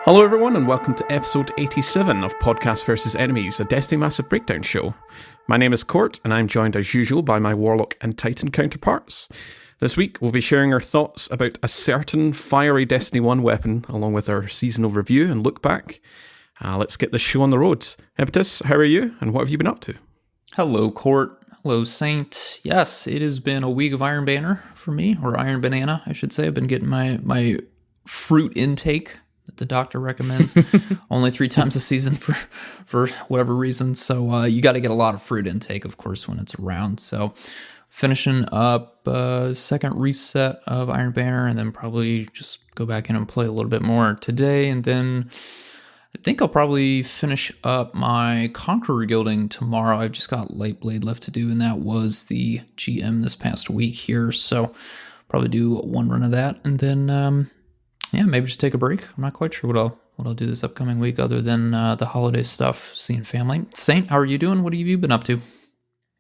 Hello everyone and welcome to episode 87 of Podcast vs. Enemies, a Destiny Massive Breakdown show. My name is Court and I'm joined as usual by my Warlock and Titan counterparts. This week we'll be sharing our thoughts about a certain fiery Destiny 1 weapon along with our seasonal review and look back. Let's get this show on the road. Impetus, how are you and what have you been up to? Hello Court, hello Saint. Yes, it has been a week of Iron Banner for me, or Iron Banana I should say. I've been getting my fruit intake that the doctor recommends only 3 times a season for whatever reason. So you got to get a lot of fruit intake, of course, when it's around. So finishing up second reset of Iron Banner, and then probably just go back in and play a little bit more today. And then I think I'll probably finish up my Conqueror Guilding tomorrow. I've just got Light Blade left to do, and that was the GM this past week here. So probably do one run of that, and then maybe just take a break. I'm not quite sure what I'll do this upcoming week other than the holiday stuff, seeing family. Saint, how are you doing? What have you been up to?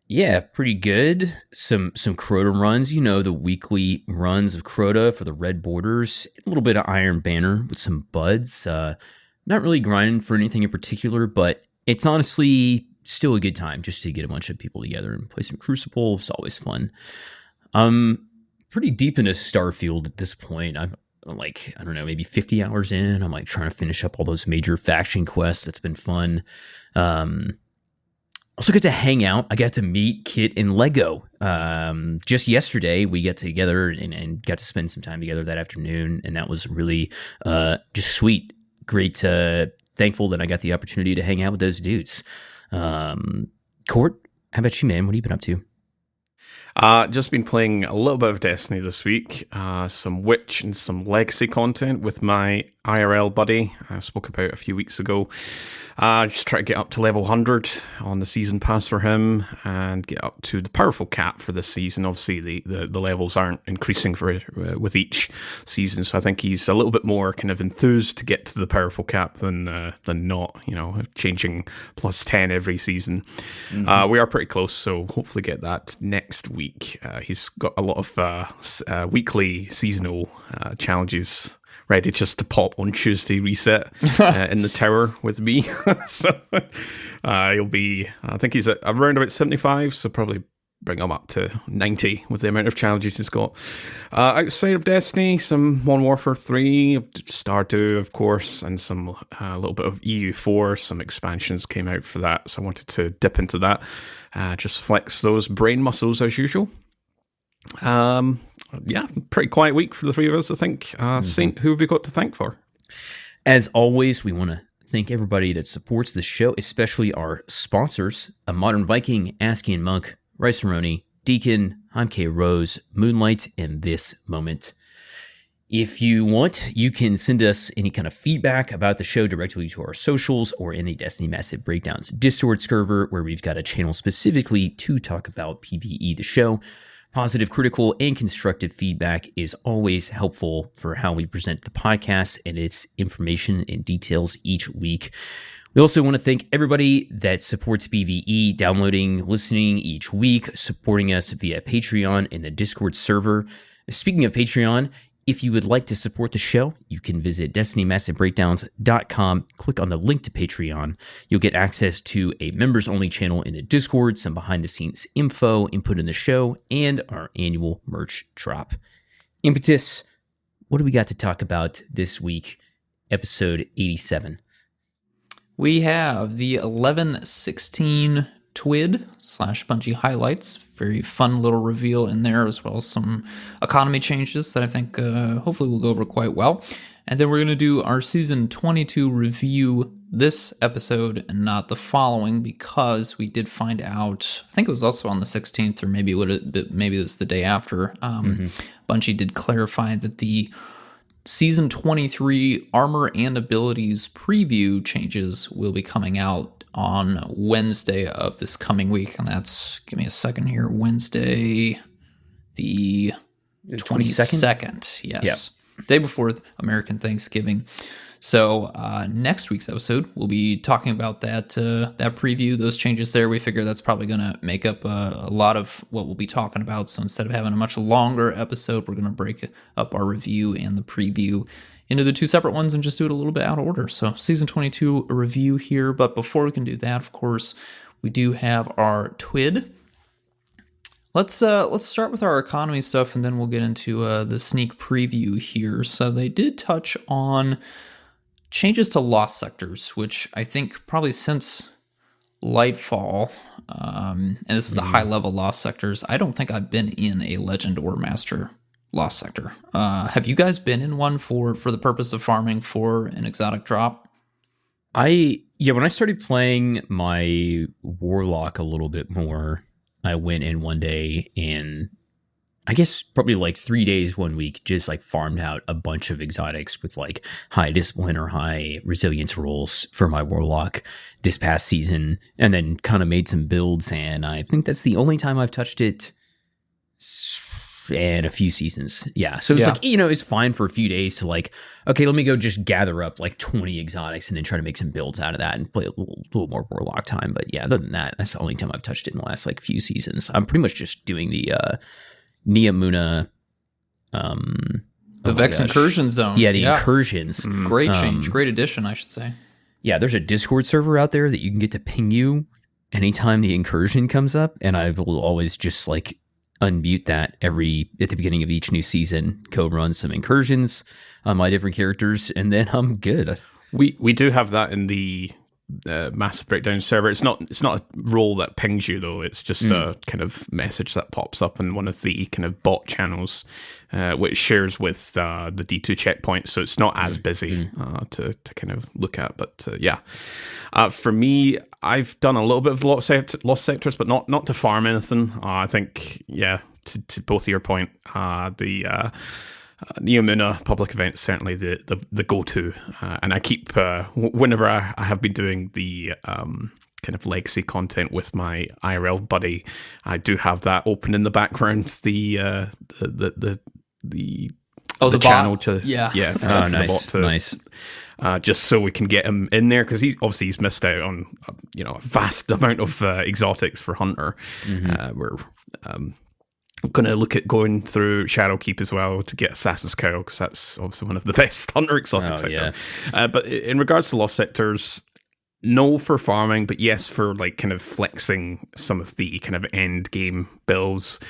Yeah, pretty good. Some Crota runs, the weekly runs of Crota for the red borders. A little bit of Iron Banner with some buds. Not really grinding for anything in particular, but it's honestly still a good time just to get a bunch of people together and play some Crucible. It's always fun. Pretty deep into Starfield at this point. I'm like, I don't know, maybe 50 hours in. I'm like trying to finish up all those major faction quests. It's been fun. Also get to hang out. I got to meet Kit and Lego. Just yesterday, we got together and got to spend some time together that afternoon. And that was really just sweet. Great. Thankful that I got the opportunity to hang out with those dudes. Court, how about you, man? What have you been up to? Just been playing a little bit of Destiny this week, some Witch and some Legacy content with my IRL buddy I spoke about a few weeks ago. Just try to get up to level 100 on the season pass for him and get up to the powerful cap for this season. Obviously, the levels aren't increasing with each season, so I think he's a little bit more kind of enthused to get to the powerful cap than not, changing plus 10 every season. Mm-hmm. We are pretty close, so hopefully get that next week. He's got a lot of weekly seasonal challenges ready just to pop on Tuesday reset in the tower with me. So he'll be, I think he's at around about 75, so probably bring him up to 90 with the amount of challenges he's got. Outside of Destiny, some Modern Warfare 3, Stardew, of course, and some a little bit of EU4. Some expansions came out for that, so I wanted to dip into that. Just flex those brain muscles as usual. Pretty quiet week for the three of us, I think. Saint, who have we got to thank for? As always, we want to thank everybody that supports the show, especially our sponsors, A Modern Viking, Askian Monk, Rice-A-Roni, Deacon, Heimke Rose, Moonlight, and This Moment. If you want, you can send us any kind of feedback about the show directly to our socials or in the Destiny Massive Breakdowns Discord server, where we've got a channel specifically to talk about PvE, the show. Positive, critical, and constructive feedback is always helpful for how we present the podcast and its information and details each week. We also want to thank everybody that supports PvE, downloading, listening each week, supporting us via Patreon and the Discord server. Speaking of Patreon, if you would like to support the show, you can visit DestinyMassiveBreakdowns.com, click on the link to Patreon. You'll get access to a members-only channel in the Discord, some behind-the-scenes info, input in the show, and our annual merch drop. Impetus, what do we got to talk about this week, episode 87? We have the 11/16 TWID / Bungie highlights. Very fun little reveal in there, as well as some economy changes that I think hopefully will go over quite well. And then we're going to do our season 22 review this episode and not the following, because we did find out, I think it was also on the 16th, or maybe it was the day after. Bungie did clarify that the season 23 armor and abilities preview changes will be coming out on Wednesday of this coming week, and that's, give me a second here, Wednesday the 22nd. Yes. Yep. Day before American Thanksgiving. So next week's episode, we'll be talking about that preview, those changes there. We figure that's probably going to make up a lot of what we'll be talking about. So instead of having a much longer episode, we're going to break up our review and the preview into the two separate ones and just do it a little bit out of order. So season 22 a review here, but before we can do that, of course, we do have our TWID. Let's start with our economy stuff, and then we'll get into the sneak preview here. So they did touch on changes to lost sectors, which I think probably since Lightfall, and this is the high-level lost sectors, I don't think I've been in a Legend or Master lost sector. Have you guys been in one for the purpose of farming for an exotic drop? When I started playing my Warlock a little bit more, I went in one day and I guess probably like 3 days, 1 week, just like farmed out a bunch of exotics with like high discipline or high resilience rolls for my Warlock this past season, and then kind of made some builds. And I think that's the only time I've touched it in a few seasons. Yeah. So it's like, it's fine for a few days to like, okay, let me go just gather up like 20 exotics and then try to make some builds out of that and play a little more Warlock time. But yeah, other than that, that's the only time I've touched it in the last like few seasons. I'm pretty much just doing the Neomuna, the Vex incursion zone. Yeah, the incursions. Great change, great addition, I should say. Yeah, there's a Discord server out there that you can get to ping you anytime the incursion comes up, and I will always just like unmute that at the beginning of each new season, go run some incursions on my different characters, and then I'm good. We do have that in the massive breakdown server. It's not a role that pings you though. It's just a kind of message that pops up in one of the kind of bot channels, which shares with the D2 checkpoints. So it's not as busy to kind of look at. But for me, I've done a little bit of lost sectors, but not to farm anything. I think to both of your point, the Neomuna public event is certainly the go-to, and I keep whenever I have been doing the kind of legacy content with my IRL buddy, I do have that open in the background. The channel bot. to oh, nice, the bot to, nice. Just so we can get him in there, because he's missed out on a vast amount of exotics for Hunter. We're I'm going to look at going through Shadowkeep as well to get Assassin's Cowl, because that's obviously one of the best Hunter exotics out there. But in regards to Lost Sectors, no for farming, but yes for like kind of flexing some of the kind of end game builds.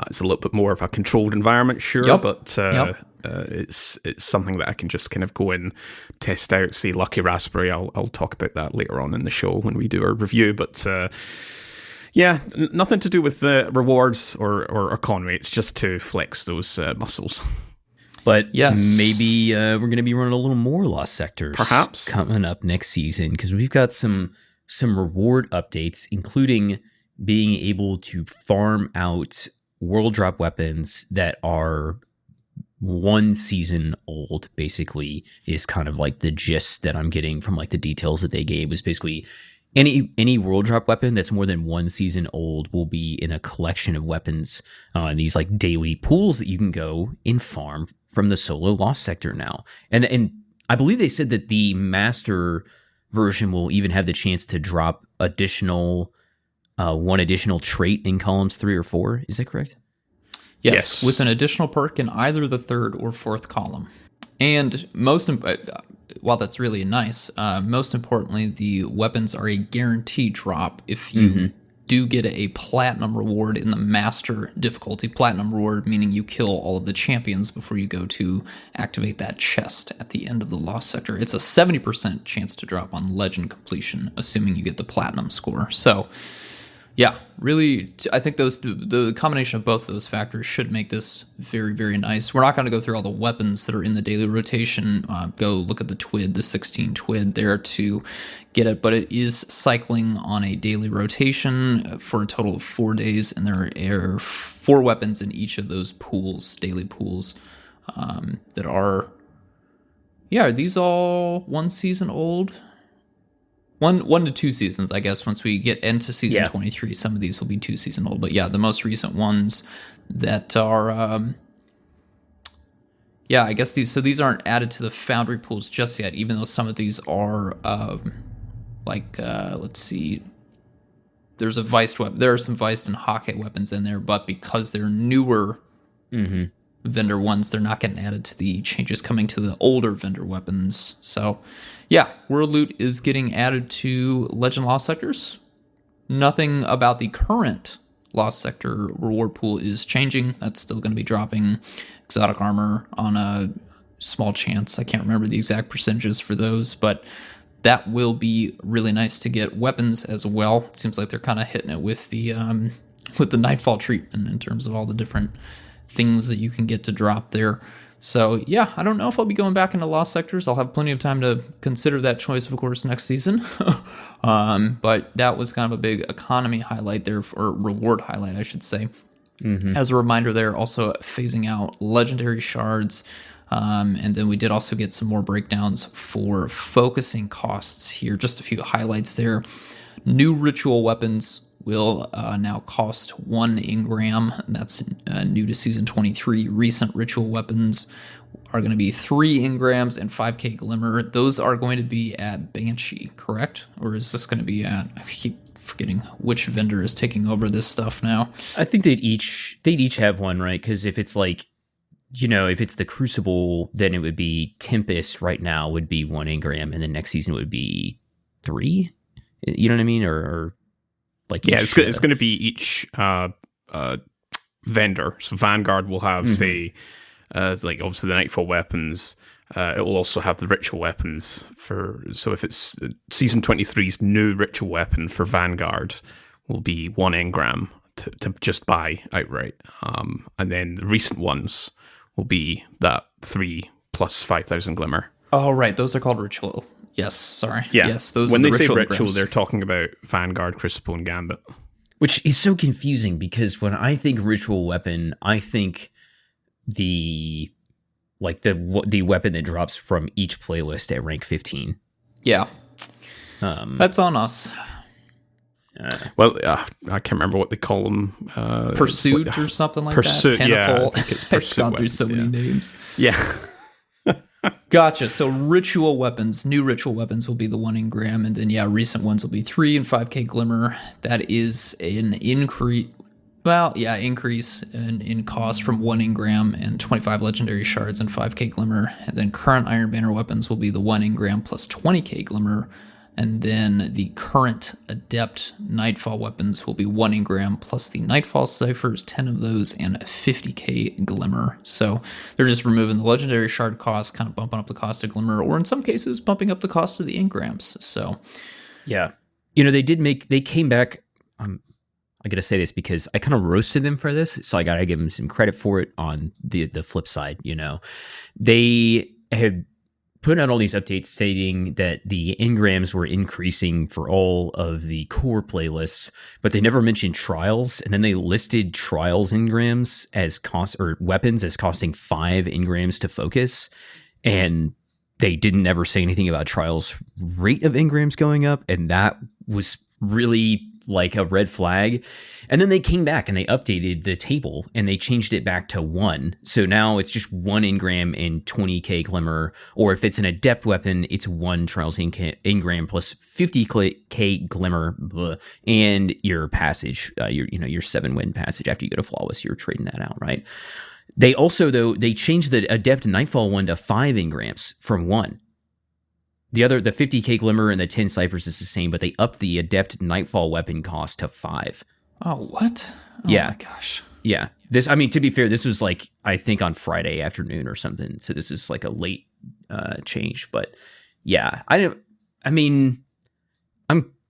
It's a little bit more of a controlled environment, sure, but it's something that I can just kind of go and test out. See, Lucky Raspberry, I'll talk about that later on in the show when we do our review, but nothing to do with the rewards or economy. It's just to flex those muscles. But maybe we're going to be running a little more Lost Sectors perhaps coming up next season, because we've got some reward updates, including being able to farm out world drop weapons that are 1 season old, basically, is kind of like the gist that I'm getting from like the details that they gave. Was basically any world drop weapon that's more than 1 season old will be in a collection of weapons in these like daily pools that you can go and farm from the solo Lost Sector now. And I believe they said that the master version will even have the chance to drop one additional trait in columns 3 or 4. Is that correct? Yes, with an additional perk in either the 3rd or 4th column. And while that's really nice, most importantly, the weapons are a guaranteed drop if you do get a platinum reward in the master difficulty. Platinum reward meaning you kill all of the champions before you go to activate that chest at the end of the Lost Sector. It's a 70% chance to drop on legend completion, assuming you get the platinum score. So yeah, really, I think the combination of both of those factors should make this very, very nice. We're not going to go through all the weapons that are in the daily rotation. Go look at the TWID, the 16 TWID there to get it. But it is cycling on a daily rotation for a total of 4 days, and there are 4 weapons in each of those pools, daily pools, that are... Yeah, are these all 1 season old? One to 2 seasons, I guess. Once we get into season 23, some of these will be 2 season old. But yeah, the most recent ones that are, I guess these aren't added to the Foundry pools just yet. Even though some of these are, let's see, there's a Viced weapon. There are some Viced and Hawkeye weapons in there, but because they're newer vendor ones. They're not getting added to the changes coming to the older vendor weapons. So, yeah, World Loot is getting added to Legend Lost Sectors. Nothing about the current Lost Sector reward pool is changing. That's still going to be dropping exotic armor on a small chance. I can't remember the exact percentages for those, but that will be really nice to get weapons as well. It seems like they're kind of hitting it with the Nightfall treatment in terms of all the different things that you can get to drop there. So yeah, I don't know if I'll be going back into Lost Sectors. I'll have plenty of time to consider that choice, of course, next season. But that was kind of a big economy highlight there, or reward highlight, I should say. As a reminder, they're also phasing out legendary shards. And then we did also get some more breakdowns for focusing costs here. Just a few highlights there. New ritual weapons will now cost 1 engram. That's new to Season 23. Recent ritual weapons are going to be 3 engrams and 5k glimmer. Those are going to be at Banshee, correct? Or is this going to be at... I keep forgetting which vendor is taking over this stuff now. I think they'd each have one, right? Because if it's like, if it's the Crucible, then it would be Tempest right now would be 1 engram, and the next season would be 3. You know what I mean? Or like, yeah, it's going to be each vendor. So Vanguard will have, say, like obviously the Nightfall weapons. It will also have the ritual weapons so if it's Season 23's new ritual weapon for Vanguard will be 1 engram to just buy outright. And then the recent ones will be that 3 plus 5,000 glimmer. Oh, right. Those are called ritual. Yes, sorry. Yeah. Yes, those when are the they say ritual ritual, engrams. they're talking about Vanguard, Crucible, and Gambit. Which is so confusing because when I think ritual weapon, I think the weapon that drops from each playlist at rank 15. Yeah. That's on us. Well, I can't remember what they call them. Pursuit or something like Pursuit, that. yeah, Pinnacle. I think it's It's Pursuit gone through so weapons, many names. Yeah. Gotcha. So ritual weapons, new ritual weapons will be the 1 engram, and then recent ones will be 3 and 5k glimmer. That is an increase. Well, yeah, increase in cost from 1 engram and 25 legendary shards and 5k glimmer. And then current Iron Banner weapons will be the 1 engram plus 20k glimmer. And then the current Adept Nightfall weapons will be 1 engram plus the Nightfall ciphers, 10 of those, and 50k glimmer. So they're just removing the legendary shard cost, kind of bumping up the cost of glimmer, or in some cases, bumping up the cost of the engrams. So, yeah. They came back. I got to say this because I kind of roasted them for this, so I got to give them some credit for it on the flip side. They had put out all these updates stating that the engrams were increasing for all of the core playlists, but they never mentioned trials. And then they listed trials engrams as cost, or weapons as costing 5 engrams to focus. And they didn't ever say anything about trials rate of engrams going up. And that was really like a red flag. And then they came back and they updated the table and they changed it back to 1. So now it's just 1 engram and 20k glimmer, or if it's an adept weapon, it's 1 trials engram plus 50k glimmer, and your passage, your 7-win passage after you go to flawless, you're trading that out, right? They also, though, they changed the adept Nightfall one to 5 engrams from 1. The 50k glimmer and the 10 ciphers is the same, but they upped the adept Nightfall weapon cost to 5. oh, what? Oh Yeah. my gosh. Yeah. To be fair, this was like, I think on Friday afternoon or something. So this is like a late change, but yeah, I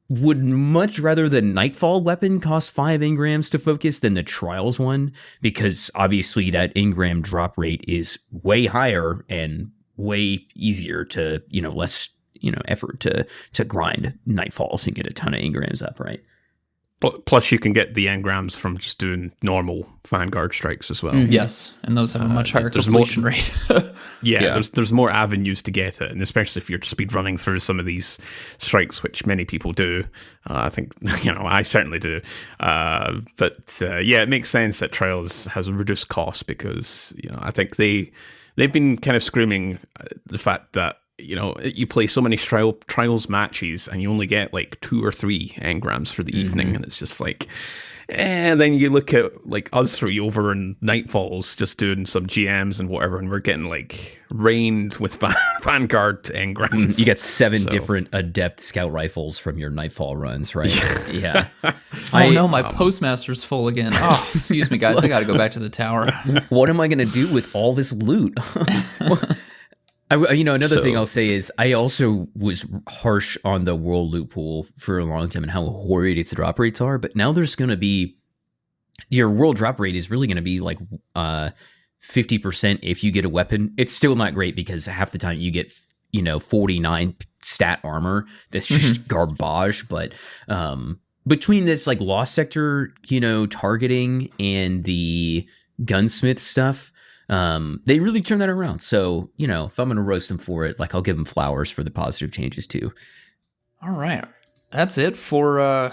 would much rather the Nightfall weapon cost 5 engrams to focus than the Trials one, because obviously that engram drop rate is way higher and way easier to, less, effort to grind Nightfalls and get a ton of engrams up, right? Plus, you can get the engrams from just doing normal Vanguard strikes as well. Yes, and those have a much higher completion rate. Yeah. There's more avenues to get it, and especially if you're speed running through some of these strikes, which many people do. I think I certainly do. But it makes sense that Trials has a reduced cost because I think they've been kind of screaming the fact that you play so many trials matches and you only get like 2 or 3 engrams for the evening, and it's just like And then you look at like us three over in Nightfalls, just doing some GMs and whatever, and we're getting like rained with Vanguard engrams. You get 7 different Adept Scout rifles from your Nightfall runs, right? Yeah. Oh no, my postmaster's full again. Oh, excuse me, guys. I got to go back to the tower. What am I going to do with all this loot? Another thing I'll say is I also was harsh on the world loot pool for a long time and how horrid its drop rates are. But now there's going to be your world drop rate is really going to be like 50% if you get a weapon. It's still not great because half the time you get 49 stat armor. That's just garbage. But between this like Lost Sector, targeting and the gunsmith stuff. They really turn that around. So, if I'm going to roast them for it, like I'll give them flowers for the positive changes too. All right. That's it for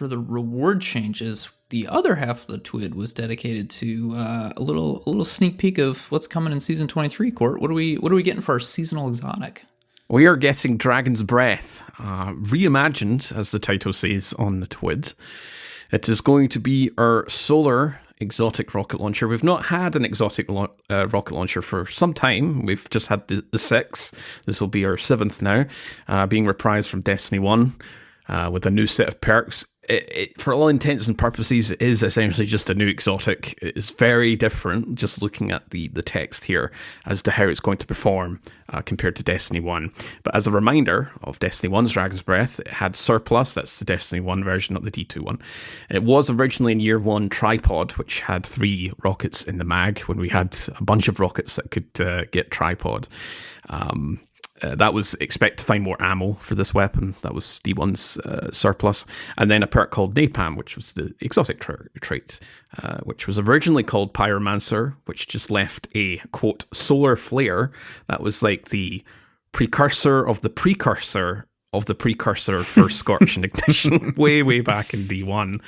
the reward changes. The other half of the TWID was dedicated to a little sneak peek of what's coming in season 23. Court, what are we getting for our seasonal exotic? We are getting Dragon's Breath, reimagined, as the title says on the TWID. It is going to be our solar exotic rocket launcher. We've not had an exotic rocket launcher for some time. We've just had the 6. This will be our 7th now, being reprised from Destiny 1 with a new set of perks. It, for all intents and purposes, it is essentially just a new exotic. It's very different, just looking at the text here, as to how it's going to perform compared to Destiny 1. But as a reminder of Destiny 1's Dragon's Breath, it had Surplus, that's the Destiny 1 version, not the D2 one. It was originally in Year 1 Tripod, which had 3 rockets in the mag, when we had a bunch of rockets that could get Tripod. That was expect to find more ammo for this weapon. That was D1's Surplus. And then a perk called Napalm, which was the exotic trait, which was originally called Pyromancer, which just left a, quote, solar flare. That was like the precursor of the precursor of the precursor for Scorch and Ignition way back in D1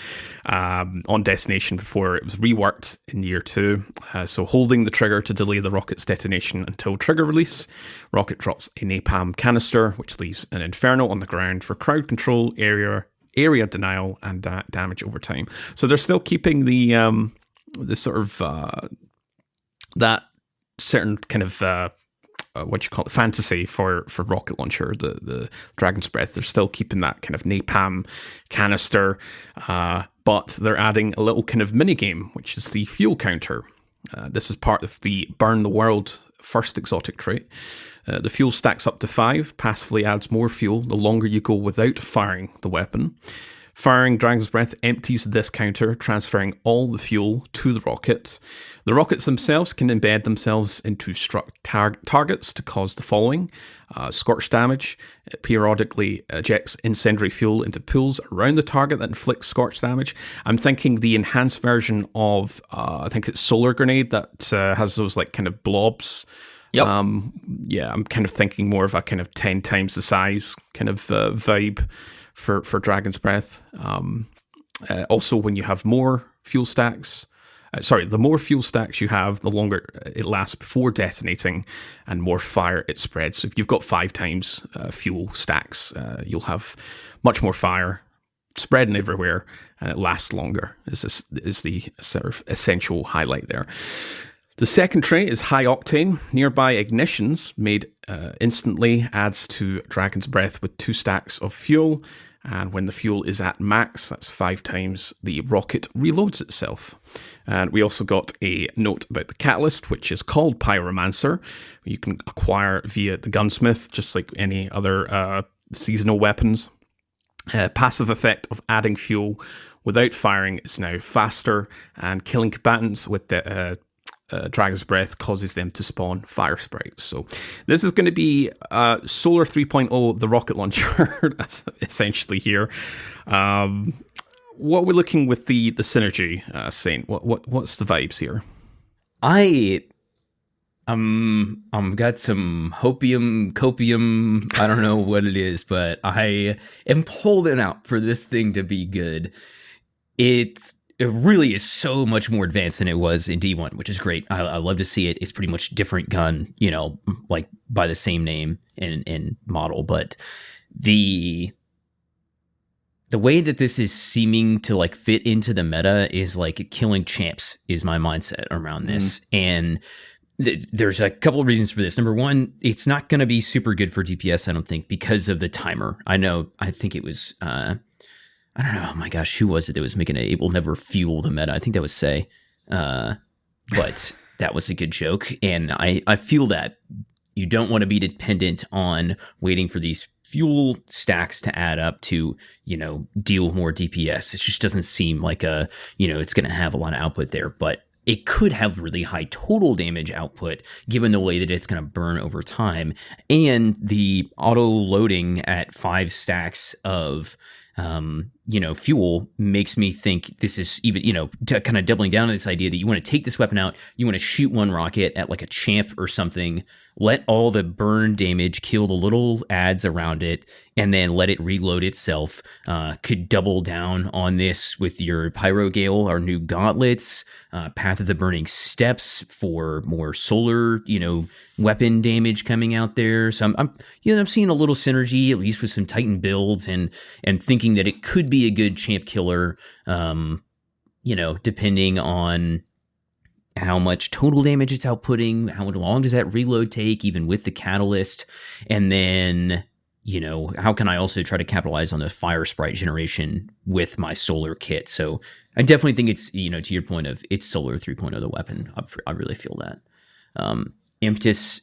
on Destination before it was reworked in Year 2. So holding the trigger to delay the rocket's detonation until trigger release, rocket drops a napalm canister, which leaves an inferno on the ground for crowd control, area denial, and damage over time. So they're still keeping the sort of that certain kind of fantasy for rocket launcher, the Dragon's Breath. They're still keeping that kind of napalm canister, but they're adding a little kind of mini game, which is the fuel counter. This is part of the Burn the World first exotic trait. The fuel stacks up to 5, passively adds more fuel the longer you go without firing the weapon. Firing Dragon's Breath empties this counter, transferring all the fuel to the rocket. The rockets themselves can embed themselves into struck targets to cause the following. Scorch damage. It periodically ejects incendiary fuel into pools around the target that inflicts scorch damage. I'm thinking the enhanced version of, I think it's Solar Grenade that has those like kind of blobs. Yep. Yeah, I'm kind of thinking more of a kind of 10 times the size kind of vibe for Dragon's Breath. Also, when you have more fuel stacks, the more fuel stacks you have, the longer it lasts before detonating and more fire it spreads. So if you've got 5 times fuel stacks, you'll have much more fire spreading everywhere and it lasts longer, is the sort of essential highlight there. The second trait is High Octane. Nearby ignitions made instantly adds to Dragon's Breath with 2 stacks of fuel. And when the fuel is at max, that's 5 times, the rocket reloads itself. And we also got a note about the catalyst, which is called Pyromancer. You can acquire via the gunsmith, just like any other seasonal weapons. Passive effect of adding fuel without firing is now faster, and killing combatants with the Dragon's Breath causes them to spawn fire sprites. So this is going to be Solar 3.0, the rocket launcher, essentially here. What are we looking with the synergy, Saint? What's the vibes here? I'm got some copium. I don't know what it is, but I am holding out for this thing to be good. It really is so much more advanced than it was in D1, which is great. I love to see it. It's pretty much different gun, like by the same name and model. But the way that this is seeming to like fit into the meta is like killing champs is my mindset around this. And there's a couple of reasons for this. Number one, it's not going to be super good for DPS, I don't think, because of the timer. I think it was, I don't know. Oh my gosh, who was it that was making it will never fuel the meta? I think that was Say. But that was a good joke. And I feel that you don't want to be dependent on waiting for these fuel stacks to add up to, deal with more DPS. It just doesn't seem like it's going to have a lot of output there, but it could have really high total damage output given the way that it's going to burn over time. And the auto loading at 5 stacks of, fuel makes me think this is even, kind of doubling down on this idea that you want to take this weapon out, you want to shoot one rocket at like a champ or something, let all the burn damage kill the little adds around it, and then let it reload itself. Could double down on this with your Pyro Gale, our new gauntlets, Path of the Burning Steps for more solar, weapon damage coming out there. So I'm seeing a little synergy, at least with some Titan builds, and thinking that it could be a good champ killer, depending on how much total damage it's outputting, how long does that reload take, even with the catalyst, and then, how can I also try to capitalize on the fire sprite generation with my solar kit? So I definitely think it's, to your point of it's solar 3.0 the weapon. I really feel that. Impetus,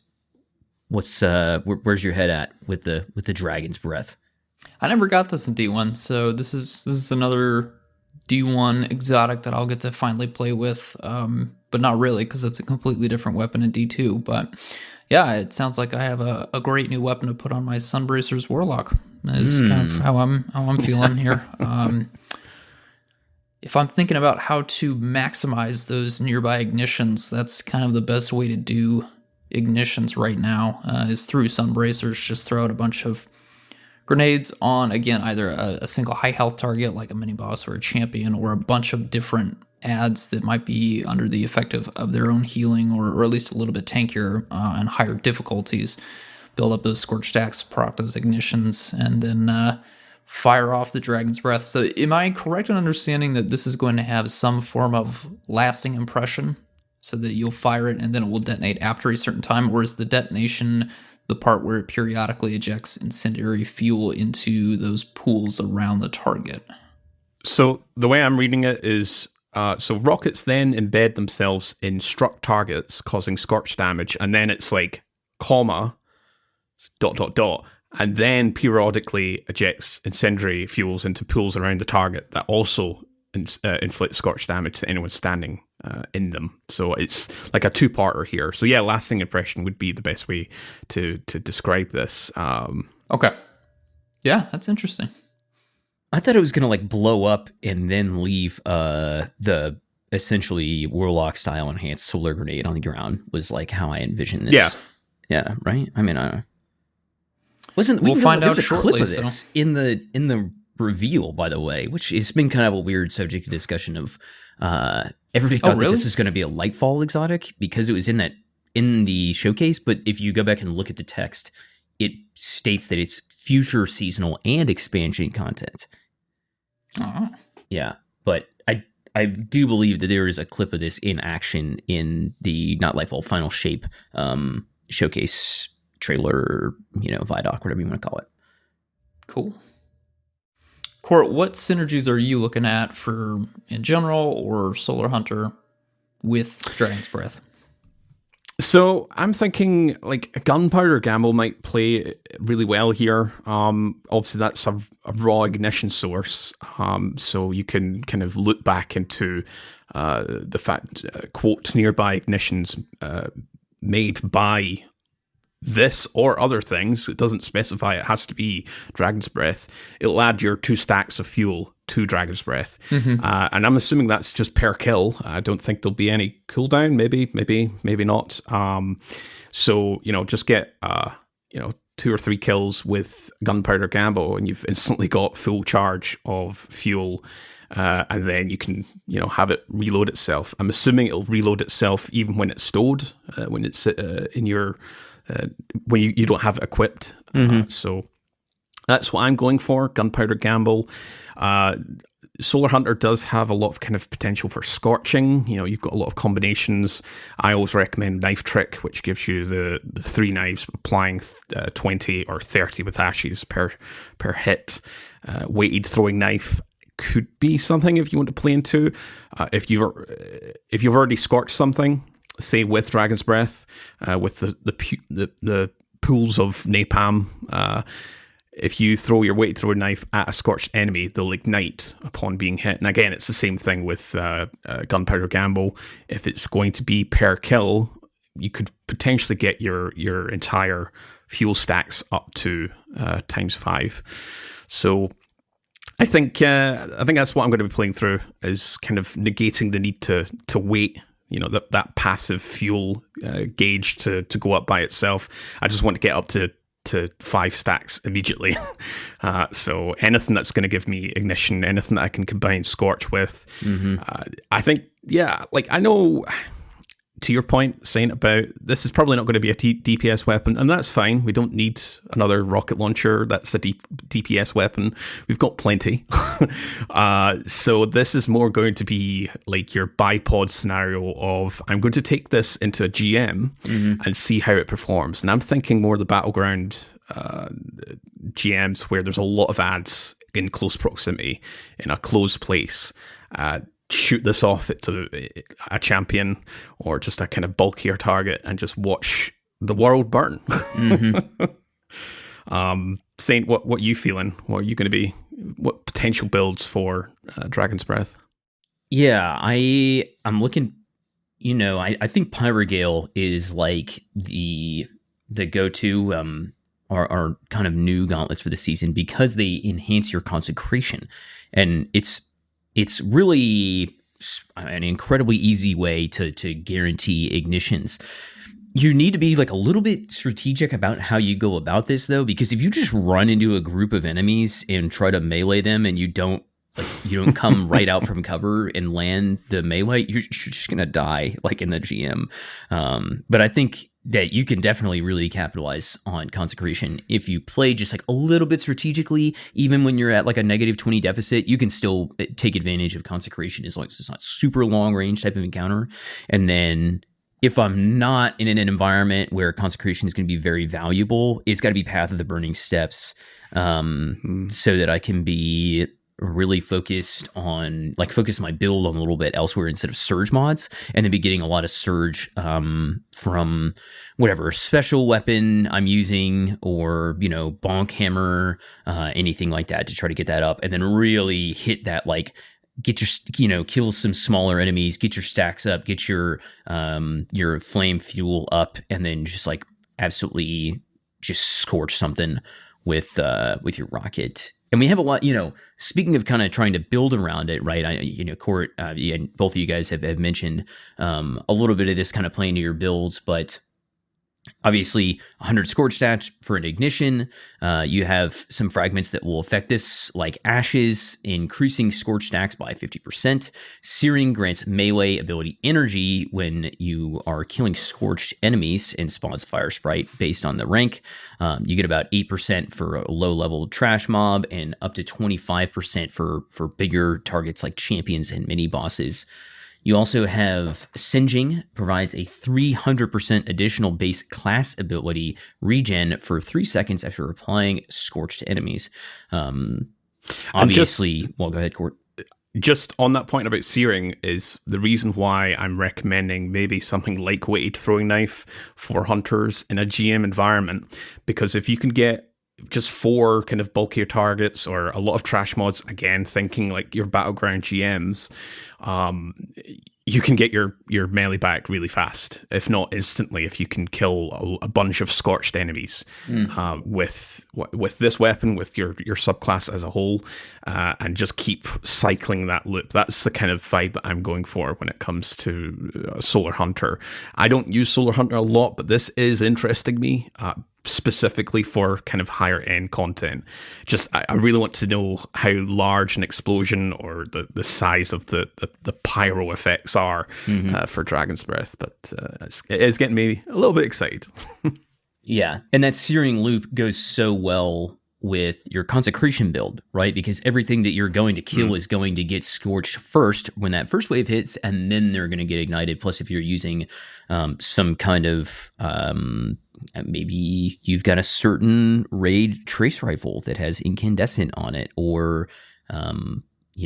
where's your head at with the Dragon's Breath? I never got this in D1, so this is another D1 exotic that I'll get to finally play with, but not really, because it's a completely different weapon in D2. But yeah, it sounds like I have a great new weapon to put on my Sunbracer's Warlock. Is kind of how I'm feeling here. If I'm thinking about how to maximize those nearby ignitions, that's kind of the best way to do ignitions right now, is through Sunbracers. Just throw out a bunch of grenades on, again, either a single high health target like a mini boss or a champion, or a bunch of different adds that might be under the effect of their own healing, or at least a little bit tankier and higher difficulties. Build up those scorch stacks, proc those ignitions, and then fire off the Dragon's Breath. So am I correct in understanding that this is going to have some form of lasting impression, so that you'll fire it and then it will detonate after a certain time, or is the detonation the part where it periodically ejects incendiary fuel into those pools around the target? So the way I'm reading it is, so rockets then embed themselves in struck targets, causing scorch damage, and then it's like, comma, ... and then periodically ejects incendiary fuels into pools around the target that also inflict scorch damage to anyone standing in them. So it's like a two-parter here. So yeah, lasting impression would be the best way to describe this. Okay. Yeah, that's interesting. I thought it was going to like blow up and then leave the essentially Warlock style enhanced solar grenade on the ground, was like how I envisioned this. Yeah. Yeah, right? I mean, we'll find out shortly. Clip of this in the reveal, by the way, which has been kind of a weird subject of discussion of everybody thought that this was going to be a Lightfall exotic because it was in the showcase, but if you go back and look at the text, it states that it's future seasonal and expansion content. Yeah, but I do believe that there is a clip of this in action in the not Lightfall Final Shape showcase trailer, Vidoc, whatever you want to call it. Cool. Court, what synergies are you looking at for in general or Solar Hunter with Dragon's Breath? So I'm thinking like a gunpowder gamble might play really well here. Obviously that's a raw ignition source. So you can kind of look back into the fact, quote, nearby ignitions made by this or other things. It doesn't specify it has to be Dragon's Breath. It'll add your 2 stacks of fuel to Dragon's Breath. And I'm assuming that's just per kill. I don't think there'll be any cooldown. Maybe not. So, just get, 2 or 3 kills with Gunpowder Gamble and you've instantly got full charge of fuel. And then you can, have it reload itself. I'm assuming it'll reload itself even when it's stored, when it's in your... when you don't have it equipped. So That's what I'm going for, Gunpowder Gamble. Solar Hunter does have a lot of kind of potential for scorching. You've got a lot of combinations. I always recommend Knife Trick, which gives you the 3 knives, applying 20 or 30 with ashes per hit. Weighted throwing knife could be something if you want to play into. If you've already scorched something, say with Dragon's Breath, with the pools of napalm. If you throw your weighted throwing knife at a scorched enemy, they'll ignite upon being hit. And again, it's the same thing with Gunpowder Gamble. If it's going to be per kill, you could potentially get your entire fuel stacks up to ×5. So I think that's what I'm going to be playing through, is kind of negating the need to wait. That passive fuel gauge to go up by itself. I just want to get up to 5 stacks immediately. So anything that's going to give me ignition, anything that I can combine Scorch with, I think, I know, to your point, saying about this is probably not going to be a DPS weapon, and that's fine. We don't need another rocket launcher that's a DPS weapon. We've got plenty. So this is more going to be like your bipod scenario of, I'm going to take this into a GM and see how it performs. And I'm thinking more the Battleground GMs where there's a lot of ads in close proximity, in a closed place. Shoot this off to a champion or just a kind of bulkier target and just watch the world burn. Saint, what you feeling? What are you going to be? What potential builds for Dragon's Breath? Yeah, I'm looking. I think Pyrogale is like the go-to our kind of new gauntlets for the season, because they enhance your consecration, and it's really an incredibly easy way to guarantee ignitions. You need to be like a little bit strategic about how you go about this, though, because if you just run into a group of enemies and try to melee them and you don't come right out from cover and land the melee, you're just gonna die like in the GM. But I think that you can definitely really capitalize on consecration if you play just like a little bit strategically. Even when you're at like a -20 deficit, you can still take advantage of consecration as long as it's not super long range type of encounter. And then if I'm not in an environment where consecration is going to be very valuable, it's got to be Path of the Burning Steps, so that I can be really focus my build on a little bit elsewhere instead of surge mods, and then be getting a lot of surge from whatever special weapon I'm using, or bonk hammer, anything like that, to try to get that up, and then really hit that, like, get your kill some smaller enemies, get your stacks up, get your flame fuel up, and then just like absolutely just scorch something with your rocket. And we have a lot, speaking of kind of trying to build around it, right? Court, and both of you guys have mentioned a little bit of this kind of playing to your builds, but obviously 100 scorch stats for an ignition. You have some fragments that will affect this, like Ashes, increasing scorch stacks by 50%. Searing grants melee ability energy when you are killing scorched enemies, and spawns fire sprite based on the rank. You get about 8% for a low-level trash mob, and up to 25% for bigger targets like champions and mini-bosses. You also have Singeing, provides a 300% additional base class ability regen for 3 seconds after applying scorched enemies. Obviously, go ahead, Court. Just on that point about searing is the reason why I'm recommending maybe something like weighted throwing knife for hunters in a GM environment, because if you can get just 4 kind of bulkier targets or a lot of trash mods, again, thinking like your Battleground GMs, you can get your melee back really fast, if not instantly, if you can kill a bunch of scorched enemies with this weapon, with your subclass as a whole, and just keep cycling that loop. That's the kind of vibe that I'm going for when it comes to Solar Hunter. I don't use Solar Hunter a lot, but this is interesting me, specifically for kind of higher end content. Just I really want to know how large an explosion or the size of the pyro effects are for Dragon's Breath, but it is getting me a little bit excited. Yeah, and that searing loop goes so well with your consecration build, right? Because everything that you're going to kill is going to get scorched first when that first wave hits, and then they're going to get ignited. Plus, if you're using some kind of maybe you've got a certain raid trace rifle that has incandescent on it, or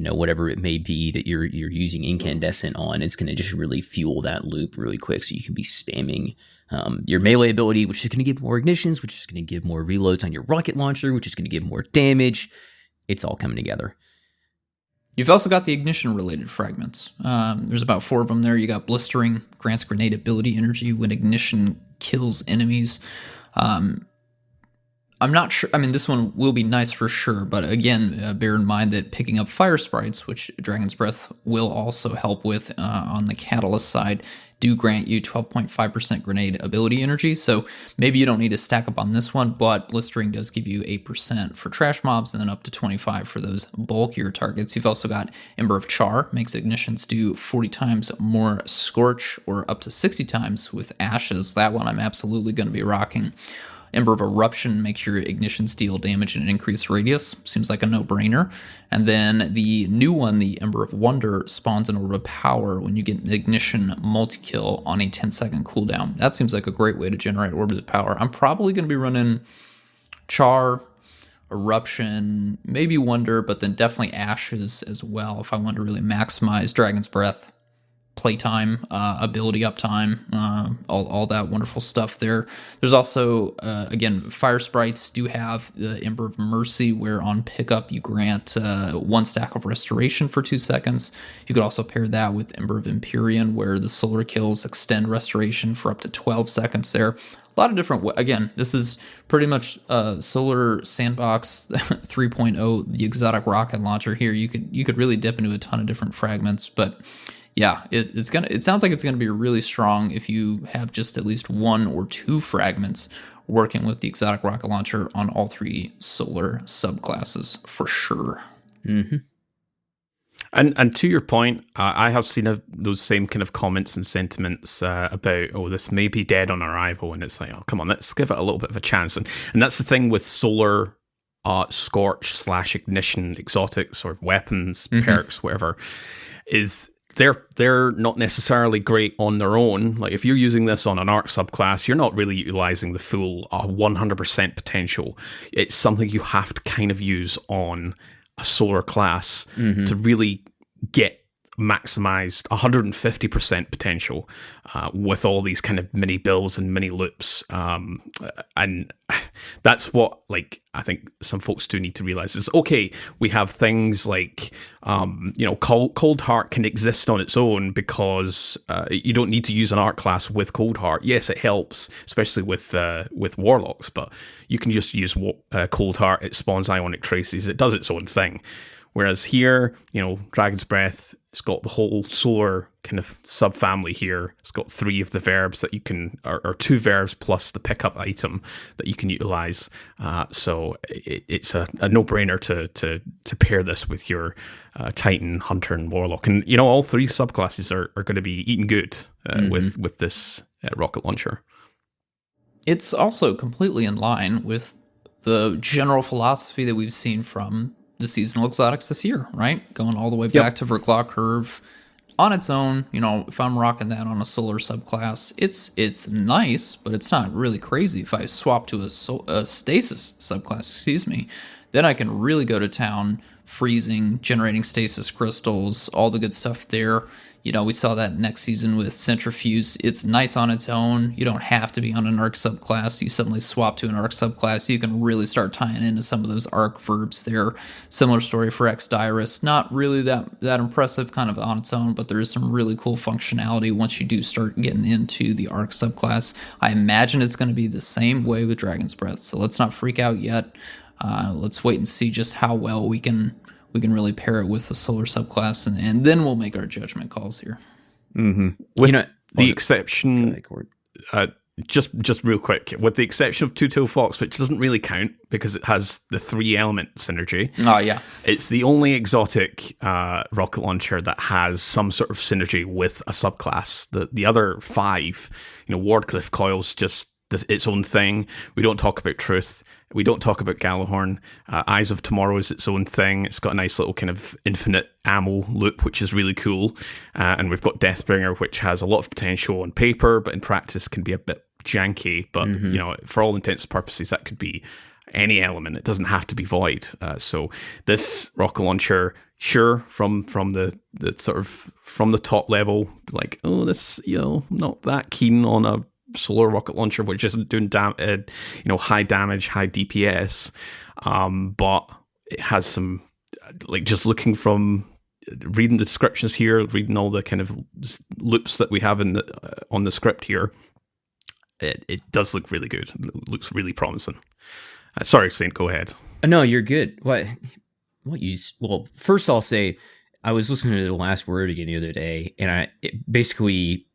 whatever it may be that you're using incandescent on, it's going to just really fuel that loop really quick, so you can be spamming your melee ability, which is going to give more ignitions, which is going to give more reloads on your rocket launcher, which is going to give more damage. It's all coming together. You've also got the ignition-related fragments. There's about 4 of them there. You got blistering, grants grenade ability energy when ignition kills enemies. I'm not sure. I mean, this one will be nice for sure, but again, bear in mind that picking up fire sprites, which Dragon's Breath will also help with on the catalyst side, do grant you 12.5% grenade ability energy. So maybe you don't need to stack up on this one, but blistering does give you 8% for trash mobs and then up to 25 for those bulkier targets. You've also got Ember of Char, makes ignitions do 40 times more scorch or up to 60 times with ashes. That one I'm absolutely going to be rocking. Ember of Eruption makes your ignitions deal damage in an increased radius. Seems like a no-brainer. And then the new one, the Ember of Wonder, spawns an Orb of Power when you get an ignition multi-kill on a 10-second cooldown. That seems like a great way to generate Orbs of Power. I'm probably going to be running Char, Eruption, maybe Wonder, but then definitely Ashes as well if I want to really maximize Dragon's Breath playtime, ability uptime, all that wonderful stuff there. There's also, again, fire sprites do have the Ember of Mercy, where on pickup you grant 1 stack of restoration for 2 seconds. You could also pair that with Ember of Empyrean, where the solar kills extend restoration for up to 12 seconds there. A lot of different, again, this is pretty much Solar Sandbox 3.0, the exotic rocket launcher here. You could really dip into a ton of different fragments, but yeah, it sounds like it's gonna be really strong if you have just at least 1 or 2 fragments working with the exotic rocket launcher on all 3 solar subclasses for sure. Mm-hmm. And to your point, I have seen those same kind of comments and sentiments about, oh, this may be dead on arrival, and it's like, oh, come on, let's give it a little bit of a chance. And that's the thing with solar scorch / ignition exotics or weapons, perks, whatever, is they're not necessarily great on their own. Like if you're using this on an arc subclass, you're not really utilizing the full 100% potential. It's something you have to kind of use on a solar class to really get maximized 150% potential with all these kind of mini builds and mini loops, and that's what, like, I think some folks do need to realize is, okay, we have things like Cold Heart can exist on its own because you don't need to use an art class with Cold Heart. Yes, it helps, especially with warlocks, but you can just use Cold Heart. It spawns ionic traces. It does its own thing. Whereas here, Dragon's Breath, it's got the whole solar kind of subfamily here. It's got 3 of the verbs that you can, or 2 verbs plus the pickup item that you can utilize. So it's a no-brainer to pair this with your Titan, Hunter, and Warlock. And, all 3 subclasses are going to be eating good with this rocket launcher. It's also completely in line with the general philosophy that we've seen from the seasonal exotics this year, right? Going all the way back to Verklaw Curve on its own. If I'm rocking that on a solar subclass, it's nice, but it's not really crazy. If I swap to a stasis subclass, then I can really go to town, freezing, generating stasis crystals, all the good stuff there. We saw that next season with Centrifuge. It's nice on its own. You don't have to be on an arc subclass. You suddenly swap to an arc subclass. You can really start tying into some of those arc verbs there. Similar story for Exdirus. Not really that impressive kind of on its own, but there is some really cool functionality once you do start getting into the arc subclass. I imagine it's going to be the same way with Dragon's Breath, so let's not freak out yet. Let's wait and see just how well we can really pair it with a solar subclass, and then we'll make our judgment calls here. With the exception, just real quick, with the exception of Two-Tailed Fox, which doesn't really count because it has the 3-element synergy. Oh, yeah. It's the only exotic rocket launcher that has some sort of synergy with a subclass. The other 5, Wardcliff Coils just its own thing. We don't talk about Truth. We don't talk about Gallahorn. Eyes of Tomorrow is its own thing. It's got a nice little kind of infinite ammo loop, which is really cool. And we've got Deathbringer, which has a lot of potential on paper, but in practice can be a bit janky. But, for all intents and purposes, that could be any element. It doesn't have to be Void. So this rocket launcher, sure, from the sort of from the top level, like, this, not that keen on a solar rocket launcher, which isn't doing high damage, high DPS, but it has some, like, just looking from reading the descriptions here, reading all the kind of loops that we have on the script here, it does look really good. It looks really promising. Sorry, Saint, go ahead. No, you're good. Well, first I'll say, I was listening to The Last Word again the other day, and basically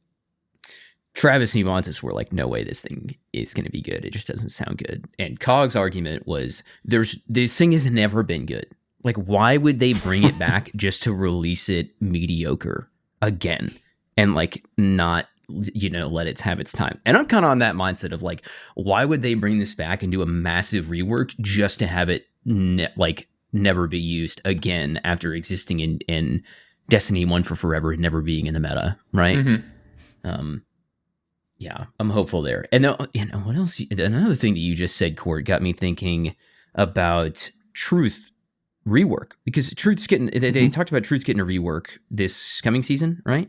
Travis and Evantis were like, no way this thing is going to be good. It just doesn't sound good. And Cog's argument was, this thing has never been good. Like, why would they bring it back just to release it mediocre again and, like, not, let it have its time? And I'm kind of on that mindset of, like, why would they bring this back and do a massive rework just to have it, never be used again after existing in Destiny 1 for forever and never being in the meta, right? Mm-hmm. Yeah, I'm hopeful there. And what else? Another thing that you just said, Court, got me thinking about Truth rework, because Truth's getting. They talked about Truth's getting a rework this coming season, right?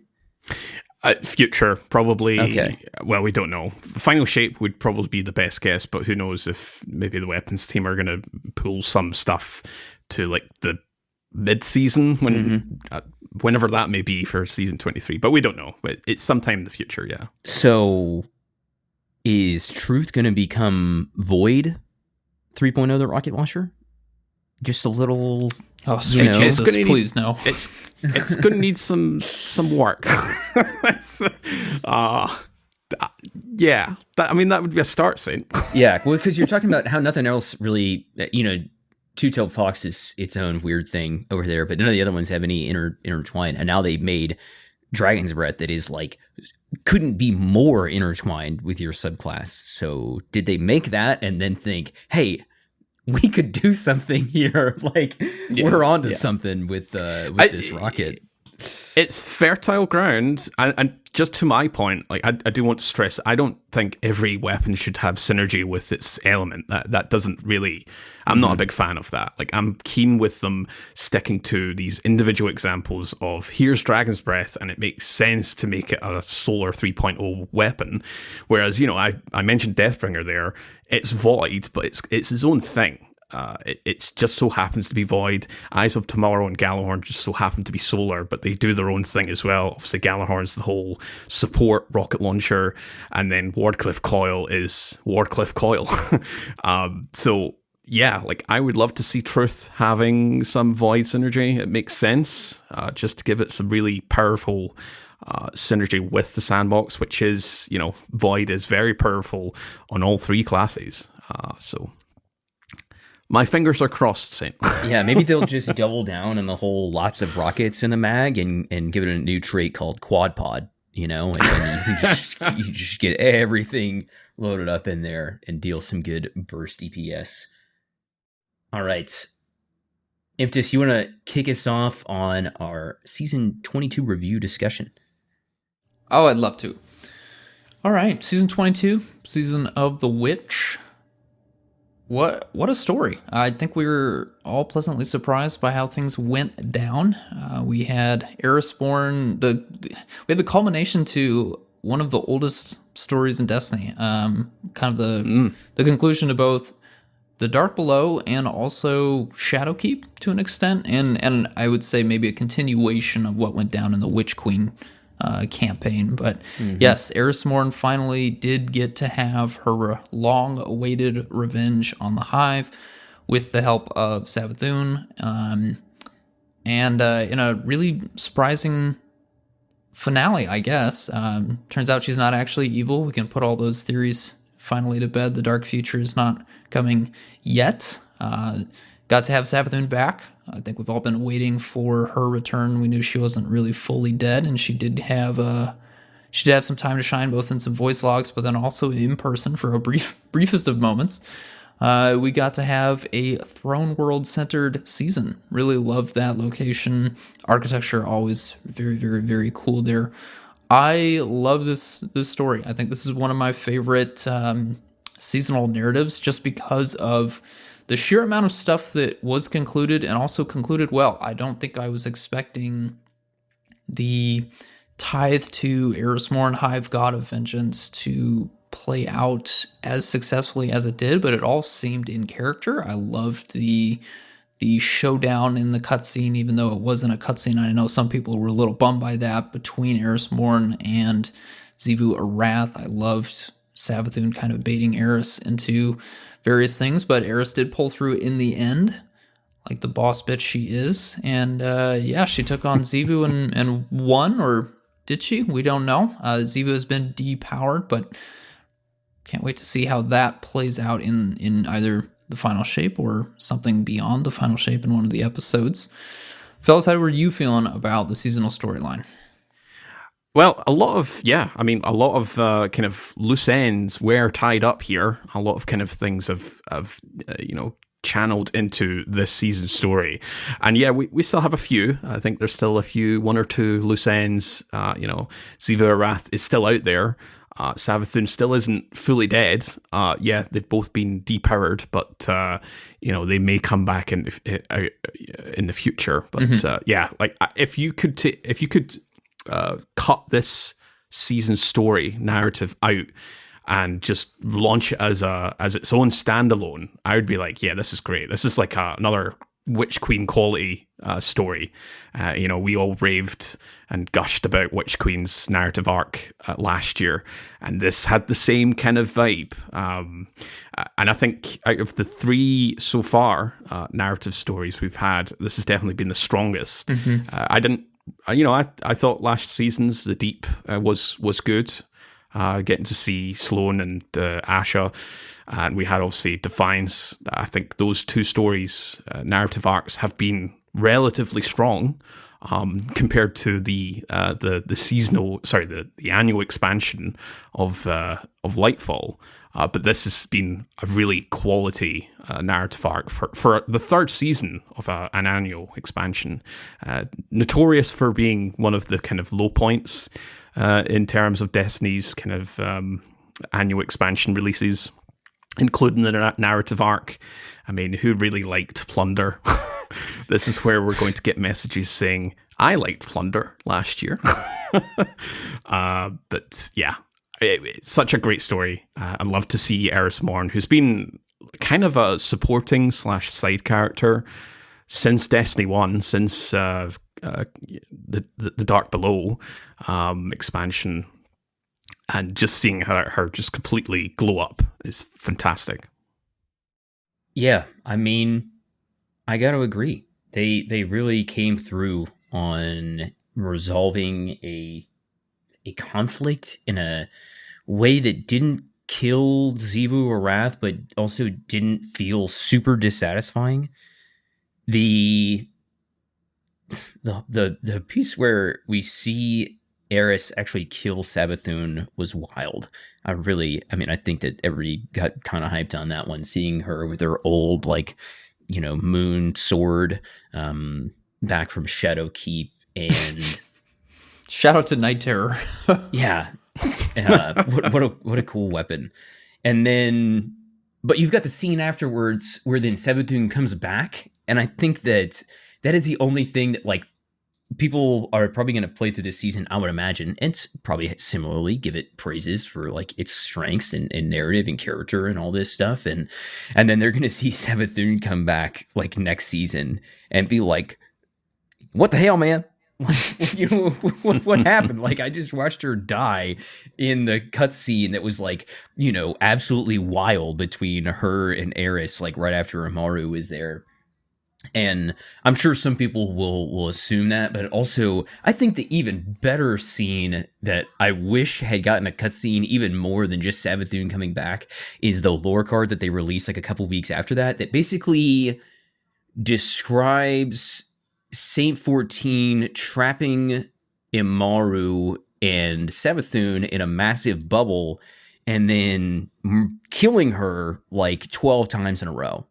Future, probably. Okay. Well, we don't know. Final Shape would probably be the best guess, but who knows if maybe the weapons team are going to pull some stuff to, like, the mid-season whenever that may be for season 23, but we don't know. It's sometime in the future. Yeah. So is Truth going to become Void 3.0, the rocket launcher? Just a little. Oh, sweet Jesus, please no. It's going to need some work. Yeah. That would be a start, Saint. Yeah, well, because you're talking about how nothing else really, Two-Tailed Fox is its own weird thing over there, but none of the other ones have any intertwined. And now they've made Dragon's Breath that is, like, couldn't be more intertwined with your subclass. So did they make that and then think, hey, we could do something here? Like, we're onto something with this rocket. It's fertile ground, and just to my point, like, I do want to stress, I don't think every weapon should have synergy with its element. That doesn't really. I'm not a big fan of that. Like, I'm keen with them sticking to these individual examples of, here's Dragon's Breath, and it makes sense to make it a Solar 3.0 weapon. Whereas, I mentioned Deathbringer there. It's Void, but it's its own thing. It just so happens to be Void. Eyes of Tomorrow and Gallahorn just so happen to be Solar, but they do their own thing as well. Obviously, Gallahorn's the whole support rocket launcher, and then Wardcliff Coil is Wardcliff Coil. So, yeah, like, I would love to see Truth having some Void synergy. It makes sense, just to give it some really powerful synergy with the sandbox, which is, Void is very powerful on all three classes. So my fingers are crossed, Saint. Yeah, maybe they'll just double down on the whole lots of rockets in the mag and give it a new trait called Quad Pod, and then you just get everything loaded up in there and deal some good burst DPS. All right. Imptus, you want to kick us off on our Season 22 review discussion? Oh, I'd love to. All right, Season 22, Season of the Witch. What a story. I think we were all pleasantly surprised by how things went down. We had Erisborn, we had the culmination to one of the oldest stories in Destiny. Kind of the conclusion to both the Dark Below and also Shadowkeep to an extent, and I would say maybe a continuation of what went down in the Witch Queen campaign. But yes, Erisborn finally did get to have her long-awaited revenge on the Hive with the help of Savathun, and in a really surprising finale, I guess. Turns out she's not actually evil. We can put all those theories finally to bed. The dark future is not coming yet. Got to have Savathun back. I think we've all been waiting for her return. We knew she wasn't really fully dead, and she did have She did have some time to shine, both in some voice logs, but then also in person for a briefest of moments. We got to have a Throne World centered season. Really loved that location. Architecture always very, very, very cool there. I love this story. I think this is one of my favorite seasonal narratives, just because of the sheer amount of stuff that was concluded, and also concluded well. I don't think I was expecting the tithe to Erismorn, Hive God of Vengeance, to play out as successfully as it did, but it all seemed in character. I loved the showdown in the cutscene, even though it wasn't a cutscene. I know some people were a little bummed by that, between Erismorn and Xivu Arath. I loved Savathun kind of baiting Eris into various things, but Eris did pull through in the end, like the boss bitch she is. And yeah, she took on Xivu and won, or did she? We don't know. Xivu has been depowered, but can't wait to see how that plays out in either the final shape or something beyond the final shape in one of the episodes. Fellas, how were you feeling about the seasonal storyline? Well, a lot of kind of loose ends were tied up here. A lot of kind of things have channeled into this season story. And yeah, we still have a few. I think there's still one or two loose ends. Xivu Arath is still out there. Savathun still isn't fully dead. Yeah, they've both been depowered, but they may come back in the future. But yeah, like if you could cut this season story narrative out and just launch it as its own standalone, I would be like, yeah, this is great. This is like another Witch Queen quality story. We all raved and gushed about Witch Queen's narrative arc last year, and this had the same kind of vibe. And I think out of the three so far narrative stories we've had, this has definitely been the strongest. I thought last season's The Deep was good. Getting to see Sloane and Asha, and we had obviously Defiance. I think those two stories, narrative arcs, have been relatively strong compared to the annual expansion of Lightfall. But this has been a really quality narrative arc for the third season of an annual expansion. Notorious for being one of the kind of low points in terms of Destiny's kind of annual expansion releases, including the narrative arc. I mean, who really liked Plunder? This is where we're going to get messages saying, I liked Plunder last year. But yeah, it's such a great story. I'd love to see Erismorn, who's been kind of a supporting / side character since Destiny 1, since the Dark Below expansion, and just seeing her just completely glow up is fantastic. Yeah, I mean, I got to agree. They really came through on resolving a conflict in a way that didn't kill Xivu Arath, but also didn't feel super dissatisfying. The piece where we see Eris actually kill Savathun was wild. I think that everybody got kind of hyped on that one, seeing her with her old, moon sword back from Shadow Keep, and shout out to Night Terror. Yeah. What a cool weapon. And then, but you've got the scene afterwards where then Savathun comes back, and I think that is the only thing that, like, people are probably going to play through this season, I would imagine, and probably similarly give it praises for, like, its strengths and narrative and character and all this stuff, and then they're going to see Savathun come back, like, next season and be like, what the hell, man? What happened? Like, I just watched her die in the cutscene that was, like, absolutely wild between her and Eris, like, right after Amaru was there. And I'm sure some people will assume that, but also I think the even better scene that I wish had gotten a cutscene even more than just Savathun coming back is the lore card that they released like a couple weeks after that basically describes Saint 14 trapping Imaru and Savathun in a massive bubble and then killing her like 12 times in a row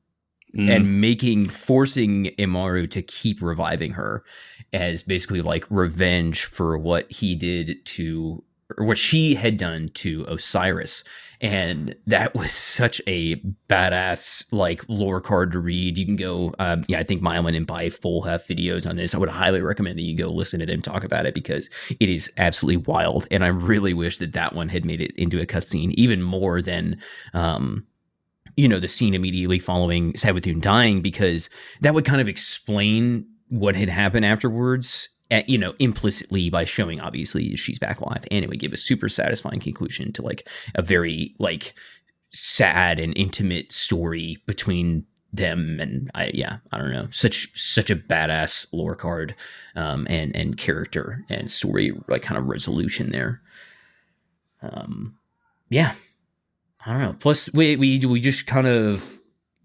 and forcing Imaru to keep reviving her as basically like revenge for what he did to, or what she had done to Osiris. And that was such a badass like lore card to read. You can go, I think Mylan and Biful have videos on this. I would highly recommend that you go listen to them talk about it because it is absolutely wild. And I really wish that one had made it into a cutscene, even more than, the scene immediately following Savathun dying, because that would kind of explain what had happened afterwards. Implicitly by showing obviously she's back alive, and it would give a super satisfying conclusion to like a very like sad and intimate story between them. And I don't know, such a badass lore card, and character and story like kind of resolution there. I don't know. Plus we just kind of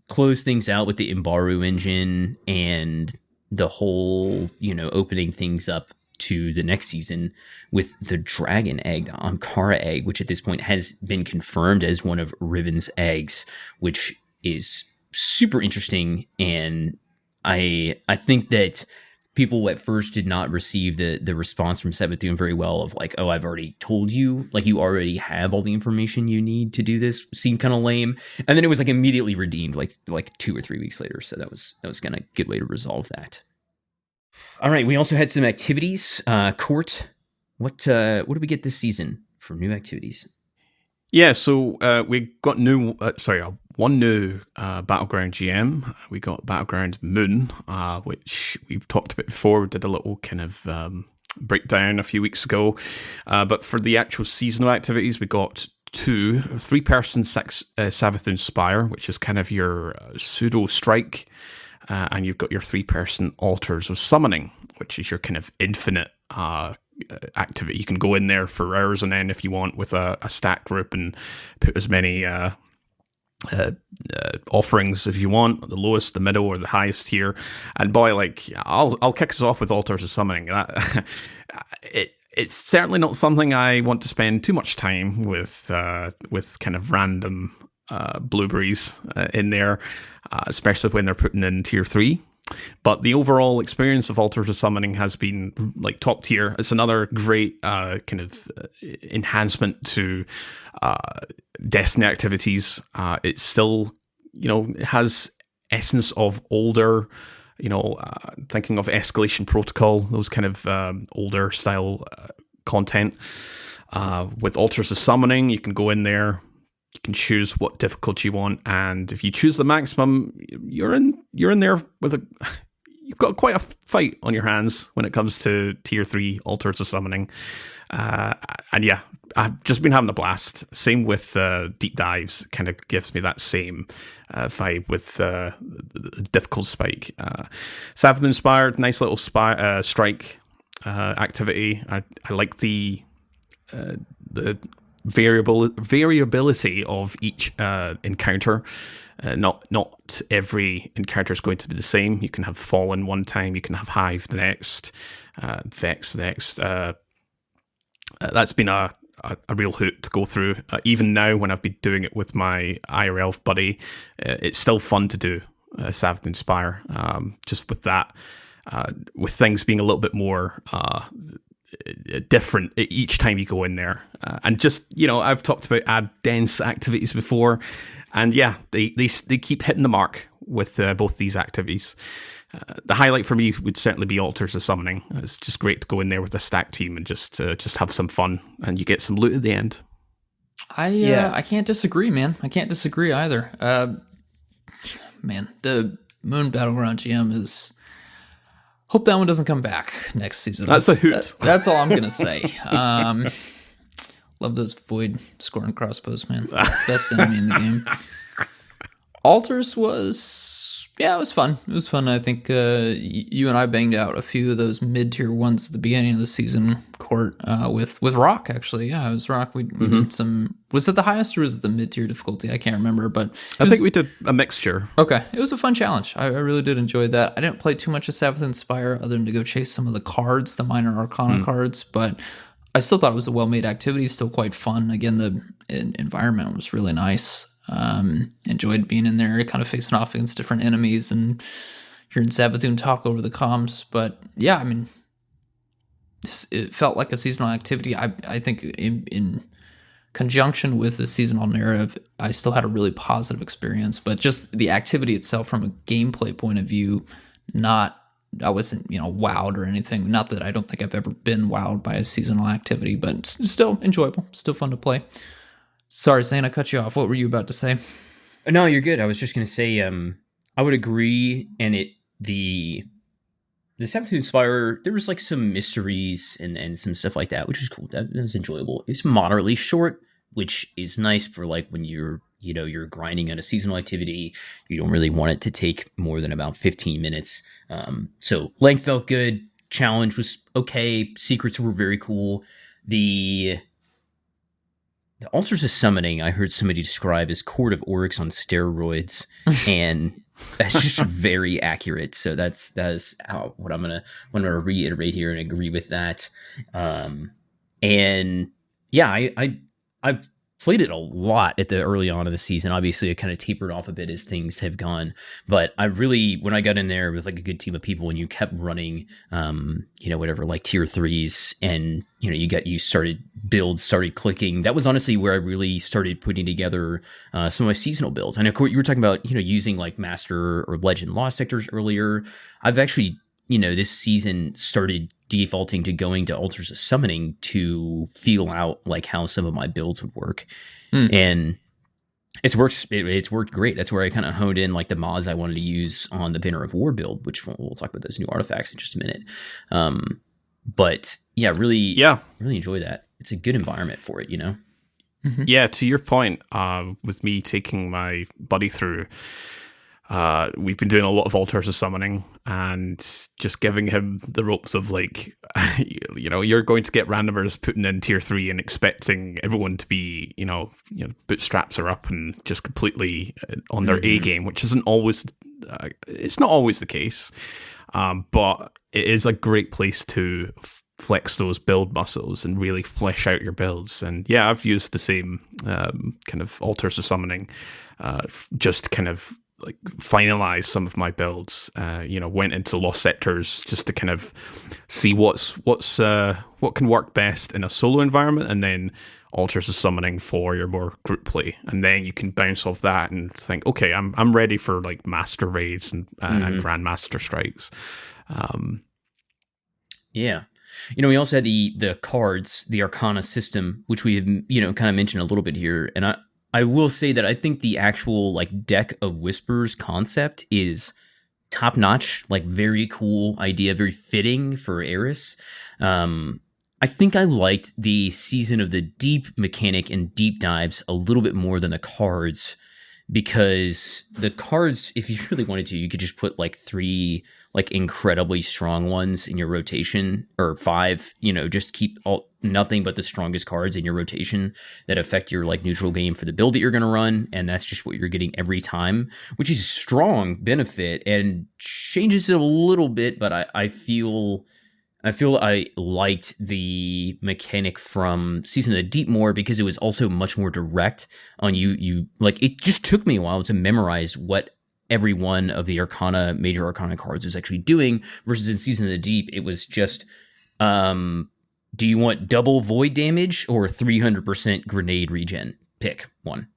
close things out with the Imbaru engine and the whole, opening things up to the next season with the dragon egg, the Ankara egg, which at this point has been confirmed as one of Riven's eggs, which is super interesting. And I think that people at first did not receive the response from Savathun very well of like, oh, I've already told you, like you already have all the information you need to do this, seemed kind of lame. And then it was like immediately redeemed like 2 or 3 weeks later. So that was kind of a good way to resolve that. All right, we also had some activities. Court, what did we get this season for new activities? Yeah, so we got one new Battleground GM. We got Battleground Moon, which we've talked about before. We did a little kind of breakdown a few weeks ago. But for the actual seasonal activities, we got 2 3-person Savathun Spire, which is kind of your pseudo strike. And you've got your 3-person Altars of Summoning, which is your kind of infinite activity. You can go in there for hours on end if you want with a stack group and put as many offerings as you want, the lowest, the middle, or the highest tier. And boy, like I'll kick us off with Altars of Summoning. It's certainly not something I want to spend too much time with kind of random blueberries in there, especially when they're putting in tier 3. But the overall experience of Altars of Summoning has been like top tier. It's another great kind of enhancement to Destiny activities. It's still, it has essence of older, thinking of Escalation Protocol, those kind of older style content. With Altars of Summoning, you can go in there. You can choose what difficulty you want, and if you choose the maximum, you're in there with you've got quite a fight on your hands when it comes to tier 3 Altars of Summoning. And yeah, I've just been having a blast. Same with deep dives, kind of gives me that same vibe with the difficult spike. Savathun Inspired, nice little strike activity. I like the variability of each encounter. Not every encounter is going to be the same. You can have Fallen one time, you can have Hive the next, Vex the next. That's been a real hoot to go through. Even now, when I've been doing it with my IRL buddy, it's still fun to do Savathun Inspire. Just with that, with things being a little bit more different each time you go in there, and just I've talked about add dense activities before, and yeah, they keep hitting the mark with both these activities. The highlight for me would certainly be Altars of Summoning. It's just great to go in there with a stack team and just have some fun, and you get some loot at the end. I can't disagree, man. I can't disagree either. Man, the Moon Battleground GM is. Hope that one doesn't come back next season. That's a hoot. That's all I'm going to say. Love those Void scoring crossbows, man. Best enemy in the game. Altars was fun. It was fun. I think you and I banged out a few of those mid-tier ones at the beginning of the season, Court, with Rock, actually. Yeah, it was Rock. We did some... Was it the highest or was it the mid-tier difficulty? I can't remember, but... I think we did a mixture. Okay. It was a fun challenge. I really did enjoy that. I didn't play too much of Savathun Spire other than to go chase some of the cards, the minor arcana cards, but I still thought it was a well-made activity, still quite fun. Again, the environment was really nice. Enjoyed being in there, kind of facing off against different enemies and hearing Savathun talk over the comms. But yeah, I mean, it felt like a seasonal activity. I think in conjunction with the seasonal narrative, I still had a really positive experience. But just the activity itself, from a gameplay point of view, I wasn't, wowed or anything. Not that I don't think I've ever been wowed by a seasonal activity, but still enjoyable, still fun to play. Sorry, Zane, I cut you off. What were you about to say? No, you're good. I was just going to say, I would agree. And the Savathun Spire, there was like some mysteries and some stuff like that, which was cool. That was enjoyable. It's moderately short, which is nice for like when you're grinding on a seasonal activity. You don't really want it to take more than about 15 minutes. So length felt good. Challenge was okay. Secrets were very cool. The Altars of Summoning, I heard somebody describe as Court of Oryx on steroids, and that's just very accurate. So that's what I'm gonna reiterate here and agree with that. And yeah, I've played it a lot at the early on of the season. Obviously, it kind of tapered off a bit as things have gone. But I really, when I got in there with like a good team of people and you kept running, whatever, like tier 3s, and builds started clicking. That was honestly where I really started putting together some of my seasonal builds. And of course, you were talking about, using like Master or Legend Lost sectors earlier. I've actually, this season started defaulting to going to Altars of Summoning to feel out like how some of my builds would work. And it's worked great. That's where I kind of honed in like the mods I wanted to use on the Banner of War build, which we'll talk about those new artifacts in just a minute. But yeah, really enjoy that. It's a good environment for it, Mm-hmm. Yeah, to your point, with me taking my buddy through, we've been doing a lot of Altars of Summoning and just giving him the ropes of like, you're going to get randomers putting in tier 3 and expecting everyone to be, bootstraps are up and just completely on their A game, which isn't always, it's not always the case, but it is a great place to flex those build muscles and really flesh out your builds. And yeah, I've used the same kind of Altars of Summoning, just kind of like finalize some of my builds. Went into Lost Sectors just to kind of see what can work best in a solo environment, and then Altars of Summoning for your more group play, and then you can bounce off that and think, okay, I'm ready for like master raids and grandmaster strikes. Yeah. We also had the cards, the Arcana system, which we have, kind of mentioned a little bit here. And I will say that I think the actual like Deck of Whispers concept is top notch, like very cool idea, very fitting for Eris. I think I liked the Season of the Deep mechanic and deep dives a little bit more than the cards, because the cards, if you really wanted to, you could just put like 3 like incredibly strong ones in your rotation, or 5, just keep nothing but the strongest cards in your rotation that affect your like neutral game for the build that you're going to run. And that's just what you're getting every time, which is a strong benefit and changes it a little bit. But I feel I liked the mechanic from Season of the Deep more because it was also much more direct on you. Like, it just took me a while to memorize what every one of the major Arcana cards is actually doing, versus in Season of the Deep, it was just, do you want double void damage or 300% grenade regen? Pick one.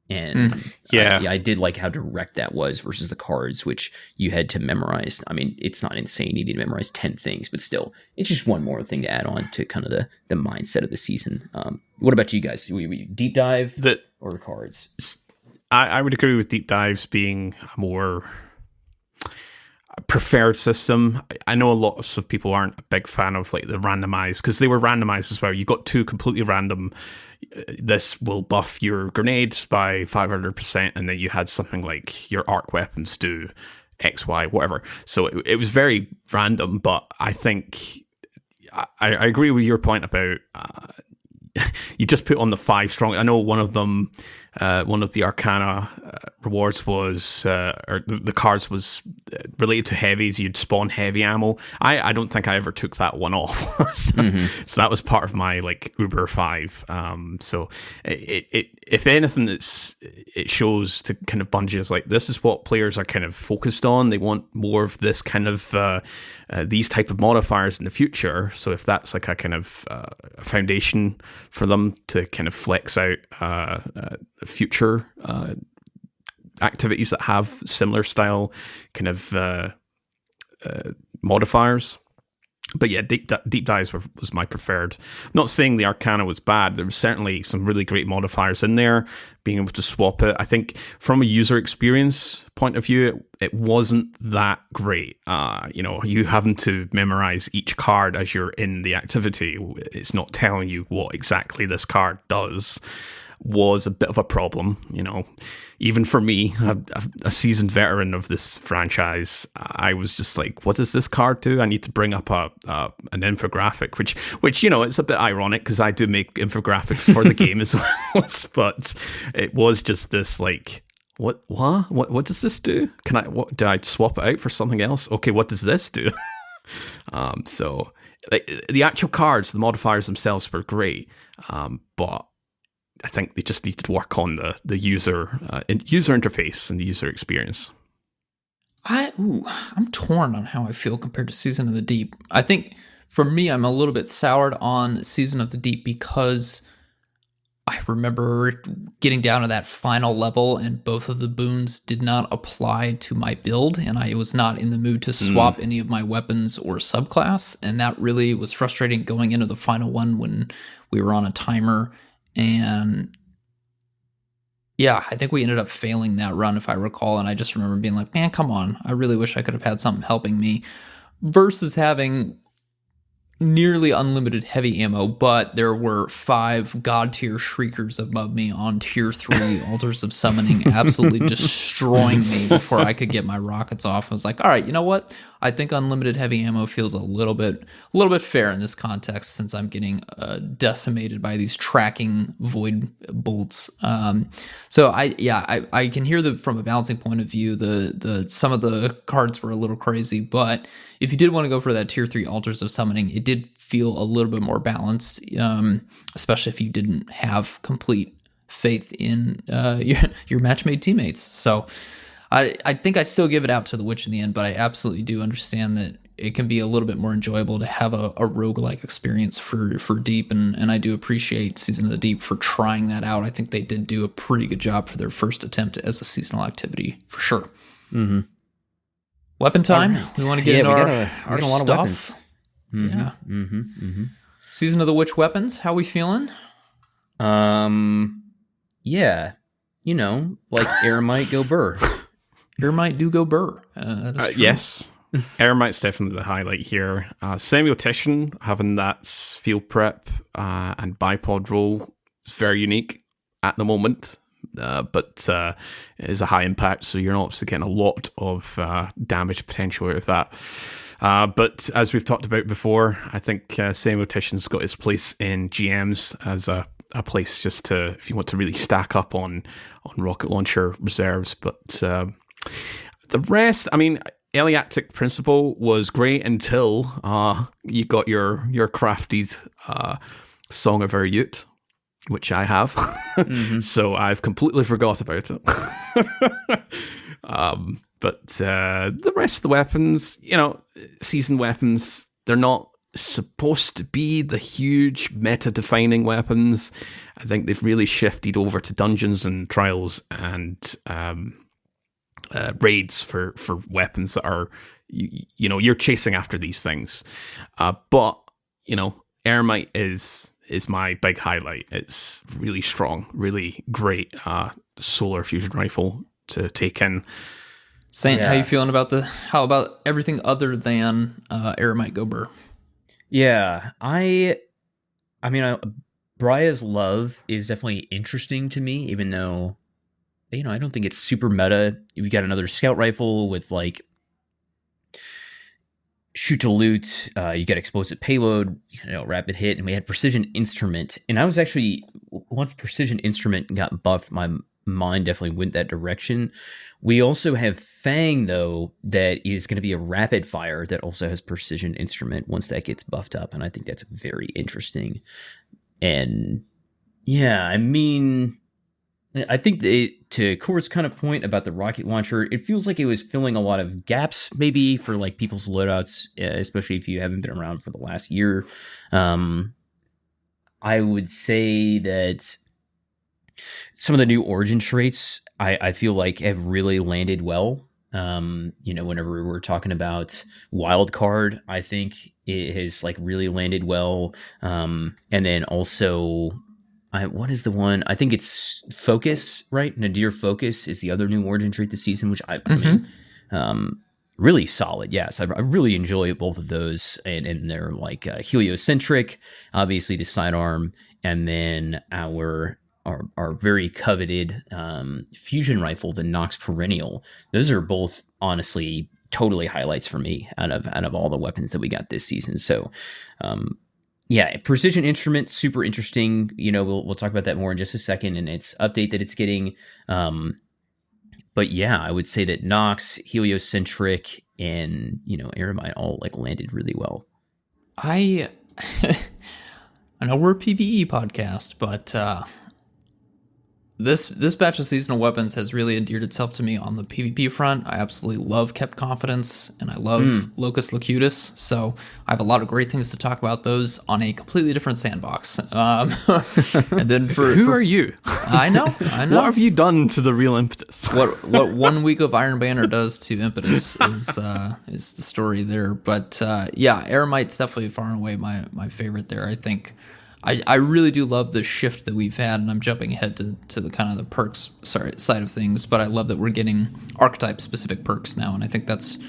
And I did like how direct that was versus the cards, which you had to memorize. I mean, it's not insane. You need to memorize 10 things, but still, it's just one more thing to add on to kind of the mindset of the season. What about you guys? We deep dive or cards? I would agree with deep dives being a more preferred system. I know a lot of people aren't a big fan of like the randomized, because they were randomized as well. You got 2 completely random. This will buff your grenades by 500%, and then you had something like your arc weapons do X, Y, whatever. So it was very random, but I think I agree with your point about you just put on the 5 strong. I know one of them, one of the Arcana rewards was, or the cards was related to heavies. You'd spawn heavy ammo. I don't think I ever took that one off. So that was part of my like Uber 5. So it if anything, it shows to kind of Bungie's like, this is what players are kind of focused on. They want more of this kind of these type of modifiers in the future. So if that's like a kind of a foundation for them to kind of flex out future activities that have similar style kind of modifiers. But yeah, deep dives was my preferred. I'm not saying the Arcana was bad. There was certainly some really great modifiers in there. Being able to swap it, I think, from a user experience point of view, it wasn't that great. You having to memorize each card as you're in the activity. It's not telling you what exactly this card does. Was a bit of a problem, even for me, a seasoned veteran of this franchise. I was just like, what does this card do? I need to bring up an infographic, which it's a bit ironic because I do make infographics for the game as well, but it was just this like, what does this do? Do I swap it out for something else? Okay, what does this do? So like, the actual cards, the modifiers themselves were great, but I think they just needed to work on the user interface and the user experience. I'm torn on how I feel compared to Season of the Deep. I think for me, I'm a little bit soured on Season of the Deep because I remember getting down to that final level and both of the boons did not apply to my build, and I was not in the mood to swap any of my weapons or subclass, and that really was frustrating going into the final one when we were on a timer. And yeah, I think we ended up failing that run, if I recall. And I just remember being like, man, come on. I really wish I could have had something helping me versus having nearly unlimited heavy ammo, but there were 5 god tier shriekers above me on tier 3 altars of summoning, absolutely destroying me before I could get my rockets off. I was like, all right, you know what? I think unlimited heavy ammo feels a little bit fair in this context since I'm getting decimated by these tracking void bolts. So I can hear from a balancing point of view, the some of the cards were a little crazy, but if you did want to go for that tier 3 altars of summoning, it did feel a little bit more balanced, especially if you didn't have complete faith in your match-made teammates. So I think I still give it out to the Witch in the end, but I absolutely do understand that it can be a little bit more enjoyable to have a roguelike experience for Deep, and I do appreciate Season of the Deep for trying that out. I think they did do a pretty good job for their first attempt as a seasonal activity, for sure. Mm-hmm. Weapon time. Right. We want to get into our a lot stuff. Of weapons. Mm-hmm. Yeah. Mm-hmm. Mm-hmm. Season of the Witch weapons. How we feeling? Yeah. Like Eremite go burr. Eremite do go burr. That is true. Yes. Eremite's definitely the highlight here. Semi-Optician, having that field prep and bipod role is very unique at the moment. But it is a high impact, so you're not obviously getting a lot of damage potential out of that. But as we've talked about before, I think Semi-Optician's got its place in GMs as a place just to, if you want to really stack up on rocket launcher reserves. But the rest, I mean, Eleactic Principle was great until you got your crafted Song of Erut, which I have. Mm-hmm. So I've completely forgot about it. But the rest of the weapons, seasoned weapons, they're not supposed to be the huge meta-defining weapons. I think they've really shifted over to dungeons and trials and raids for weapons that are, you're chasing after these things. But Eremite is my big highlight. It's really strong, really great solar fusion rifle to take in. Saint, how you feeling about how about everything other than Eremite Gober? Yeah, I mean, Bria's Love is definitely interesting to me, even though, I don't think it's super meta. We got another scout rifle with like, shoot to loot, you got explosive payload, rapid hit, and we had precision instrument. And I was actually, once precision instrument got buffed, my mind definitely went that direction. We also have Fang, though, that is going to be a rapid fire that also has precision instrument once that gets buffed up. And I think that's very interesting. And yeah, I mean, I think to Core's kind of point about the rocket launcher, it feels like it was filling a lot of gaps, maybe for like people's loadouts, especially if you haven't been around for the last year. I would say that some of the new origin traits I feel like have really landed well. Whenever we're talking about wild card, I think it has like really landed well. And then also, what is the one? I think it's Focus, right? Nadir Focus is the other new origin trait this season, which I mean, really solid. Yes, I really enjoy both of those, and they're like heliocentric, obviously the sidearm, and then our very coveted fusion rifle, the Nox Perennial. Those are both honestly totally highlights for me out of all the weapons that we got this season. So yeah, precision instrument, super interesting. We'll talk about that more in just a second, and its update that it's getting. But yeah, I would say that Nox, heliocentric, and Aramite all like landed really well. I know we're a PvE podcast, but this batch of seasonal weapons has really endeared itself to me on the PvP front. I absolutely love Kept Confidence, and I love Locus Locutus, so I have a lot of great things to talk about those on a completely different sandbox. And then Who are you? I know. What have you done to the real Impetus? What 1 week of Iron Banner does to Impetus is the story there. But yeah, Aramite's definitely far and away my favorite there. I think I really do love the shift that we've had, and I'm jumping ahead to the kind of the perks side of things, but I love that we're getting archetype-specific perks now, and I think that's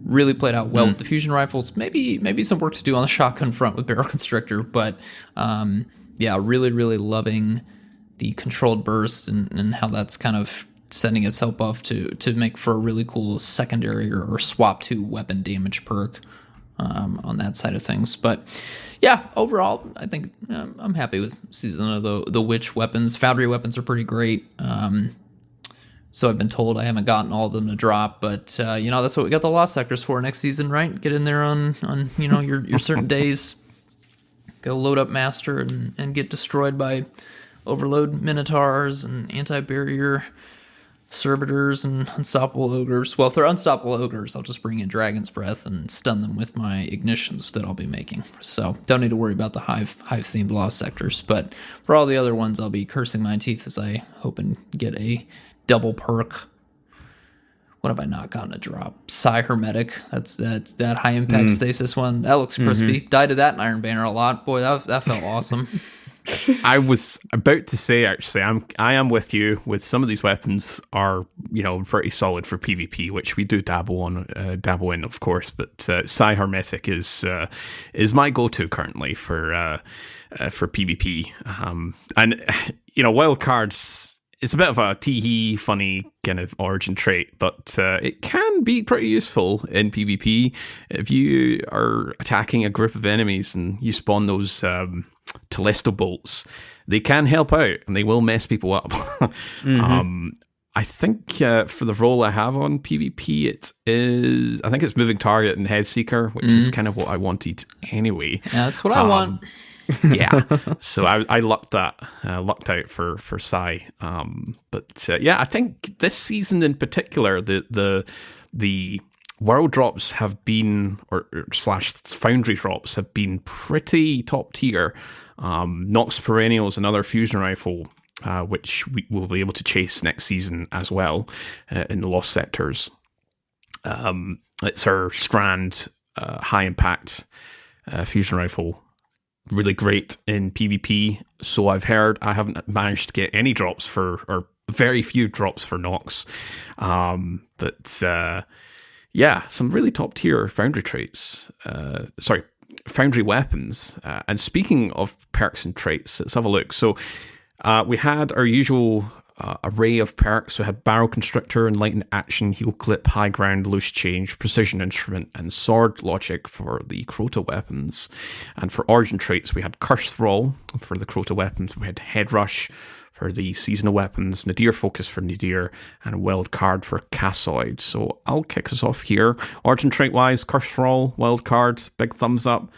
really played out well with the fusion rifles. Maybe some work to do on the shotgun front with Barrel Constrictor, but yeah, really, really loving the controlled burst and how that's kind of setting itself up to make for a really cool secondary or swap to weapon damage perk on that side of things. But yeah, overall, I think I'm happy with Season of the Witch weapons. Foundry weapons are pretty great. So I've been told. I haven't gotten all of them to drop, but that's what we got the Lost Sectors for next season, right? Get in there on your certain days. Go load up Master and get destroyed by Overload Minotaurs and Anti-Barrier Servitors and Unstoppable Ogres. Well, if they're Unstoppable Ogres, I'll just bring in Dragon's Breath and stun them with my Ignitions that I'll be making. So don't need to worry about the Hive-themed Lost Sectors. But for all the other ones, I'll be cursing my teeth as I hope and get a double perk. What have I not gotten to drop? Psi Hermetic. That's that high impact stasis one. That looks crispy. Died to that in Iron Banner a lot. Boy, that felt awesome. I was about to say, actually, I am with you. With some of these weapons are pretty solid for PvP, which we do dabble in, of course. But Psi Hermetic is my go-to currently for PvP. And wild cards. It's a bit of a tee-hee, funny kind of origin trait, but it can be pretty useful in PvP if you are attacking a group of enemies and you spawn those Telesto bolts. They can help out, and they will mess people up. I think for the role I have on PvP, I think it's Moving Target and Head Seeker, which is kind of what I wanted anyway. Yeah, that's what I want. Yeah, so I lucked out for Psi. But yeah, I think this season in particular, the world drops have been or slash foundry drops have been pretty top tier. Nox Perennials, another fusion rifle, which we will be able to chase next season as well in the Lost Sectors. It's our Strand high impact fusion rifle. Really great in PvP, so I've heard. I haven't managed to get any drops or very few drops for Nox. But yeah, some really top tier foundry traits. Foundry weapons. And speaking of perks and traits, let's have a look. So we had our usual array of perks. We had Barrel Constrictor, Enlightened Action, Heal Clip, High Ground, Loose Change, Precision Instrument, and Sword Logic for the Crota weapons. And for Origin traits, we had Curse Thrall for the Crota weapons. We had Head Rush for the seasonal weapons, Nadir Focus for Nadir, and a wild card for Cassoid. So I'll kick us off here. Origin trait-wise, Curse Thrall, wild card, big thumbs up.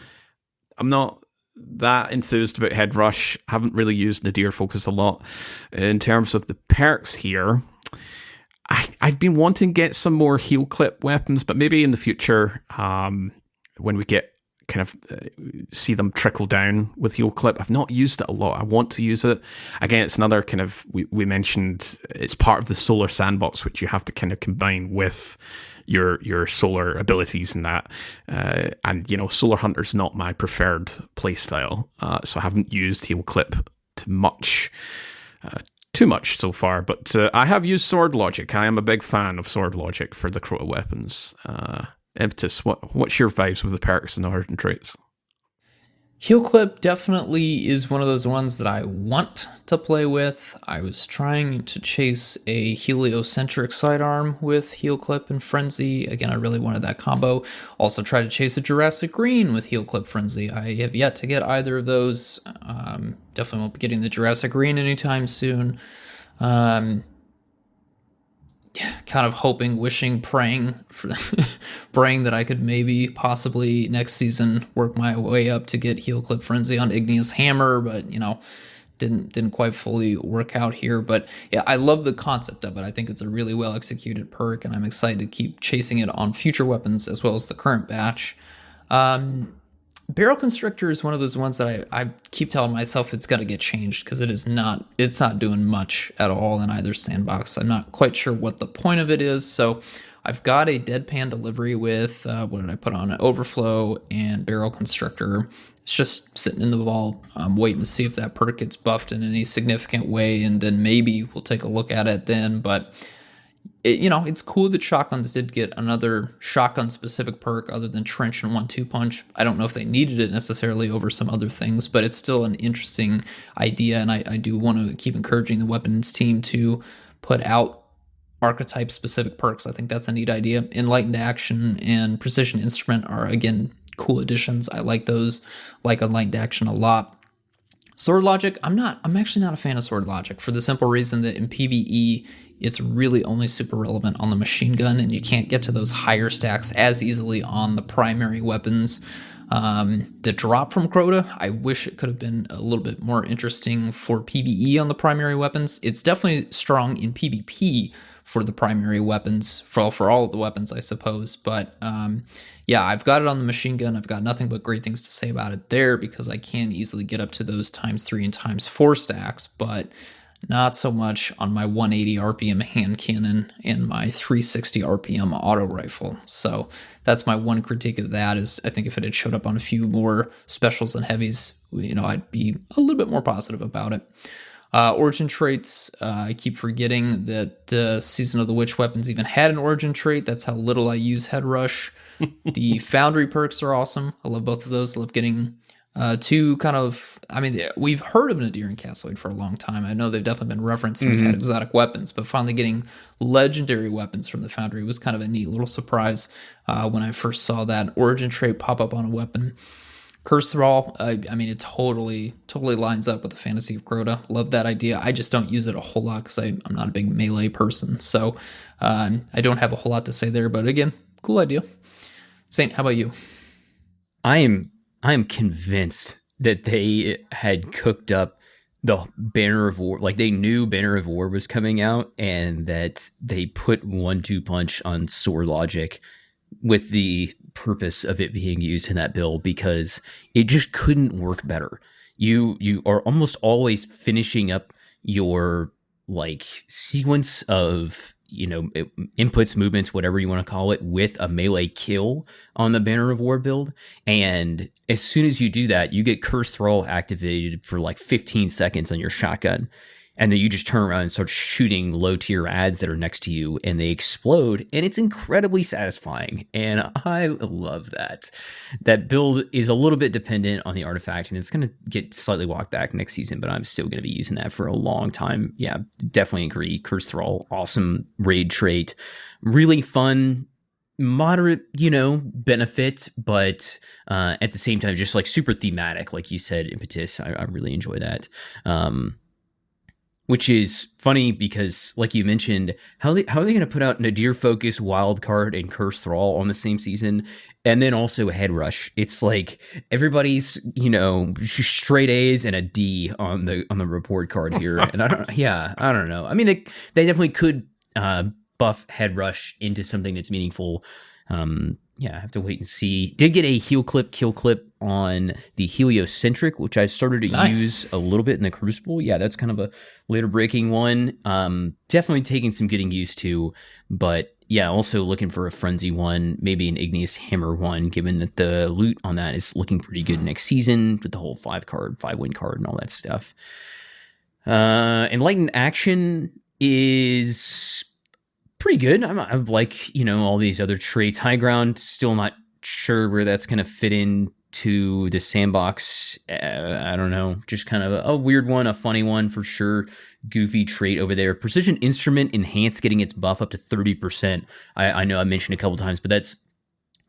I'm not that enthused about Head Rush. Haven't really used Nadir Focus a lot. In terms of the perks here, I've been wanting to get some more heal clip weapons, but maybe in the future, when we get kind of see them trickle down with heal clip. I've not used it a lot. I want to use it. Again, it's another kind of, we mentioned it's part of the solar sandbox, which you have to kind of combine with your solar abilities and that. And, Solar Hunter's not my preferred playstyle, so I haven't used heal clip too much so far, but I have used Sword Logic. I am a big fan of Sword Logic for the Crota weapons. Impetus, what's your vibes with the perks and the origin traits? Heal Clip definitely is one of those ones that I want to play with. I was trying to chase a heliocentric sidearm with Heal Clip and Frenzy. Again, I really wanted that combo. Also tried to chase a Jurassic Green with Heal Clip Frenzy. I have yet to get either of those. Definitely won't be getting the Jurassic Green anytime soon. Kind of hoping, wishing, praying praying that I could maybe possibly next season work my way up to get Heal Clip Frenzy on Igneous Hammer, but didn't quite fully work out here. But yeah, I love the concept of it. I think it's a really well executed perk, and I'm excited to keep chasing it on future weapons as well as the current batch. Barrel Constrictor is one of those ones that I keep telling myself it's got to get changed because it's not doing much at all in either sandbox. I'm not quite sure what the point of it is. So I've got a Deadpan Delivery with, what did I put on it? Overflow and Barrel Constrictor. It's just sitting in the vault. I'm waiting to see if that perk gets buffed in any significant way, and then maybe we'll take a look at it then. But it's cool that shotguns did get another shotgun-specific perk other than Trench and 1-2 Punch. I don't know if they needed it necessarily over some other things, but it's still an interesting idea, and I do want to keep encouraging the weapons team to put out archetype-specific perks. I think that's a neat idea. Enlightened Action and Precision Instrument are, again, cool additions. I like those, like Enlightened Action a lot. Sword Logic, I'm actually not a fan of Sword Logic for the simple reason that in PvE, it's really only super relevant on the machine gun, and you can't get to those higher stacks as easily on the primary weapons. The drop from Crota, I wish it could have been a little bit more interesting for PvE on the primary weapons. It's definitely strong in PvP for the primary weapons, for all of the weapons, I suppose. But yeah, I've got it on the machine gun. I've got nothing but great things to say about it there because I can easily get up to those ×3 and ×4 stacks, but not so much on my 180 RPM hand cannon and my 360 RPM auto rifle. So that's my one critique of that is I think if it had showed up on a few more specials and heavies, I'd be a little bit more positive about it. Origin traits, I keep forgetting that Season of the Witch weapons even had an origin trait. That's how little I use Head Rush. The Foundry perks are awesome. I love both of those. I love getting two kind of, we've heard of Nadir and Cassoid for a long time. I know they've definitely been referenced and we've had exotic weapons, but finally getting legendary weapons from the Foundry was kind of a neat little surprise when I first saw that origin trait pop up on a weapon. Curse Thrall, it totally lines up with the fantasy of Crota. Love that idea. I just don't use it a whole lot because I'm not a big melee person, so I don't have a whole lot to say there, but again, cool idea. Saint, how about you? I am convinced that they had cooked up the Banner of War, like they knew Banner of War was coming out, and that they put 1-2 Punch on Sword Logic with the purpose of it being used in that build because it just couldn't work better. You are almost always finishing up your sequence of inputs, movements, whatever you want to call it, with a melee kill on the Banner of War build. And as soon as you do that, you get Curse Thrall activated for 15 seconds on your shotgun. and then you just turn around and start shooting low tier ads that are next to you, and they explode, and it's incredibly satisfying. And I love that. That build is a little bit dependent on the artifact, and it's going to get slightly walked back next season, but I'm still going to be using that for a long time. Yeah, definitely agree. Curse Thrall, awesome raid trait, really fun, moderate, benefit, but at the same time, just like super thematic, like you said, Impetus. I really enjoy that. Which is funny because, like you mentioned, how are they going to put out Nadir Focus, Wildcard, and Curse Thrall on the same season, and then also Head Rush? It's like everybody's, straight A's and a D on the report card here, and I don't know. I mean, they definitely could buff Head Rush into something that's meaningful. I have to wait and see. Did get a heal clip, kill clip on the Heliocentric, which I started to use a little bit in the Crucible. Yeah, that's kind of a later breaking one. Definitely taking some getting used to, but yeah, also looking for a Frenzy one, maybe an Igneous Hammer one, given that the loot on that is looking pretty good next season with the whole 5-win card and all that stuff. Enlightened Action is pretty good. I'm like, all these other traits. High Ground, still not sure where that's going to fit into the sandbox. I don't know. Just kind of a weird one, a funny one for sure. Goofy trait over there. Precision Instrument Enhanced, getting its buff up to 30%. I know I mentioned a couple times, but that's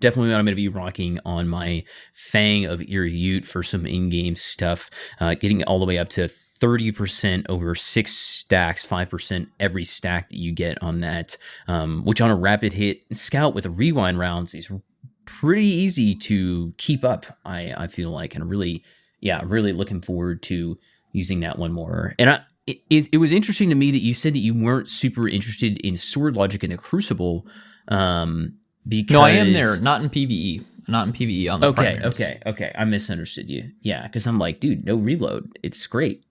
definitely what I'm going to be rocking on my Fang of Iriute for some in-game stuff. Getting all the way up to 30% over 6 stacks, 5% every stack that you get on that, which on a rapid hit scout with a rewind rounds is pretty easy to keep up, I feel like, and really looking forward to using that one more. And it was interesting to me that you said that you weren't super interested in Sword Logic in the Crucible, because... No, I am there, not in PvE. Not in PvE on the primaries. Okay. I misunderstood you. Yeah, because I'm like, dude, no reload. It's great.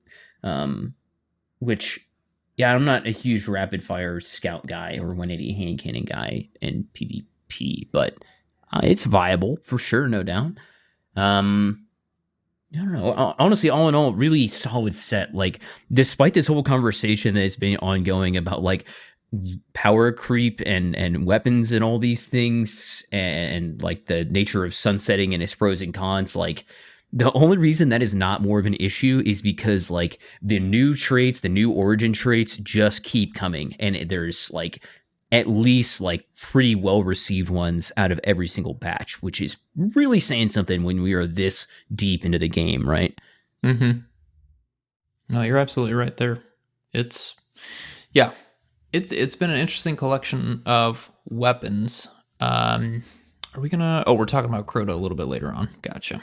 Which, yeah, I'm not a huge rapid fire scout guy or 180 hand cannon guy in PvP, but it's viable for sure, no doubt. I don't know. Honestly, all in all, really solid set. Like, despite this whole conversation that has been ongoing about like power creep and weapons and all these things, and like the nature of sunsetting and its pros and cons, like, the only reason that is not more of an issue is because like the new traits, the new origin traits just keep coming. And there's like at least like pretty well received ones out of every single batch, which is really saying something when we are this deep into the game, right? Mm-hmm. No, you're absolutely right there. It's been an interesting collection of weapons. We're talking about Crota a little bit later on. Gotcha.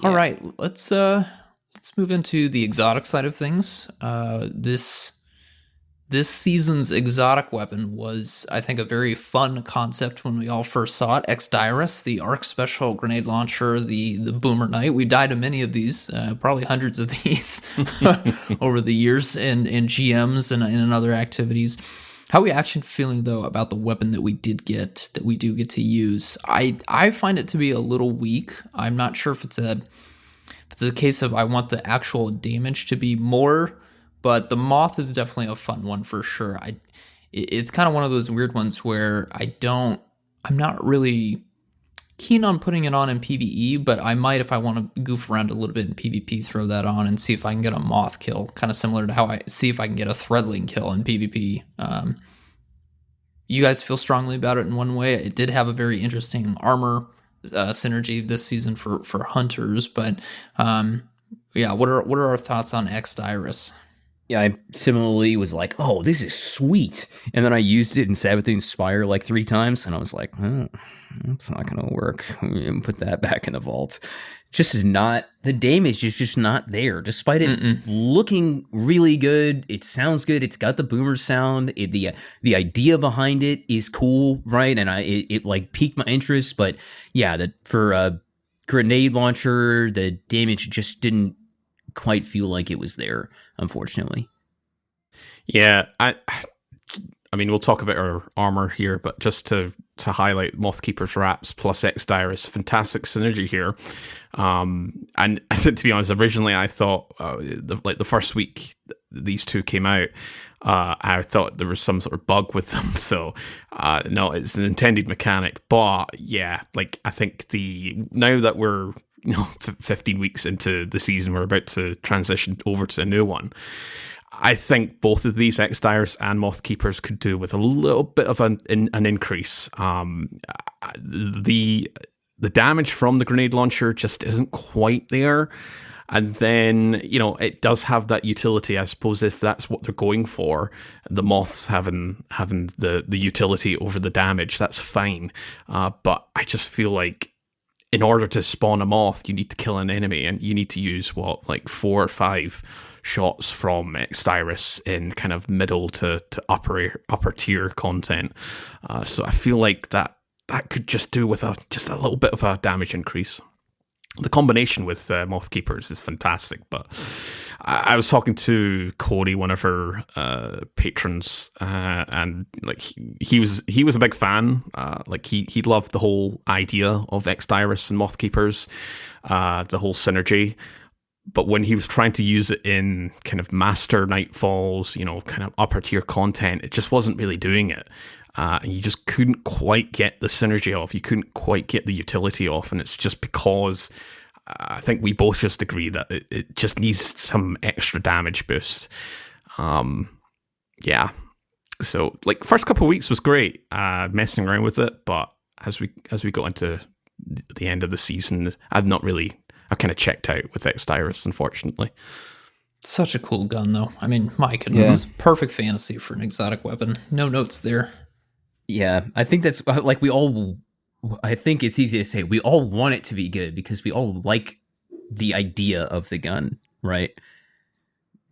Yeah. All right, let's move into the exotic side of things. This season's exotic weapon was, I think, a very fun concept when we all first saw it. Ex-Dirus, the Arc Special Grenade Launcher, the Boomer Knight. We died of many of these, probably hundreds of these over the years in GMs and in other activities. How are we actually feeling, though, about the weapon that we do get to use? I find it to be a little weak. I'm not sure if it's a case of I want the actual damage to be more, but the Moth is definitely a fun one for sure. It's kind of one of those weird ones where I'm not really keen on putting it on in PvE, but I might, if I want to goof around a little bit in PvP, throw that on and see if I can get a Moth kill, kind of similar to how I see if I can get a Threadling kill in PvP. You guys feel strongly about it in one way. It did have a very interesting armor synergy this season for hunters, but what are our thoughts on Ex-Dirus? Yeah, I similarly was like, oh, this is sweet. And then I used it in Savathun's Spire like 3 times, and I was like, that's not going to work. Put that back in the vault. The damage is just not there, despite it looking really good. It sounds good. It's got the boomer sound. The idea behind it is cool, right? And it like piqued my interest. But yeah, for a grenade launcher, the damage just didn't quite feel like it was there, unfortunately. Yeah, I mean, we'll talk about our armor here, but just to highlight Mothkeeper's Wraps plus Ex-Dirus, fantastic synergy here. And to be honest, originally I thought the first week these two came out, I thought there was some sort of bug with them. So no, it's an intended mechanic. But yeah, like I think now that we're 15 weeks into the season, we're about to transition over to a new one. I think both of these X-Dirers and Moth Keepers could do with a little bit of an increase. The damage from the grenade launcher just isn't quite there. And then, it does have that utility. I suppose if that's what they're going for, the moths having the utility over the damage, that's fine. But I just feel like in order to spawn a moth, you need to kill an enemy, and you need to use 4 or 5 shots from X-Dirus in kind of middle to upper tier content. So I feel like that could just do with just a little bit of a damage increase. The combination with Moth Keepers is fantastic, but I was talking to Cody, one of her patrons, and like he was a big fan. He loved the whole idea of X-Dirus and Moth Keepers, the whole synergy. But when he was trying to use it in kind of Master Nightfalls, kind of upper tier content, it just wasn't really doing it. And you just couldn't quite get the synergy off. You couldn't quite get the utility off. And it's just because I think we both just agree that it just needs some extra damage boost. Yeah. So, first couple of weeks was great, messing around with it. But as we got into the end of the season, I kind of checked out with X-Dirus, unfortunately. Such a cool gun, though. I mean, my goodness. Yeah. Perfect fantasy for an exotic weapon. No notes there. Yeah, I think that's I think it's easy to say we all want it to be good because we all like the idea of the gun, right?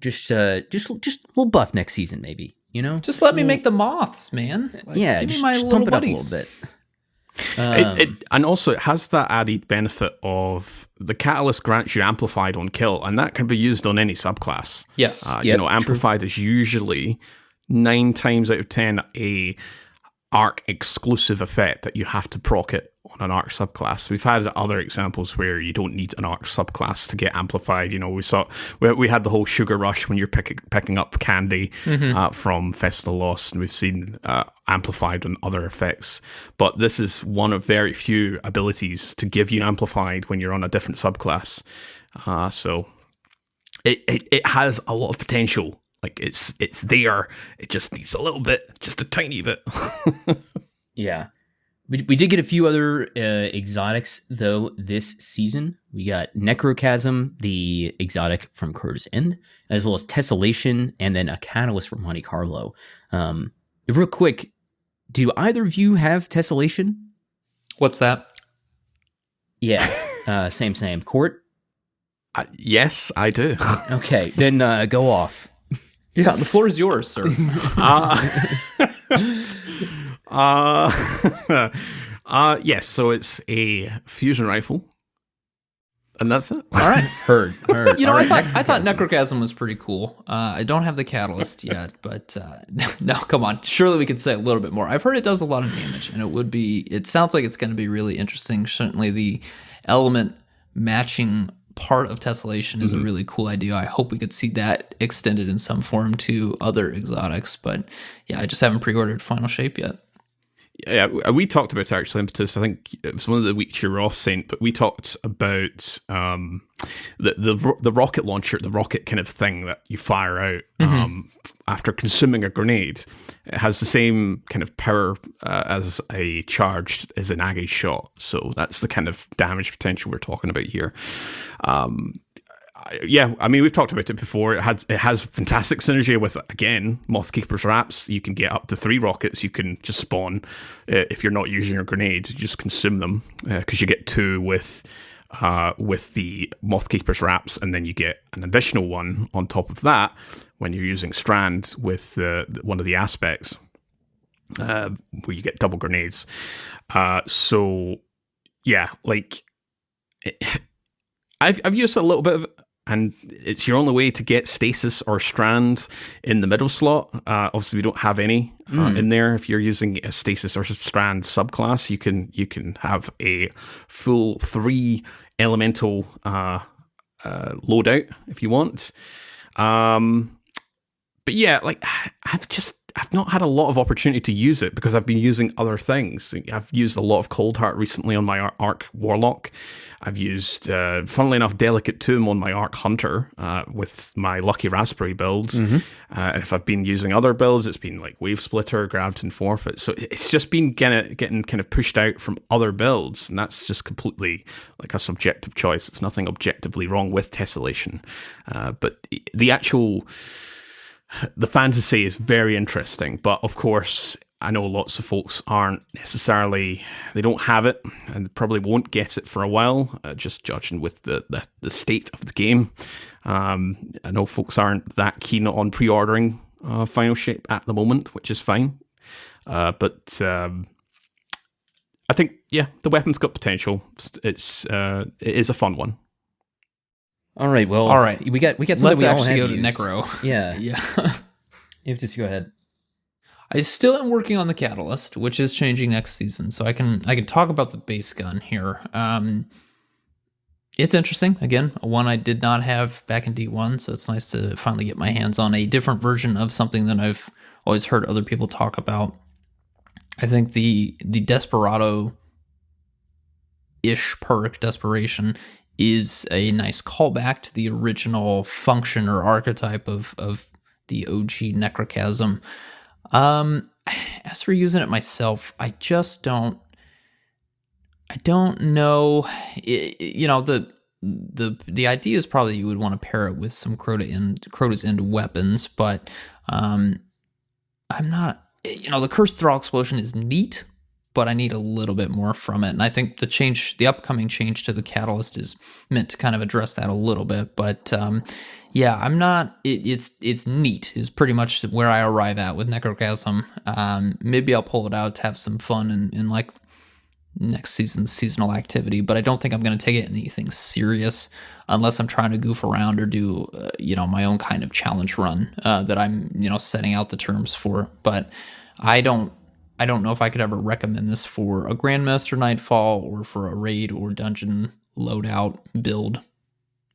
Just a little buff next season, maybe, Just let me make the moths, man. Give me my little buddies. Pump it up a little bit. And also it has that added benefit of the catalyst grants you amplified on kill, and that can be used on any subclass. Yes. Amplified true. Is usually 9 times out of 10 a arc exclusive effect that you have to proc it on an arc subclass. We've had other examples where you don't need an arc subclass to get amplified. We had the whole sugar rush when you're picking up candy from Festival Lost, and we've seen amplified on other effects. But this is one of very few abilities to give you amplified when you're on a different subclass. So it has a lot of potential. It's there. It just needs a little bit, just a tiny bit. Yeah. We did get a few other exotics, though, this season. We got Necrochasm, the exotic from Curtis End, as well as Tessellation, and then a Catalyst from Monte Carlo. Real quick, do either of you have Tessellation? What's that? Yeah, same. Court? Yes, I do. Okay, then go off. Yeah, the floor is yours, sir. Yes, so it's a fusion rifle. And that's it. All right. Heard. I thought Necrochasm was pretty cool. I don't have the catalyst yet, but no, come on. Surely we could say a little bit more. I've heard it does a lot of damage, and it sounds like it's going to be really interesting. Certainly the element matching part of Tessellation is a really cool idea. I hope we could see that extended in some form to other exotics, but yeah, I just haven't pre-ordered Final Shape yet. Yeah, we talked about it actually, Impetus. I think it was one of the weeks you were off, Saint, but we talked about the rocket launcher, the rocket kind of thing that you fire out after consuming a grenade. It has the same kind of power as a charge as an Aggie shot, so that's the kind of damage potential we're talking about here. Yeah, I mean, we've talked about it before. It has fantastic synergy with, again, Moth Keeper's Wraps. You can get up to 3 rockets. You can just spawn, if you're not using your grenade, you just consume them, because you get 2 with the Moth Keeper's Wraps, and then you get an additional one on top of that when you're using Strand with one of the aspects, where you get double grenades. So, yeah, I've used a little bit of it, and it's your only way to get stasis or strand in the middle slot. Obviously, we don't have any in there. If you're using a stasis or strand subclass, you can have a full 3 elemental loadout if you want. but yeah, like I've not had a lot of opportunity to use it because I've been using other things. I've used a lot of Cold Heart recently on my Arc Warlock. I've used, funnily enough, Delicate Tomb on my Arc Hunter with my Lucky Raspberry builds. And if I've been using other builds, it's been like Wave Splitter, Graviton Forfeit. So it's just been getting kind of pushed out from other builds, and that's just completely like a subjective choice. It's nothing objectively wrong with Tessellation. But the fantasy is very interesting, but of course, I know lots of folks they don't have it, and probably won't get it for a while, just judging with the state of the game. I know folks aren't that keen on pre-ordering Final Shape at the moment, which is fine. But I think, the weapon's got potential. It is a fun one. All right. Well, we got something Let's we all actually have go to used. Necro. Yeah. Yeah. You just go ahead. I still am working on the Catalyst, which is changing next season, so I can talk about the base gun here. It's interesting. Again, one I did not have back in D1, so it's nice to finally get my hands on a different version of something that I've always heard other people talk about. I think the Desperado-ish perk, Desperation, is a nice callback to the original function or archetype of the OG Necrochasm. As for using it myself, I just don't know. The idea is probably you would want to pair it with some Crota's End weapons, but I'm not. The Cursed Thrall Explosion is neat, but I need a little bit more from it. And I think the upcoming change to the Catalyst is meant to kind of address that a little bit. But I'm not. It's neat is pretty much where I arrive at with Necrochasm. Maybe I'll pull it out to have some fun in like next season's seasonal activity, but I don't think I'm going to take it anything serious unless I'm trying to goof around or do my own kind of challenge run that I'm setting out the terms for. But I don't know if I could ever recommend this for a Grandmaster Nightfall or for a raid or dungeon loadout build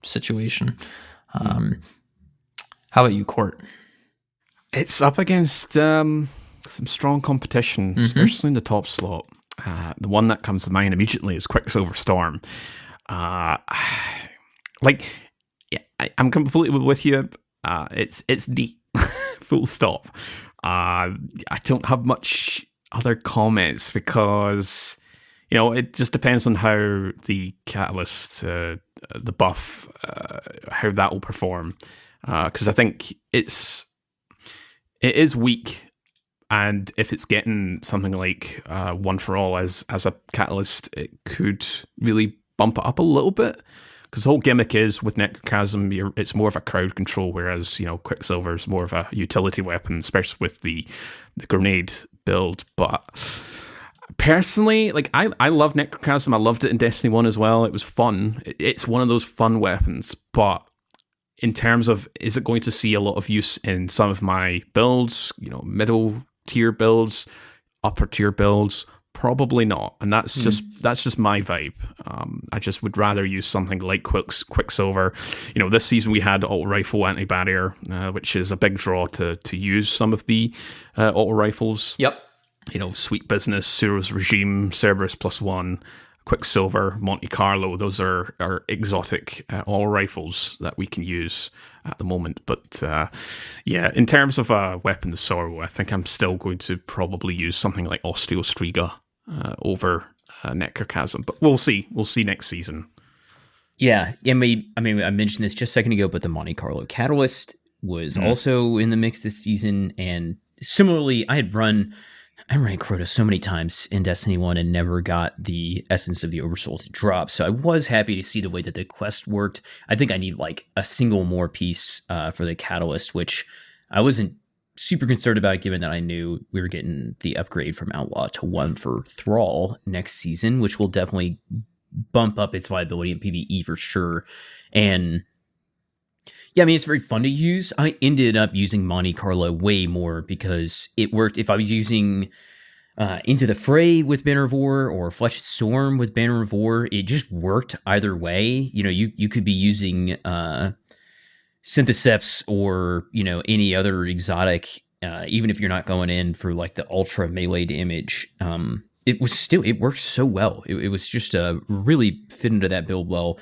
situation. How about you, Court? It's up against some strong competition, especially in the top slot. The one that comes to mind immediately is Quicksilver Storm. I'm completely with you. It's neat, full stop. I don't have much other comments because it just depends on how the Catalyst, the buff, how that will perform. Because I think it is weak. And if it's getting something like One for All as a catalyst, it could really bump it up a little bit. Because the whole gimmick is with Necrochasm, it's more of a crowd control, whereas Quicksilver is more of a utility weapon, especially with the grenade build. But personally, I love Necrochasm. I loved it in Destiny 1 as well. It was fun. It's one of those fun weapons. But in terms of, is it going to see a lot of use in some of my builds, middle tier builds, upper tier builds? Probably not, and that's just my vibe. I just would rather use something like Quicksilver. This season we had auto rifle anti-barrier, which is a big draw to use some of the auto rifles. Yep. Sweet Business, Suro's Regime, Cerberus +1, Quicksilver, Monte Carlo. Those are exotic auto rifles that we can use at the moment. But in terms of a weapon of sorrow, I think I'm still going to probably use something like Osteostriga over Necrochasm. But we'll see. We'll see next season. Yeah, I mentioned this just a second ago, but the Monte Carlo Catalyst was also in the mix this season. And similarly, I ran Crota so many times in Destiny 1 and never got the essence of the Oversoul to drop. So I was happy to see the way that the quest worked. I think I need like a single more piece for the Catalyst, which I wasn't super concerned about given that I knew we were getting the upgrade from Outlaw to 1 for Thrall next season, which will definitely bump up its viability in PvE for sure. And it's very fun to use. I ended up using Monte Carlo way more because it worked. If I was using Into the Fray with Banner of War or Fletched Storm with Banner of War, it just worked either way. You could be using Syntheseps or, any other exotic, even if you're not going in for like the ultra melee damage, it worked so well. It was just really fit into that build well,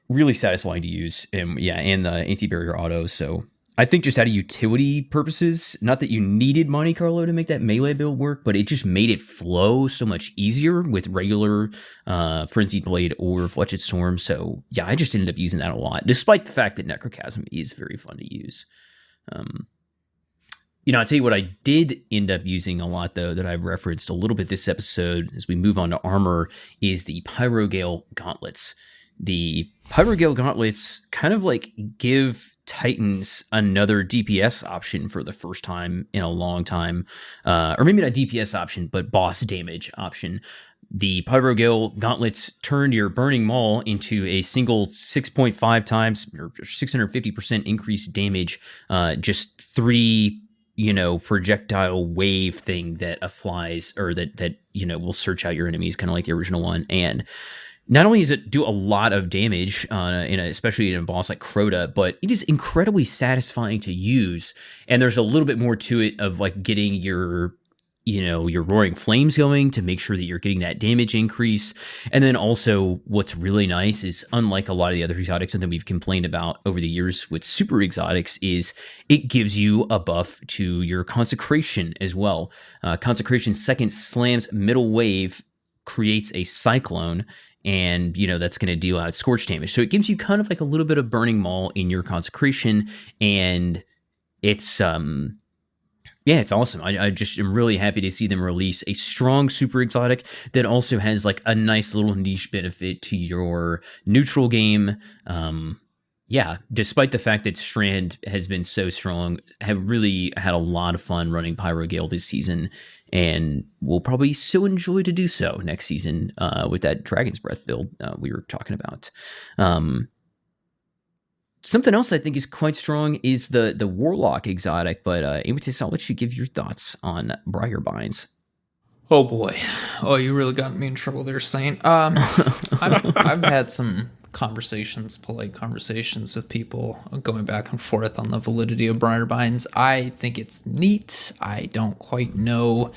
really satisfying to use. And the anti-barrier auto. So I think just out of utility purposes, not that you needed Monte Carlo to make that melee build work, but it just made it flow so much easier with regular Frenzied Blade or Fletched Storm. So I just ended up using that a lot, despite the fact that Necrochasm is very fun to use. I'll tell you what I did end up using a lot, though, that I've referenced a little bit this episode as we move on to armor, is the Pyrogale Gauntlets. The Pyrogale Gauntlets kind of like give Titans another DPS option for the first time in a long time, or maybe not DPS option, but boss damage option. The Pyrogale Gauntlets turned your Burning Maul into a single 6.5 times or 650% increased damage, just 3 projectile wave thing that applies, or that will search out your enemies, kind of like the original one. And not only does it do a lot of damage, especially in a boss like Crota, but it is incredibly satisfying to use. And there's a little bit more to it of like getting your Roaring Flames going to make sure that you're getting that damage increase. And then also what's really nice is, unlike a lot of the other exotics, something we've complained about over the years with super exotics, is it gives you a buff to your Consecration as well. Consecration second slams middle wave, creates a Cyclone, and that's going to deal out scorch damage. So it gives you kind of like a little bit of Burning Maul in your Consecration, and it's it's awesome. I just am really happy to see them release a strong super exotic that also has like a nice little niche benefit to your neutral game. Despite the fact that Strand has been so strong, have really had a lot of fun running Pyrogale this season, and will probably still enjoy to do so next season with that Dragon's Breath build we were talking about. Something else I think is quite strong is the Warlock exotic, but Amatis, I'll let you give your thoughts on Briarbinds. Oh boy. Oh, you really got me in trouble there, Saint. I've had some polite conversations with people going back and forth on the validity of Briarbinds. I think it's neat. I don't quite know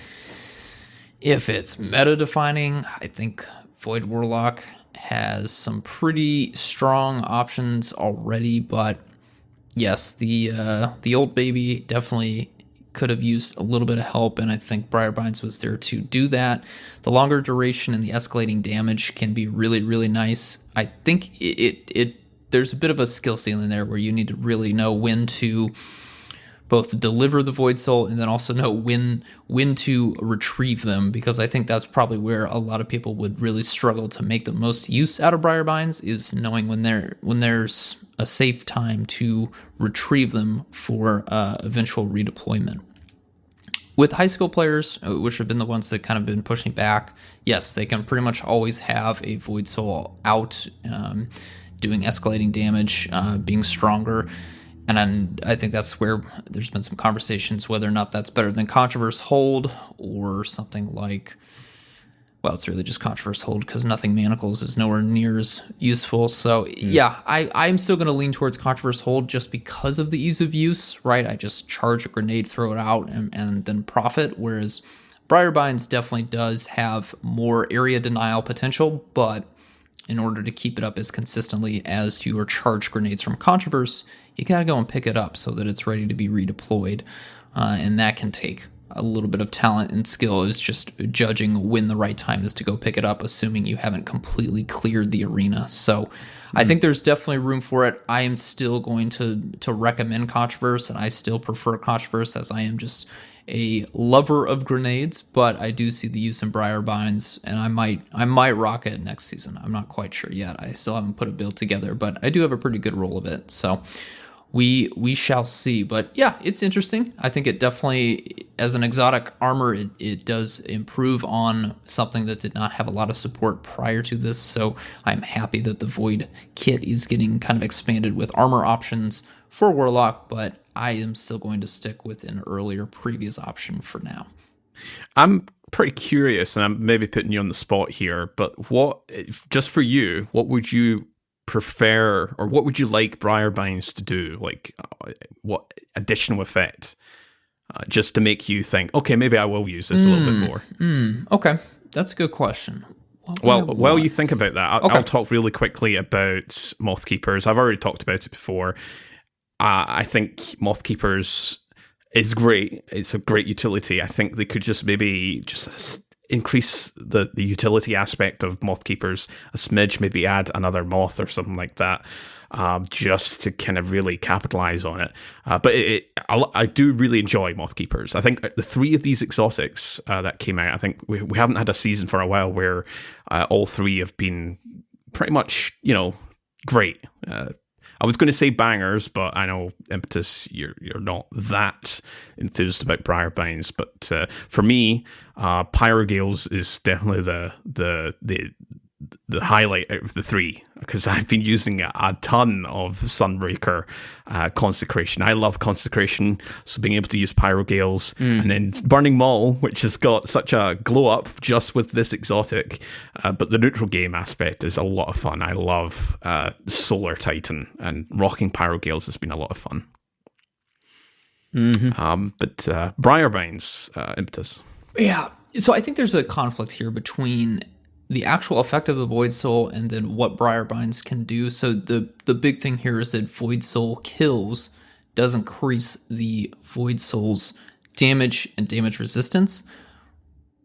if it's meta-defining. I think Void Warlock has some pretty strong options already, but yes, the old baby definitely could have used a little bit of help, and I think Briarbinds was there to do that. The longer duration and the escalating damage can be really, really nice. I think there's a bit of a skill ceiling there where you need to really know when to both deliver the Void Soul and then also know when to retrieve them, because I think that's probably where a lot of people would really struggle to make the most use out of Briarbinds, is knowing when there's a safe time to retrieve them for eventual redeployment. With high skill players, which have been the ones that kind of been pushing back, yes, they can pretty much always have a Void Soul out, doing escalating damage, being stronger. And I think that's where there's been some conversations whether or not that's better than Controverse Hold or something like, well, it's really just Controverse Hold because nothing Manacles is nowhere near as useful. So I'm still going to lean towards Controverse Hold just because of the ease of use, right? I just charge a grenade, throw it out, and then profit, whereas Briarbinds definitely does have more area denial potential, but in order to keep it up as consistently as your charge grenades from Controverse, you gotta go and pick it up so that it's ready to be redeployed, and that can take a little bit of talent and skill, is just judging when the right time is to go pick it up, assuming you haven't completely cleared the arena. So I think there's definitely room for it. I am still going to recommend Controverse, and I still prefer Controverse as I am just a lover of grenades, but I do see the use in Briarbinds, and I might rock it next season. I'm not quite sure yet. I still haven't put a build together, but I do have a pretty good roll of it. So we shall see. But yeah, it's interesting. I think it definitely, as an exotic armor, it does improve on something that did not have a lot of support prior to this. So I'm happy that the Void kit is getting kind of expanded with armor options for Warlock, but I am still going to stick with an earlier previous option for now. I'm pretty curious, and I'm maybe putting you on the spot here, but just for you, what would you prefer, or what would you like Briarbinds to do? Like, what additional effect, just to make you think, okay, maybe I will use this a little bit more. Okay, that's a good question. Well, while you think about that, Okay. I'll talk really quickly about Moth Keepers. I've already talked about it before. I think Moth Keepers is great. It's a great utility. I think they could just maybe just increase the utility aspect of Moth Keepers a smidge, maybe add another moth or something like that, just to kind of really capitalize on it. But I do really enjoy Moth Keepers. I think the 3 of these exotics that came out, I think we haven't had a season for a while where all 3 have been pretty much, great. I was going to say bangers, but I know, Impetus, you're not that enthused about Briarbinds. But for me, Pyrogales is definitely the highlight out of the 3, because I've been using a ton of Sunbreaker Consecration. I love Consecration, so being able to use Pyrogales and then Burning Maul, which has got such a glow up just with this exotic, but the neutral game aspect is a lot of fun. I love Solar Titan, and rocking Pyrogales has been a lot of fun. But Briarbinds, Impetus. Yeah. So I think there's a conflict here between the actual effect of the Void Soul and then what Briarbinds can do. So the big thing here is that Void Soul kills does increase the Void Soul's damage and damage resistance.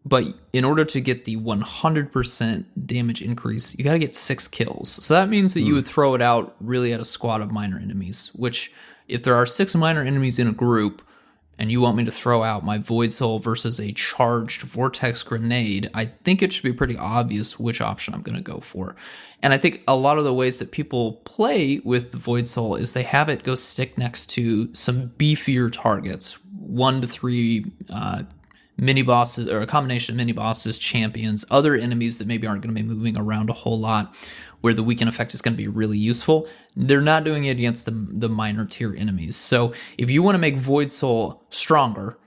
But in order to get the 100% damage increase, you got to get 6 kills. So that means that you would throw it out really at a squad of minor enemies, which if there are 6 minor enemies in a group, and you want me to throw out my Void Soul versus a charged Vortex Grenade, I think it should be pretty obvious which option I'm going to go for. And I think a lot of the ways that people play with the Void Soul is they have it go stick next to some beefier targets, 1 to 3 mini bosses, or a combination of mini bosses, champions, other enemies that maybe aren't going to be moving around a whole lot, where the weaken effect is going to be really useful. They're not doing it against the minor tier enemies. So if you want to make Void Soul stronger,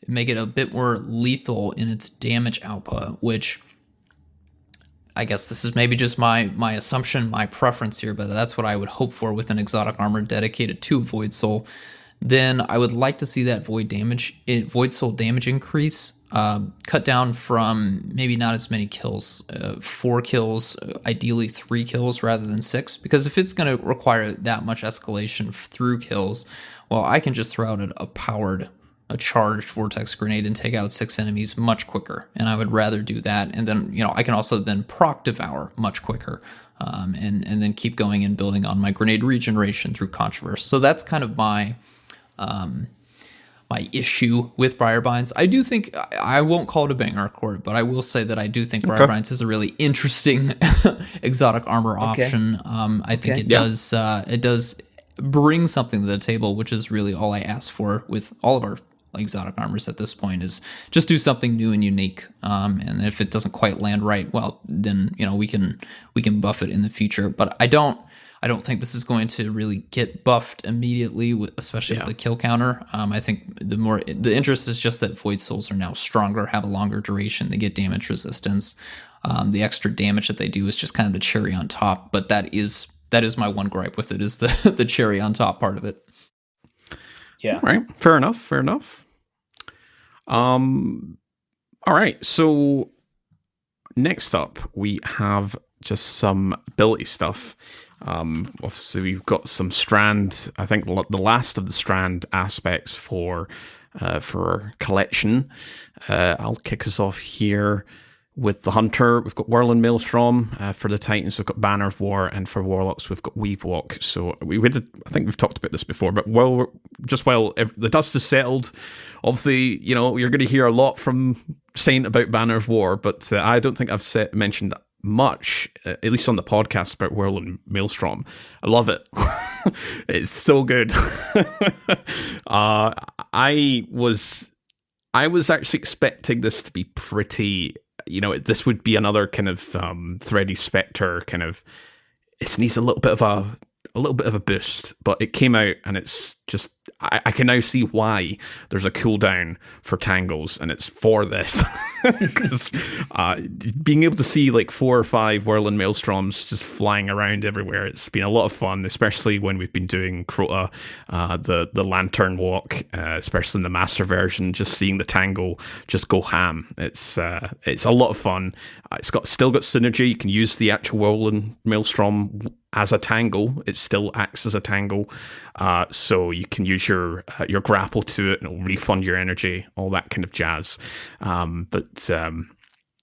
make it a bit more lethal in its damage output, which I guess this is maybe just my assumption, my preference here, but that's what I would hope for with an exotic armor dedicated to Void Soul, then I would like to see that Void Soul damage increase cut down from maybe not as many kills, 4 kills, ideally 3 kills rather than 6, because if it's going to require that much escalation through kills, well, I can just throw out a charged Vortex Grenade and take out 6 enemies much quicker, and I would rather do that. And then, I can also then proc Devour much quicker, and then keep going and building on my grenade regeneration through Controverse. So that's kind of my issue with Briarbinds. I do think, I won't call it a banger court, but I will say that I do think Briarbinds is a really interesting exotic armor option. I think it does bring something to the table, which is really all I ask for with all of our exotic armors at this point, is just do something new and unique. And if it doesn't quite land right, well, then we can buff it in the future. But I don't think this is going to really get buffed immediately, especially with the kill counter. I think the interest is just that Void Souls are now stronger, have a longer duration, they get damage resistance. The extra damage that they do is just kind of the cherry on top. But that is my one gripe with it, is the cherry on top part of it. Yeah. All right. Fair enough. All right. So next up, we have just some ability stuff. Obviously, we've got some Strand. I think the last of the Strand aspects for collection. I'll kick us off here with the Hunter. We've got Whirling Maelstrom. For the Titans, we've got Banner of War, and for Warlocks, we've got Weave Walk. So I think we've talked about this before, but while the dust is settled, obviously, you're going to hear a lot from saying about Banner of War, but I don't think I've mentioned much, at least on the podcast, about Whirling Maelstrom. I love it. It's so good. I was actually expecting this to be pretty, this would be another kind of Thready Spectre kind of, it needs a little bit of a boost, but it came out and it's just I can now see why there's a cooldown for tangles, and it's for this. 'Cause, being able to see like 4 or 5 whirling maelstroms just flying around everywhere, it's been a lot of fun, especially when we've been doing Crota, the lantern walk, especially in the master version, just seeing the tangle just go ham. It's a lot of fun. It's still got synergy. You can use the actual whirling maelstrom as a tangle. It still acts as a tangle, so you can use your grapple to it, and it'll refund your energy, all that kind of jazz. But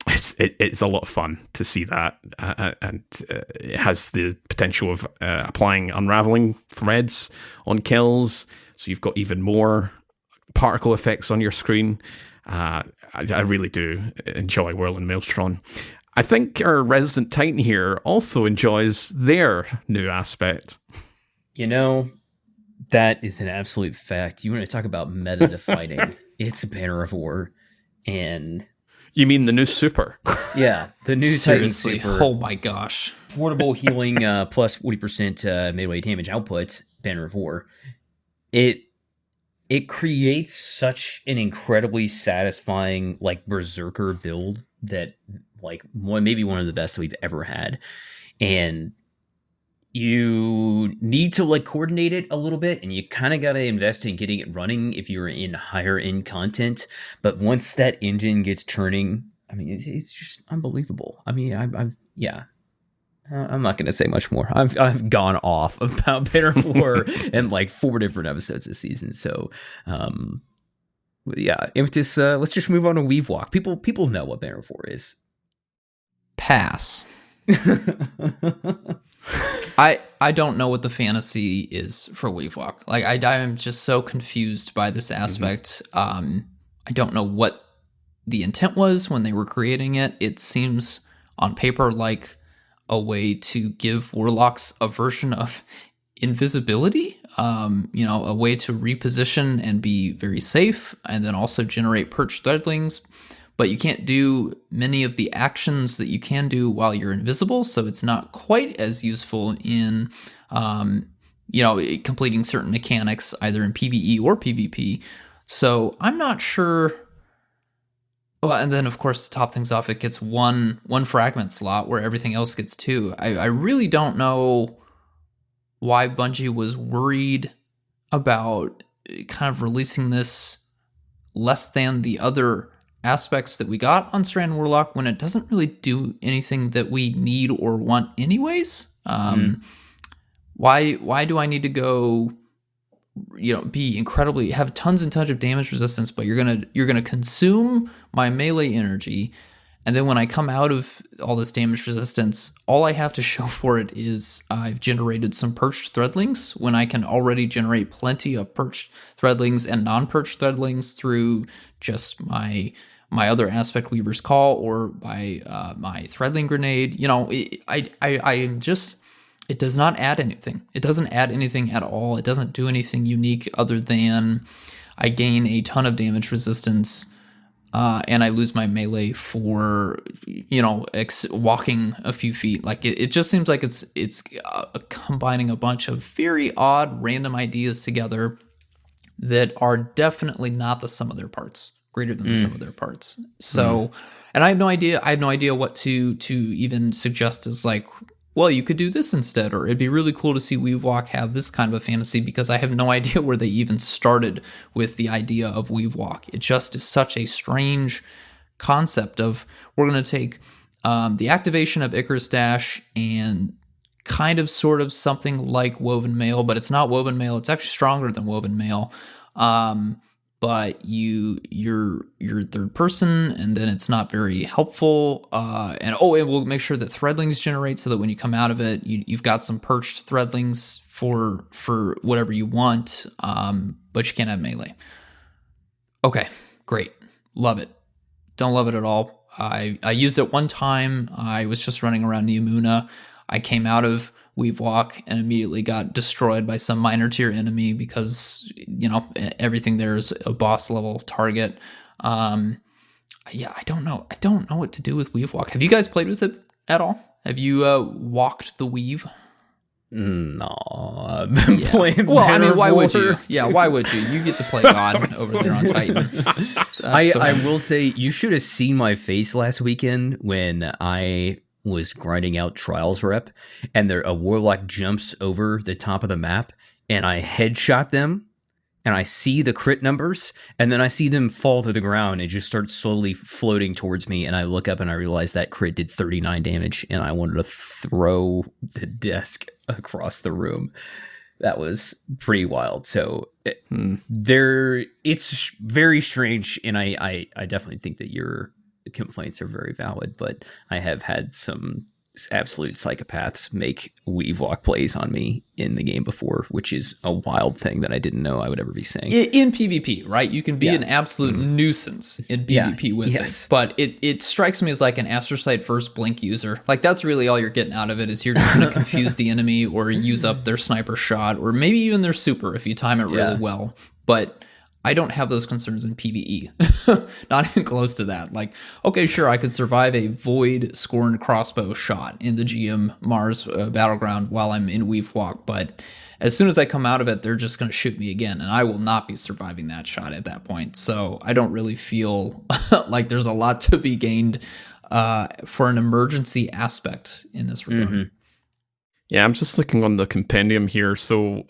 it's a lot of fun to see that, and it has the potential of applying unraveling threads on kills, so you've got even more particle effects on your screen. I really do enjoy Whirling Maelstrom. I think our resident Titan here also enjoys their new aspect. That is an absolute fact. You want to talk about meta fighting? It's a Banner of War, and you mean the new super? Yeah, the new Seriously, Titan super. oh my gosh! Portable healing plus 40% melee damage output. Banner of War. It creates such an incredibly satisfying like berserker build that like maybe one of the best we've ever had, and you need to like coordinate it a little bit, and you kind of got to invest in getting it running if you're in higher end content. But once that engine gets churning, I mean, it's just unbelievable. I mean, I'm not going to say much more. I've gone off about Banner of War in like 4 different episodes this season. So, yeah, let's just move on to Weave Walk. People know what Banner of War is. Pass. I don't know what the fantasy is for Weave Walk. Like I'm just so confused by this aspect. I don't know what the intent was when they were creating it. It seems on paper like a way to give warlocks a version of invisibility, a way to reposition and be very safe, and then also generate perched threadlings. But you can't do many of the actions that you can do while you're invisible, so it's not quite as useful in, completing certain mechanics either in PvE or PvP. So I'm not sure. Well, and then of course to top things off, it gets one fragment slot where everything else gets 2. I really don't know why Bungie was worried about kind of releasing this less than the other aspects that we got on Strand Warlock when it doesn't really do anything that we need or want anyways. Why do I need to go have tons and tons of damage resistance, but you're gonna consume my melee energy, and then when I come out of all this damage resistance, all I have to show for it is I've generated some perched threadlings when I can already generate plenty of perched threadlings and non-perched threadlings through just my other aspect Weaver's Call or by my threadling grenade. It does not add anything. It doesn't add anything at all. It doesn't do anything unique other than I gain a ton of damage resistance and I lose my melee for, walking a few feet. Like it just seems like it's combining a bunch of very odd random ideas together that are definitely not the sum of their parts, greater than the sum of their parts. So, and I have no idea what to even suggest as like, well, you could do this instead, or it'd be really cool to see Weave Walk have this kind of a fantasy, because I have no idea where they even started with the idea of Weave Walk. It just is such a strange concept of, we're going to take the activation of Icarus Dash and kind of sort of something like Woven Mail, but it's not Woven Mail. It's actually stronger than Woven Mail. But you're third person, and then it's not very helpful. And we'll make sure that threadlings generate so that when you come out of it, you've got some perched threadlings for whatever you want. But you can't have melee. Okay, great, love it. Don't love it at all. I used it one time. I was just running around Neomuna. I came out of Weave Walk and immediately got destroyed by some minor tier enemy because, everything there is a boss level target. I don't know. I don't know what to do with Weave Walk. Have you guys played with it at all? Have you walked the weave? No, I've been playing. Well, I mean, Banner why of would you? War. Yeah, why would you? You get to play God over there on Titan. I will say you should have seen my face last weekend when I was grinding out Trials rep, and a warlock jumps over the top of the map, and I headshot them, and I see the crit numbers, and then I see them fall to the ground and just start slowly floating towards me, and I look up and I realize that crit did 39 damage, and I wanted to throw the desk across the room. That was pretty wild. So it's very strange, and I definitely think that your complaints are very valid, but I have had some absolute psychopaths make weave walk plays on me in the game before, which is a wild thing that I didn't know I would ever be saying. In PvP, right? You can be an absolute nuisance in PvP with it. But it strikes me as like an astrocyte first blink user. Like that's really all you're getting out of it is you're just going to confuse the enemy or use up their sniper shot or maybe even their super if you time it really well. But I don't have those concerns in PvE. Not even close to that. Like, okay, sure, I could survive a void scorned crossbow shot in the GM Mars battleground while I'm in Weave Walk, but as soon as I come out of it, they're just going to shoot me again, and I will not be surviving that shot at that point. So I don't really feel like there's a lot to be gained for an emergency aspect in this regard. Mm-hmm. Yeah, I'm just looking on the compendium here, so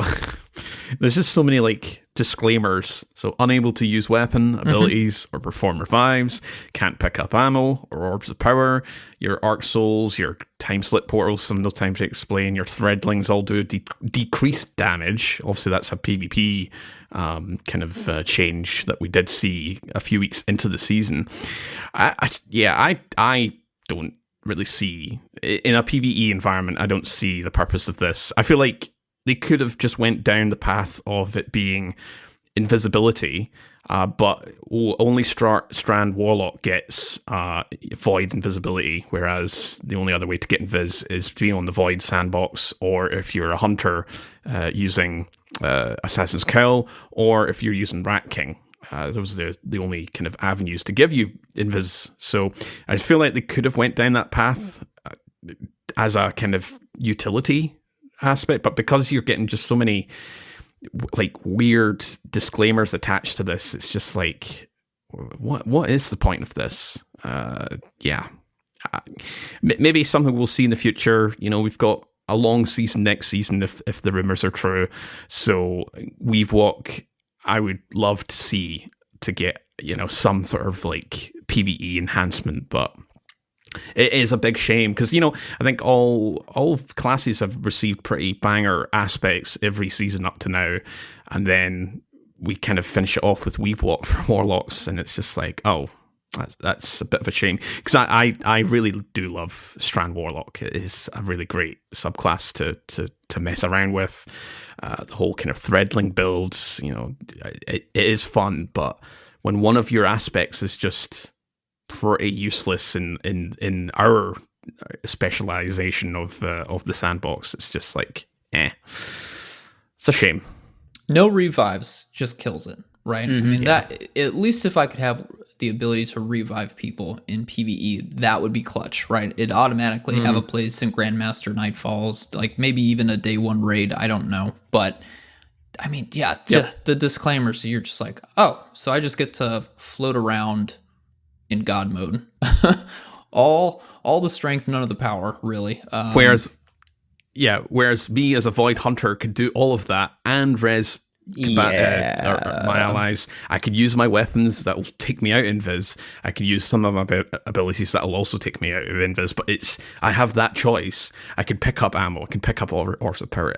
there's just so many like disclaimers. So unable to use weapon abilities or perform revives, can't pick up ammo or orbs of power, your arc souls, your time slip portals, some no time to explain, your threadlings all do decreased damage. Obviously that's a PvP kind of change that we did see a few weeks into the season. I don't really see in a PvE environment. I don't see the purpose of this. I feel like they could have just went down the path of it being invisibility, but only Strand Warlock gets Void invisibility, whereas the only other way to get invis is to be on the Void sandbox, or if you're a hunter using Assassin's Cowl, or if you're using Rat King. Those are the only kind of avenues to give you invis. So I feel like they could have went down that path as a kind of utility aspect, but because you're getting just so many like weird disclaimers attached to this, it's just like, what is the point of this? Maybe something we'll see in the future. You know, we've got a long season next season if the rumors are true. So Weave Walk, I would love to see to get, you know, some sort of like PvE enhancement, but it is a big shame because, you know, I think all classes have received pretty banger aspects every season up to now, and then we kind of finish it off with Weave Walk for Warlocks, and it's just like, oh, that's a bit of a shame because I really do love Strand Warlock. It is a really great subclass to mess around with. The whole kind of threadling builds, you know, it is fun, but when one of your aspects is just pretty useless in our specialization of the sandbox, it's just like, it's a shame. No revives just kills it, right? I mean, that at least if I could have the ability to revive people in PvE, that would be clutch, right? It'd automatically have a place in Grandmaster Nightfalls, like maybe even a day one raid, I don't know. But I mean, just the disclaimers, so you're just like, oh, so I just get to float around in God mode. all the strength, none of the power, really. Whereas me as a Void Hunter could do all of that and res my allies. I could use my weapons that will take me out in Viz. I could use some of my abilities that will also take me out of Invis, but I have that choice. I can pick up ammo. I can pick up orbs of power.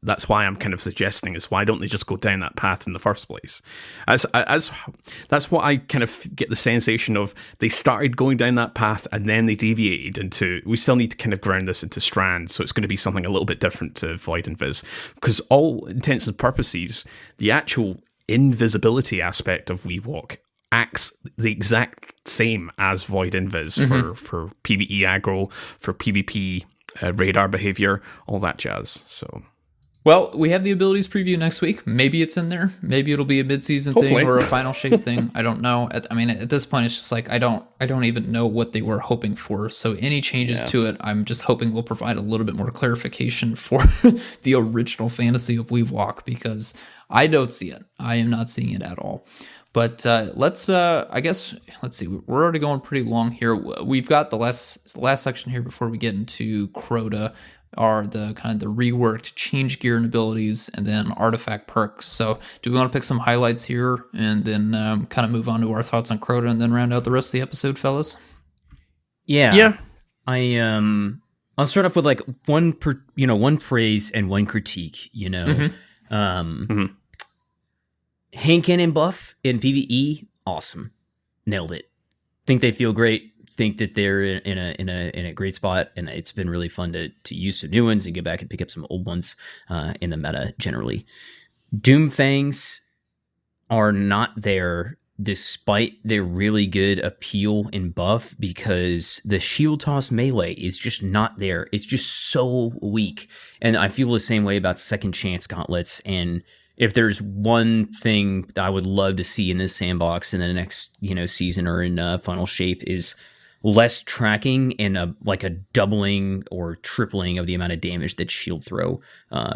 That's why I'm kind of suggesting is why don't they just go down that path in the first place? As that's what I kind of get the sensation of. They started going down that path and then they deviated into. We still need to kind of ground this into strands, so it's going to be something a little bit different to Void and Viz, because all intents and purposes, the actual invisibility aspect of WeWalk acts the exact same as Void Invis for PvE aggro, for PvP radar behavior, all that jazz. So. Well, we have the abilities preview next week. Maybe it's in there. Maybe it'll be a mid-season Hopefully. thing or a final shape thing. I don't know. At this point, it's just like I don't even know what they were hoping for. So any changes to it, I'm just hoping will provide a little bit more clarification for the original fantasy of Weave Walk, because I don't see it. I am not seeing it at all. But let's see. We're already going pretty long here. We've got the last section here before we get into Crota are the kind of the reworked change gear and abilities, and then artifact perks. So do we want to pick some highlights here and then kind of move on to our thoughts on Crota and then round out the rest of the episode, fellas? Yeah. I'll start off with like one praise and one critique, Hand cannon buff in PvE, awesome. Nailed it. Think they feel great. Think that they're in a great spot, and it's been really fun to use some new ones and get back and pick up some old ones in the meta generally. Doomfangs are not there despite their really good appeal and buff, because the shield toss melee is just not there. It's just so weak, and I feel the same way about second chance gauntlets. And if there's one thing that I would love to see in this sandbox in the next season or in final shape, is less tracking and a doubling or tripling of the amount of damage that shield throw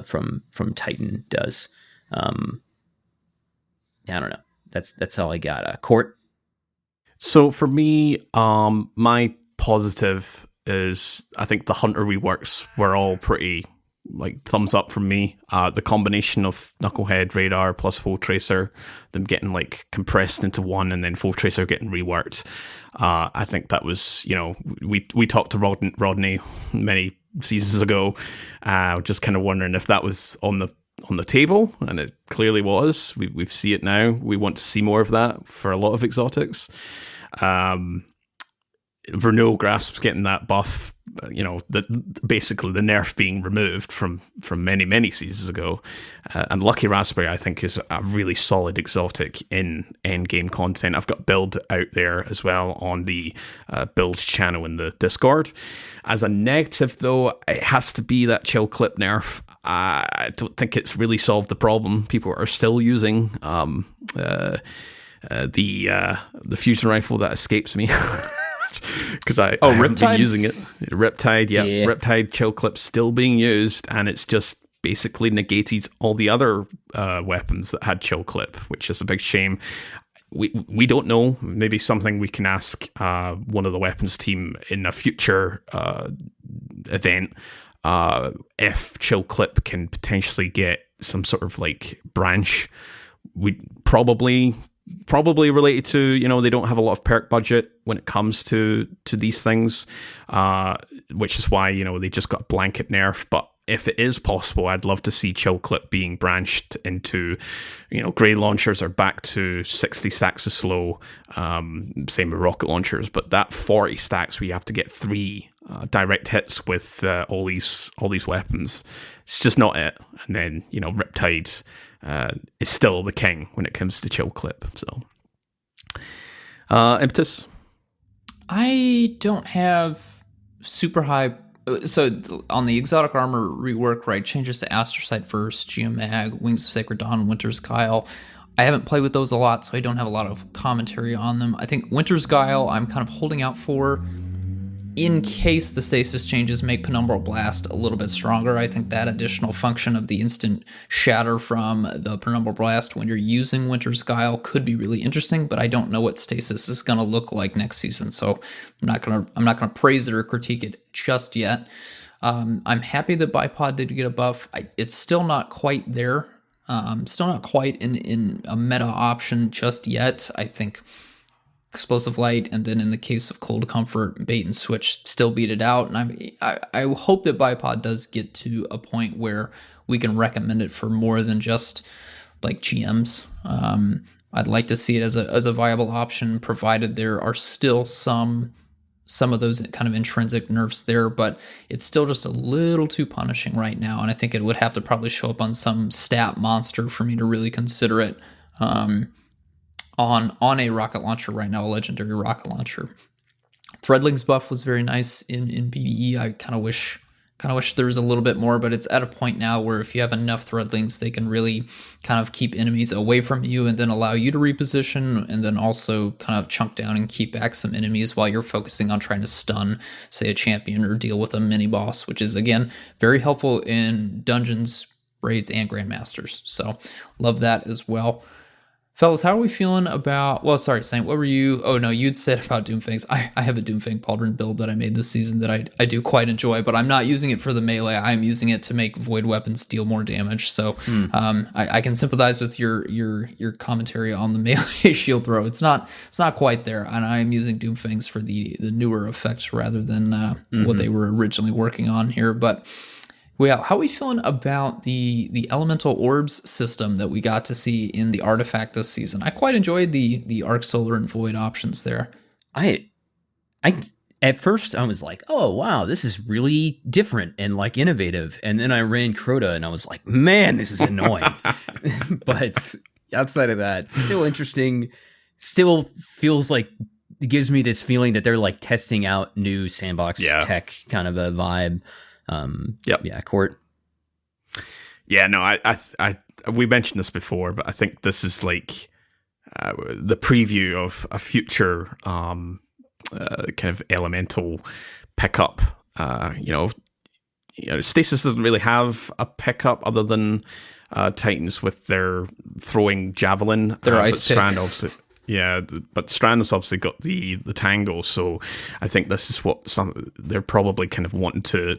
from Titan does. I don't know. That's all I got. Court. So for me, my positive is I think the Hunter reworks were all pretty thumbs up from me. The combination of Knucklehead, Radar plus Foe Tracer, them getting compressed into one, and then Foe Tracer getting reworked. I think that was, we talked to Rodney many seasons ago, just kind of wondering if that was on the table, and it clearly was. We see it now. We want to see more of that for a lot of exotics. Vernal Grasp's getting that buff, basically the nerf being removed from many seasons ago. And Lucky Raspberry, I think, is a really solid exotic in endgame content. I've got build out there as well on the build channel in the Discord. As a negative, though, it has to be that chill clip nerf. I don't think it's really solved the problem. People are still using the fusion rifle that escapes me. Because I haven't been using it. Riptide, yeah. Riptide chill clip's still being used, and it's just basically negated all the other weapons that had chill clip, which is a big shame. We don't know. Maybe something we can ask one of the weapons team in a future event if chill clip can potentially get some sort of branch. We probably related to, they don't have a lot of perk budget when it comes to these things, which is why, they just got a blanket nerf. But if it is possible, I'd love to see chill clip being branched into, grade launchers are back to 60 stacks of slow, same with rocket launchers, but that 40 stacks where you have to get 3 direct hits with all these weapons, it's just not it. And then, Riptide is still the king when it comes to chill clip. So, Impetus? I don't have super high. So on the exotic armor rework, right, changes to Astrocyte Verse, Geomag, Wings of Sacred Dawn, Winter's Guile. I haven't played with those a lot, so I don't have a lot of commentary on them. I think Winter's Guile I'm kind of holding out for in case the stasis changes make Penumbral Blast a little bit stronger. I think that additional function of the instant shatter from the Penumbral Blast when you're using Winter's Guile could be really interesting, but I don't know what stasis is going to look like next season, so I'm not gonna praise it or critique it just yet. I'm happy that Bipod did get a buff. It's still not quite there. Still not quite in a meta option just yet. I think Explosive Light, and then in the case of Cold Comfort, Bait and Switch still beat it out. And I hope that Bipod does get to a point where we can recommend it for more than just GMs. I'd like to see it as a viable option, provided there are still some of those kind of intrinsic nerfs there, but it's still just a little too punishing right now. And I think it would have to probably show up on some stat monster for me to really consider it. On a rocket launcher right now, a legendary rocket launcher. Threadling's buff was very nice in PvE. I kind of wish Kind of wish there was a little bit more, but it's at a point now where if you have enough threadlings, they can really kind of keep enemies away from you and then allow you to reposition, and then also kind of chunk down and keep back some enemies while you're focusing on trying to stun, say, a champion or deal with a mini boss, which is, again, very helpful in dungeons, raids, and grandmasters. So love that as well. Fellas, how are we feeling about... Well, sorry, Saint, what were you... Oh, no, you'd said about Doomfangs. I have a Doomfang Pauldron build that I made this season that I do quite enjoy, but I'm not using it for the melee. I'm using it to make void weapons deal more damage. So I can sympathize with your commentary on the melee shield throw. It's not quite there, and I'm using Doomfangs for the newer effects rather than what they were originally working on here. But... well, how are we feeling about the elemental orbs system that we got to see in the artifact this season? I quite enjoyed the Arc Solar and Void options there. I at first I was like, oh wow, this is really different and like innovative. And then I ran Crota and I was like, man, this is annoying. But outside of that, still interesting. Still feels like it gives me this feeling that they're like testing out new sandbox tech kind of a vibe. Court. Yeah, no, I we mentioned this before, but I think this is like the preview of a future kind of elemental pickup. Stasis doesn't really have a pickup other than Titans with their throwing javelin. Their ice pick. Strand obviously. Yeah, but Strand's obviously got the tangle, so I think this is what they're probably kind of wanting to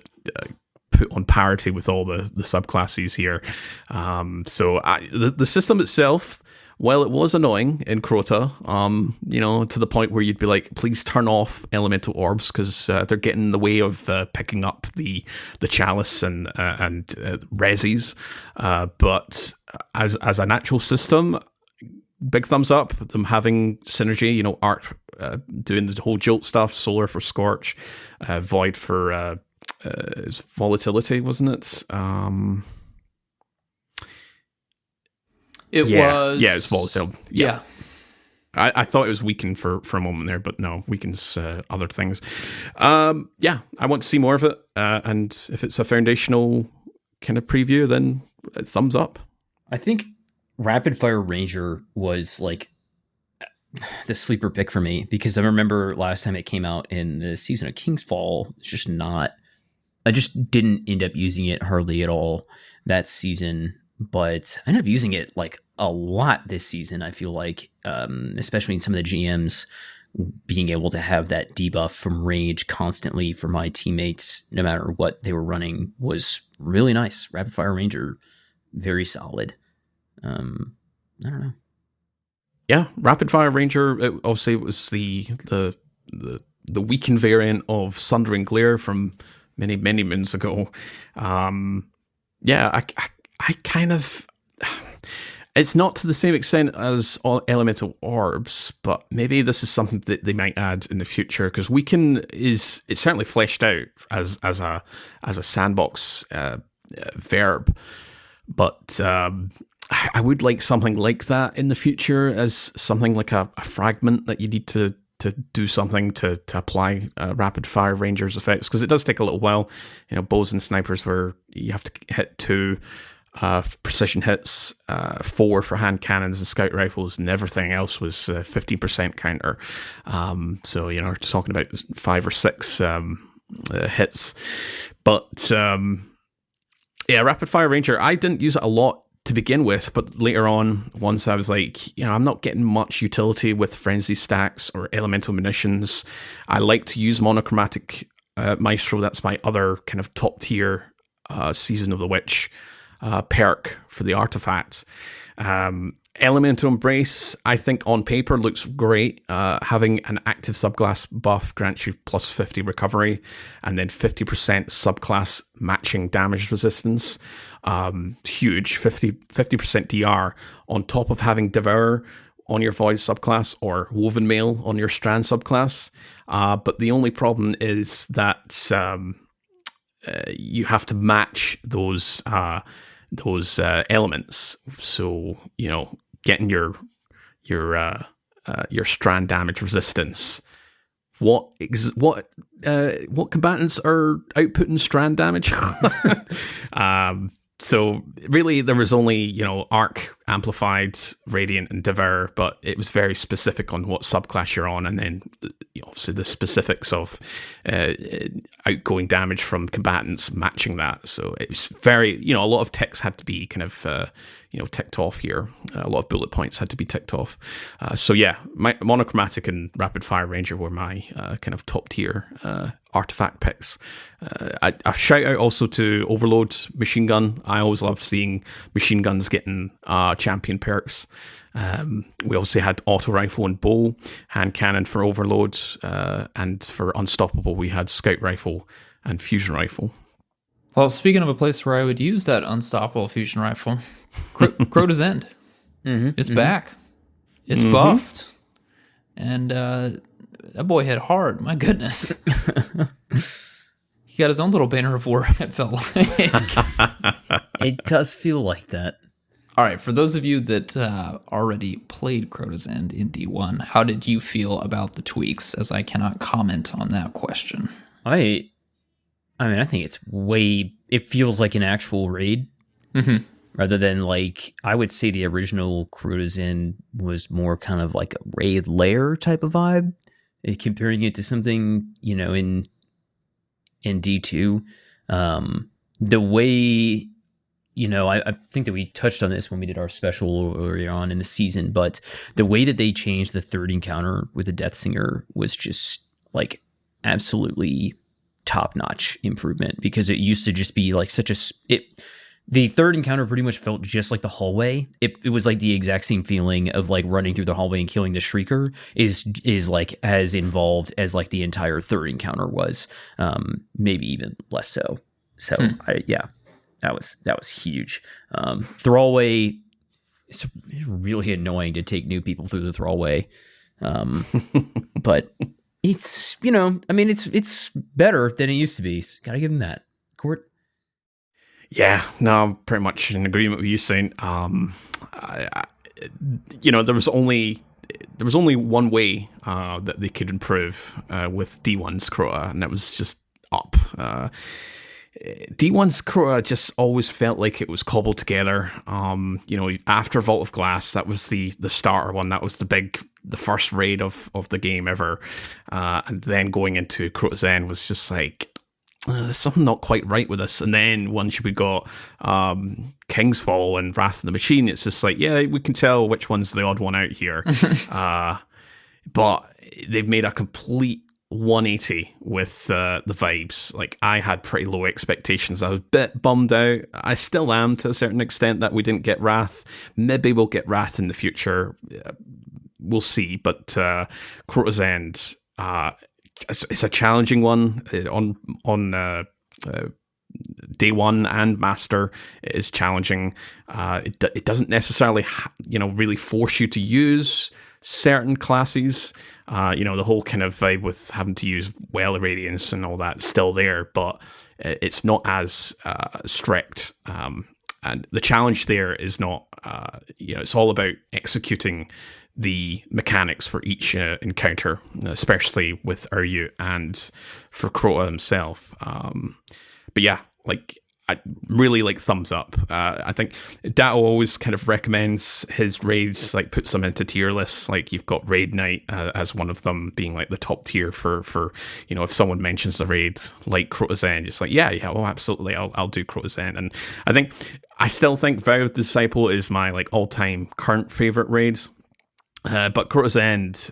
put on parity with all the subclasses here. The system itself, while it was annoying in Crota, to the point where you'd be like, please turn off elemental orbs because they're getting in the way of picking up the chalice and resis. But as an actual system, big thumbs up, them having synergy, Arc doing the whole jolt stuff, Solar for Scorch, Void for volatility, wasn't it? It was... Yeah, it's volatility. Yeah. I thought it was weakened for a moment there, but no, weakens other things. I want to see more of it, and if it's a foundational kind of preview, then thumbs up. I think Rapid Fire Ranger was like the sleeper pick for me because I remember last time it came out in the season of Kingsfall, it's just not... I just didn't end up using it hardly at all that season, but I ended up using it like a lot this season. I feel like, especially in some of the GMs, being able to have that debuff from rage constantly for my teammates, no matter what they were running, was really nice. Rapid Fire Ranger, very solid. I don't know. Yeah, Rapid Fire Ranger. Obviously, it was the weakened variant of Sundering Glare from many moons ago. I kind of. It's not to the same extent as all elemental orbs, but maybe this is something that they might add in the future because weaken it's certainly fleshed out as a sandbox verb, but. I would like something like that in the future as something like a fragment that you need to do something to apply Rapid Fire Rangers effects, because it does take a little while. Bows and snipers where you have to hit 2 precision hits, 4 for hand cannons and scout rifles, and everything else was 50% counter. So, we're talking about 5 or 6 hits. But, Rapid Fire Ranger, I didn't use it a lot to begin with, but later on, once I was like, I'm not getting much utility with frenzy stacks or elemental munitions. I like to use monochromatic Maestro. That's my other kind of top tier Season of the Witch perk for the artifacts. Elemental Embrace, I think on paper looks great. Having an active subclass buff grants you plus 50 recovery and then 50% subclass matching damage resistance. Huge, 50% DR on top of having Devour on your Void subclass or Woven Mail on your Strand subclass. But the only problem is that you have to match those elements. So, getting your Strand damage resistance what combatants are outputting strand damage. So really, there was only, Arc, Amplified, Radiant, and Devour, but it was very specific on what subclass you're on, and then obviously the specifics of outgoing damage from combatants matching that. So it was very, a lot of ticks had to be kind of, ticked off here. A lot of bullet points had to be ticked off. So yeah, my Monochromatic and Rapid Fire Ranger were my kind of top tier artifact picks. A shout out also to Overload Machine Gun. I always loved seeing machine guns getting champion perks. We obviously had Auto Rifle and Bow, Hand Cannon for Overload, and for Unstoppable we had Scout Rifle and Fusion Rifle. Well, speaking of a place where I would use that Unstoppable Fusion Rifle, Crota's End. It's back. It's buffed. And that boy hit hard. My goodness. He got his own little banner of war, it felt like. It does feel like that. All right, for those of you that already played Crota's End in D1, how did you feel about the tweaks, as I cannot comment on that question? I mean, I think it feels like an actual raid. Rather than I would say the original Crota's End was more kind of like a raid lair type of vibe. Comparing it to something, in D2. The way, I think that we touched on this when we did our special earlier on in the season, but the way that they changed the third encounter with the Death Singer was just absolutely top-notch improvement, because it used to just be the third encounter pretty much felt just like the hallway. It was like the exact same feeling of running through the hallway and killing the Shrieker is as involved as the entire third encounter was, maybe even less so. So that was huge. Thrallway, it's really annoying to take new people through the Thrallway, but it's it's better than it used to be. So gotta give them that. Court. Yeah, no, I'm pretty much in agreement with you, Saint. There was only one way that they could improve with D1's Crota, and that was just up. D1's Crota just always felt like it was cobbled together. After Vault of Glass, that was the starter one. That was the first raid of the game ever. And then going into Crota's End was just there's something not quite right with this. And then once we got King's Fall and Wrath of the Machine, it's just we can tell which one's the odd one out here. But they've made a complete 180 with the vibes. I had pretty low expectations. I was a bit bummed out. I still am to a certain extent that we didn't get Wrath. Maybe we'll get Wrath in the future. We'll see. But Crota's End, it's a challenging one on day one and master. It is challenging. It doesn't necessarily really force you to use certain classes. The whole kind of vibe with having to use Well Irradiance and all that is still there, but it's not as strict. And the challenge there is not, it's all about executing the mechanics for each encounter, especially with Uryu and for Crota himself. But yeah, I really thumbs up. I think Datto always kind of recommends his raids, puts them into tier lists. You've got Raid Night as one of them being the top tier for if someone mentions a raid like Crota's End, it's oh, absolutely, I'll do Crota's End. And I still think Vow of the Disciple is my all-time current favorite raid. But Crota's End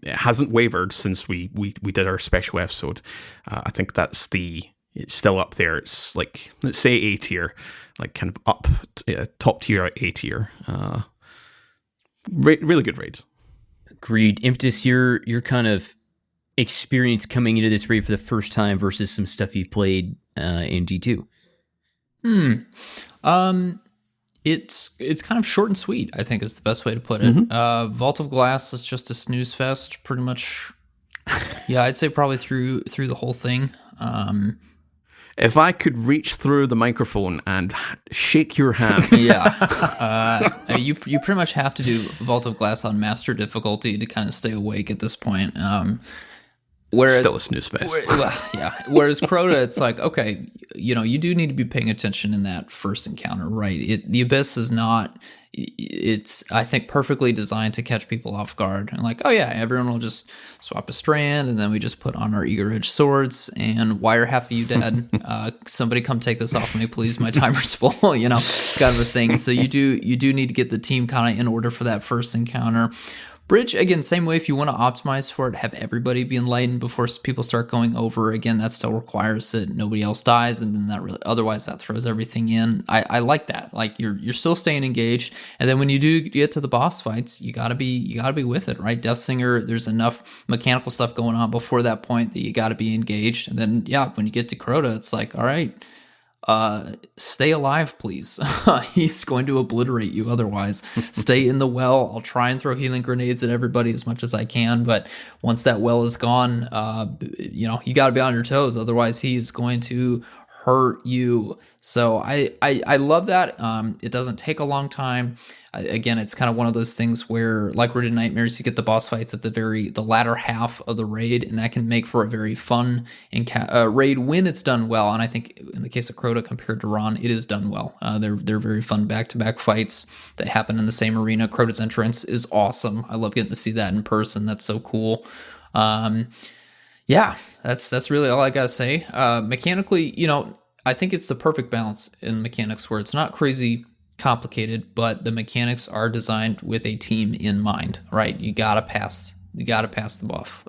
it hasn't wavered since we did our special episode. I think it's still up there. It's let's say A tier, kind of up top tier, A tier. Really good raids. Agreed. Impetus, your kind of experience coming into this raid for the first time versus some stuff you've played in D2. It's kind of short and sweet, I think is the best way to put it. Vault of Glass is just a snooze fest, pretty much. Yeah, I'd say probably through the whole thing. If I could reach through the microphone and shake your hand. You pretty much have to do Vault of Glass on master difficulty to kind of stay awake at this point. Whereas, Still a snooze fest. yeah. Whereas Crota, it's like, okay, you do need to be paying attention in that first encounter, right? The Abyss is not. It's, I think, perfectly designed to catch people off guard, and like, oh yeah, everyone will just swap a strand, and then we just put on our eager edge swords, and why are half of you dead? Somebody come take this off me, please. My timer's full, kind of a thing. So you do need to get the team kind of in order for that first encounter. Bridge, again, same way. If you want to optimize for it, have everybody be enlightened before people start going over. Again, that still requires that nobody else dies, and then otherwise that throws everything in. I like that. Like you're still staying engaged, and then when you do get to the boss fights, you gotta be with it, right? Deathsinger, there's enough mechanical stuff going on before that point that you gotta be engaged, and then when you get to Crota, it's like, all right. Stay alive, please. He's going to obliterate you otherwise. Stay in the well. I'll try and throw healing grenades at everybody as much as I can, but once that well is gone, you got to be on your toes. Otherwise, he is going to hurt you. So I love that. It doesn't take a long time. Again, it's kind of one of those things where, like Rooted Nightmares, you get the boss fights at the latter half of the raid, and that can make for a very fun raid when it's done well. And I think in the case of Crota compared to Ron, it is done well. They're very fun back-to-back fights that happen in the same arena. Crota's entrance is awesome. I love getting to see that in person. That's so cool. That's really all I gotta say. Mechanically, I think it's the perfect balance in mechanics where it's not crazy complicated, but the mechanics are designed with a team in mind, right? You gotta pass the buff.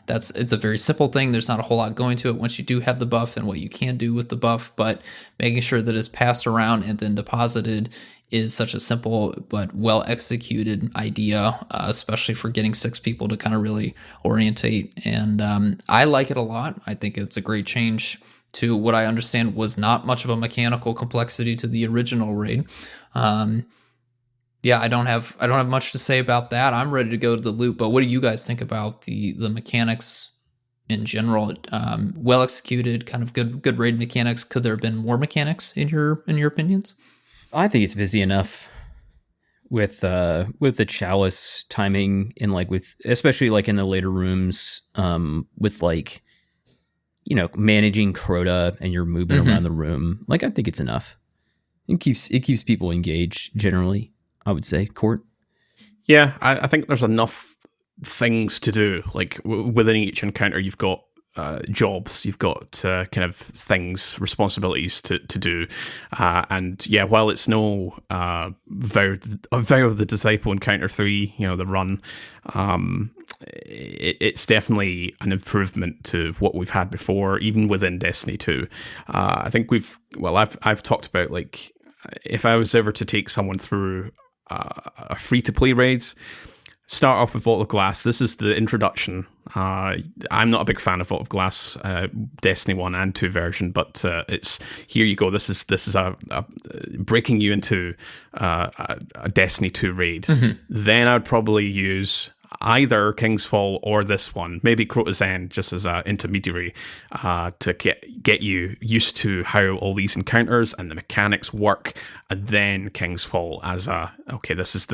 It's a very simple thing. There's not a whole lot going to it once you do have the buff and what you can do with the buff, but making sure that it's passed around and then deposited is such a simple but well executed idea, especially for getting 6 people to kind of really orientate. And I like it a lot. I think it's a great change to what I understand was not much of a mechanical complexity to the original raid. I don't have much to say about that. I'm ready to go to the loot, but what do you guys think about the mechanics in general? Well executed, kind of good raid mechanics. Could there have been more mechanics in your opinions? I think it's busy enough with the chalice timing and especially in the later rooms, with managing Crota and your movement around the room. I think it's enough. It keeps people engaged generally, I would say. Court? Yeah, I think there's enough things to do. Within each encounter, you've got jobs, you've got kind of things, responsibilities to do. While it's no Vow of the Disciple Encounter 3, the run, it's definitely an improvement to what we've had before, even within Destiny 2. I think I've talked about, if I was ever to take someone through a free-to-play raids, start off with Vault of Glass. This is the introduction. I'm not a big fan of Vault of Glass, Destiny 1 and 2 version, but it's here you go. This is a breaking you into a Destiny 2 raid. Then I'd probably use either King's Fall or this one, maybe Crota's End, just as an intermediary, to get you used to how all these encounters and the mechanics work, and then King's Fall as this is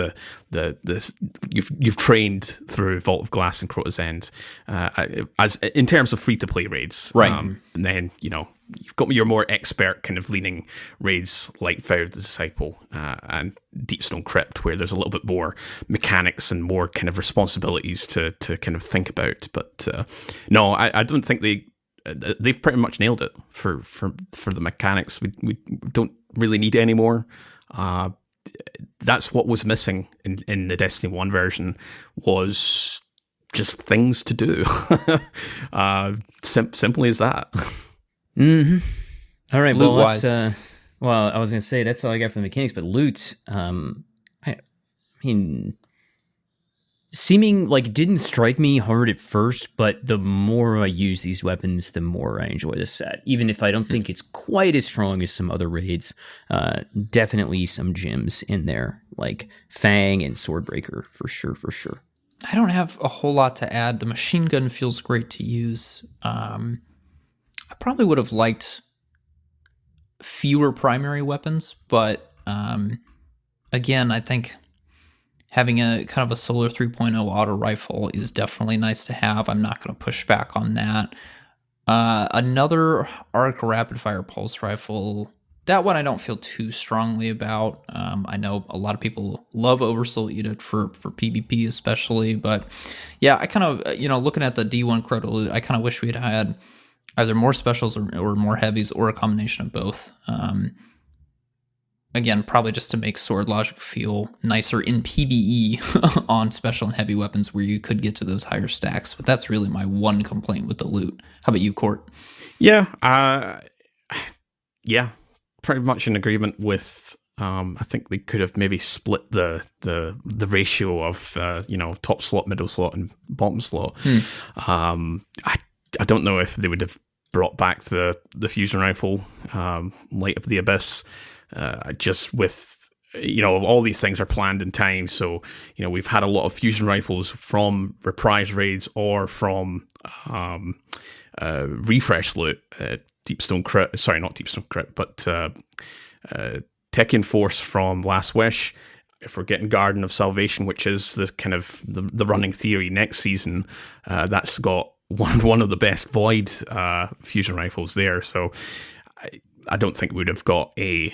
this you've trained through Vault of Glass and Crota's End, as in terms of free to play raids, right? And then you've got your more expert kind of leaning raids like Vow of the Disciple and Deepstone Crypt, where there's a little bit more mechanics and more kind of responsibilities to kind of think about. But no, I don't think they've pretty much nailed it for the mechanics. We don't really need any more. That's what was missing in the Destiny 1 version, was just things to do. Simply as that. Mm-hmm. All right. Loot-wise. I was going to say that's all I got from the mechanics, but loot, I mean, seeming like it didn't strike me hard at first, but the more I use these weapons, the more I enjoy the set. Even if I don't think it's quite as strong as some other raids, definitely some gems in there, like Fang and Swordbreaker, for sure. I don't have a whole lot to add. The machine gun feels great to use. I probably would have liked fewer primary weapons, but again, I think having a kind of a Solar 3.0 auto rifle is definitely nice to have. I'm not going to push back on that. Another arc rapid fire pulse rifle, that one I don't feel too strongly about. I know a lot of people love Oversoul Edict for PvP especially, but yeah, I kind of, looking at the D1 Crota loot, I kind of wish we had either more specials or more heavies or a combination of both. Again, probably just to make Sword Logic feel nicer in PvE on special and heavy weapons where you could get to those higher stacks. But that's really my one complaint with the loot. How about you, Court? Yeah, pretty much in agreement with. I think they could have maybe split the ratio of top slot, middle slot, and bottom slot. I don't know if they would have brought back the fusion rifle, Light of the Abyss. Just with, all these things are planned in time. So, we've had a lot of fusion rifles from reprise raids or from refresh loot, Deepstone Crit, sorry, not Deepstone Crit, but Tekken Force from Last Wish. If we're getting Garden of Salvation, which is the kind of the running theory next season, that's got one of the best Void fusion rifles there. So I don't think we'd have got a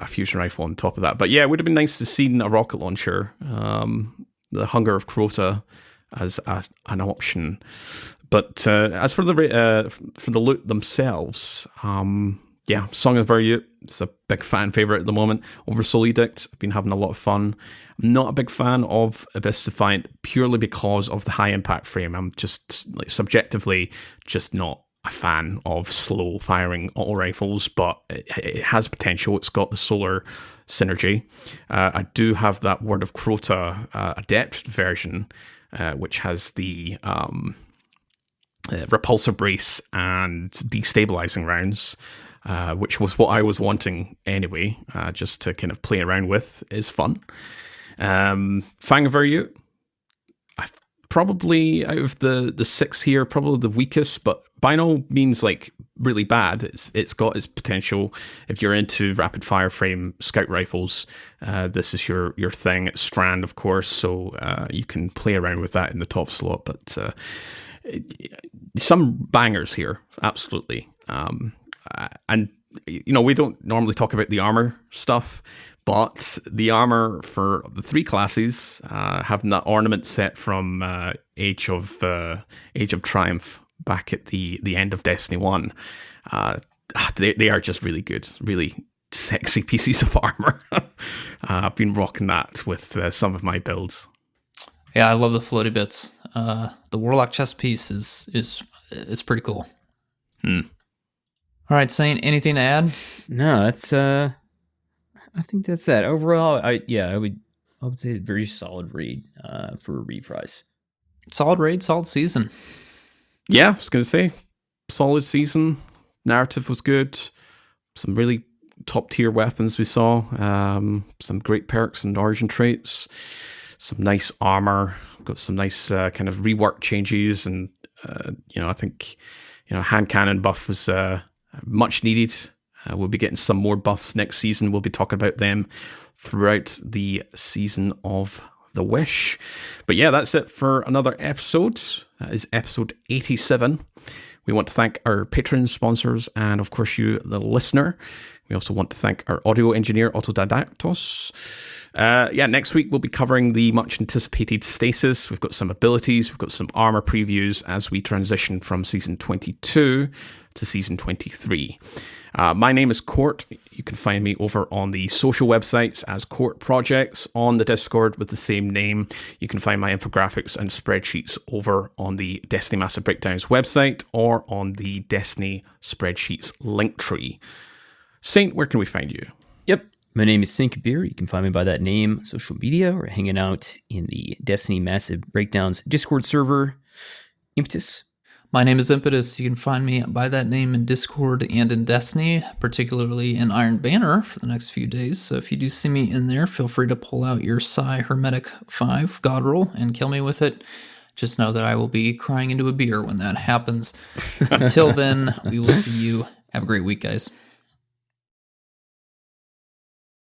fusion rifle on top of that. But yeah, it would have been nice to see a rocket launcher, the Hunger of Crota, as an option. But as for the loot themselves, Song of Virtue, it's a big fan favorite at the moment. Oversoul Edict, I've been having a lot of fun. I'm not a big fan of Abyss Defiant purely because of the high impact frame. I'm just subjectively just not a fan of slow firing auto rifles, but it has potential. It's got the solar synergy. I do have that Word of Crota Adept version, which has the repulsor brace and destabilizing rounds, which was what I was wanting anyway, just to kind of play around with. Is fun. Fang of Virtue, probably out of the six here, probably the weakest, but by no means really bad. It's got its potential. If you're into rapid fire frame scout rifles, this is your thing. It's Strand, of course, so you can play around with that in the top slot. But some bangers here, absolutely. And we don't normally talk about the armor stuff, but the armor for the three classes, having that ornament set from Age of Triumph back at the end of Destiny 1, they are just really good, really sexy pieces of armor. I've been rocking that with some of my builds. Yeah, I love the floaty bits. The Warlock chest piece is pretty cool. All right, Saint, anything to add? No, that's I think that's that. Overall, I would say a very solid raid for a reprise. Solid raid, solid season. Yeah, I was going to say, solid season. Narrative was good. Some really top tier weapons we saw. Some great perks and origin traits. Some nice armor. Got some nice kind of rework changes, and I think hand cannon buff was much needed. We'll be getting some more buffs next season. We'll be talking about them throughout the season of The Wish. But yeah, that's it for another episode. That is episode 87. We want to thank our patrons, sponsors, and of course you, the listener. We also want to thank our audio engineer, Autodidaktos. Next week we'll be covering the much anticipated stasis. We've got some abilities, we've got some armor previews as we transition from season 22 to season 23. My name is Court. You can find me over on the social websites as Court Projects, on the Discord with the same name. You can find my infographics and spreadsheets over on the Destiny Massive Breakdowns website or on the Destiny Spreadsheets link tree. Saint, where can we find you? Yep. My name is Saint Kabir. You can find me by that name, social media, or hanging out in the Destiny Massive Breakdowns Discord server. Impetus. My name is Impetus. You can find me by that name in Discord and in Destiny, particularly in Iron Banner for the next few days. So if you do see me in there, feel free to pull out your Psi Hermetic 5 God roll and kill me with it. Just know that I will be crying into a beer when that happens. Until then, we will see you. Have a great week, guys.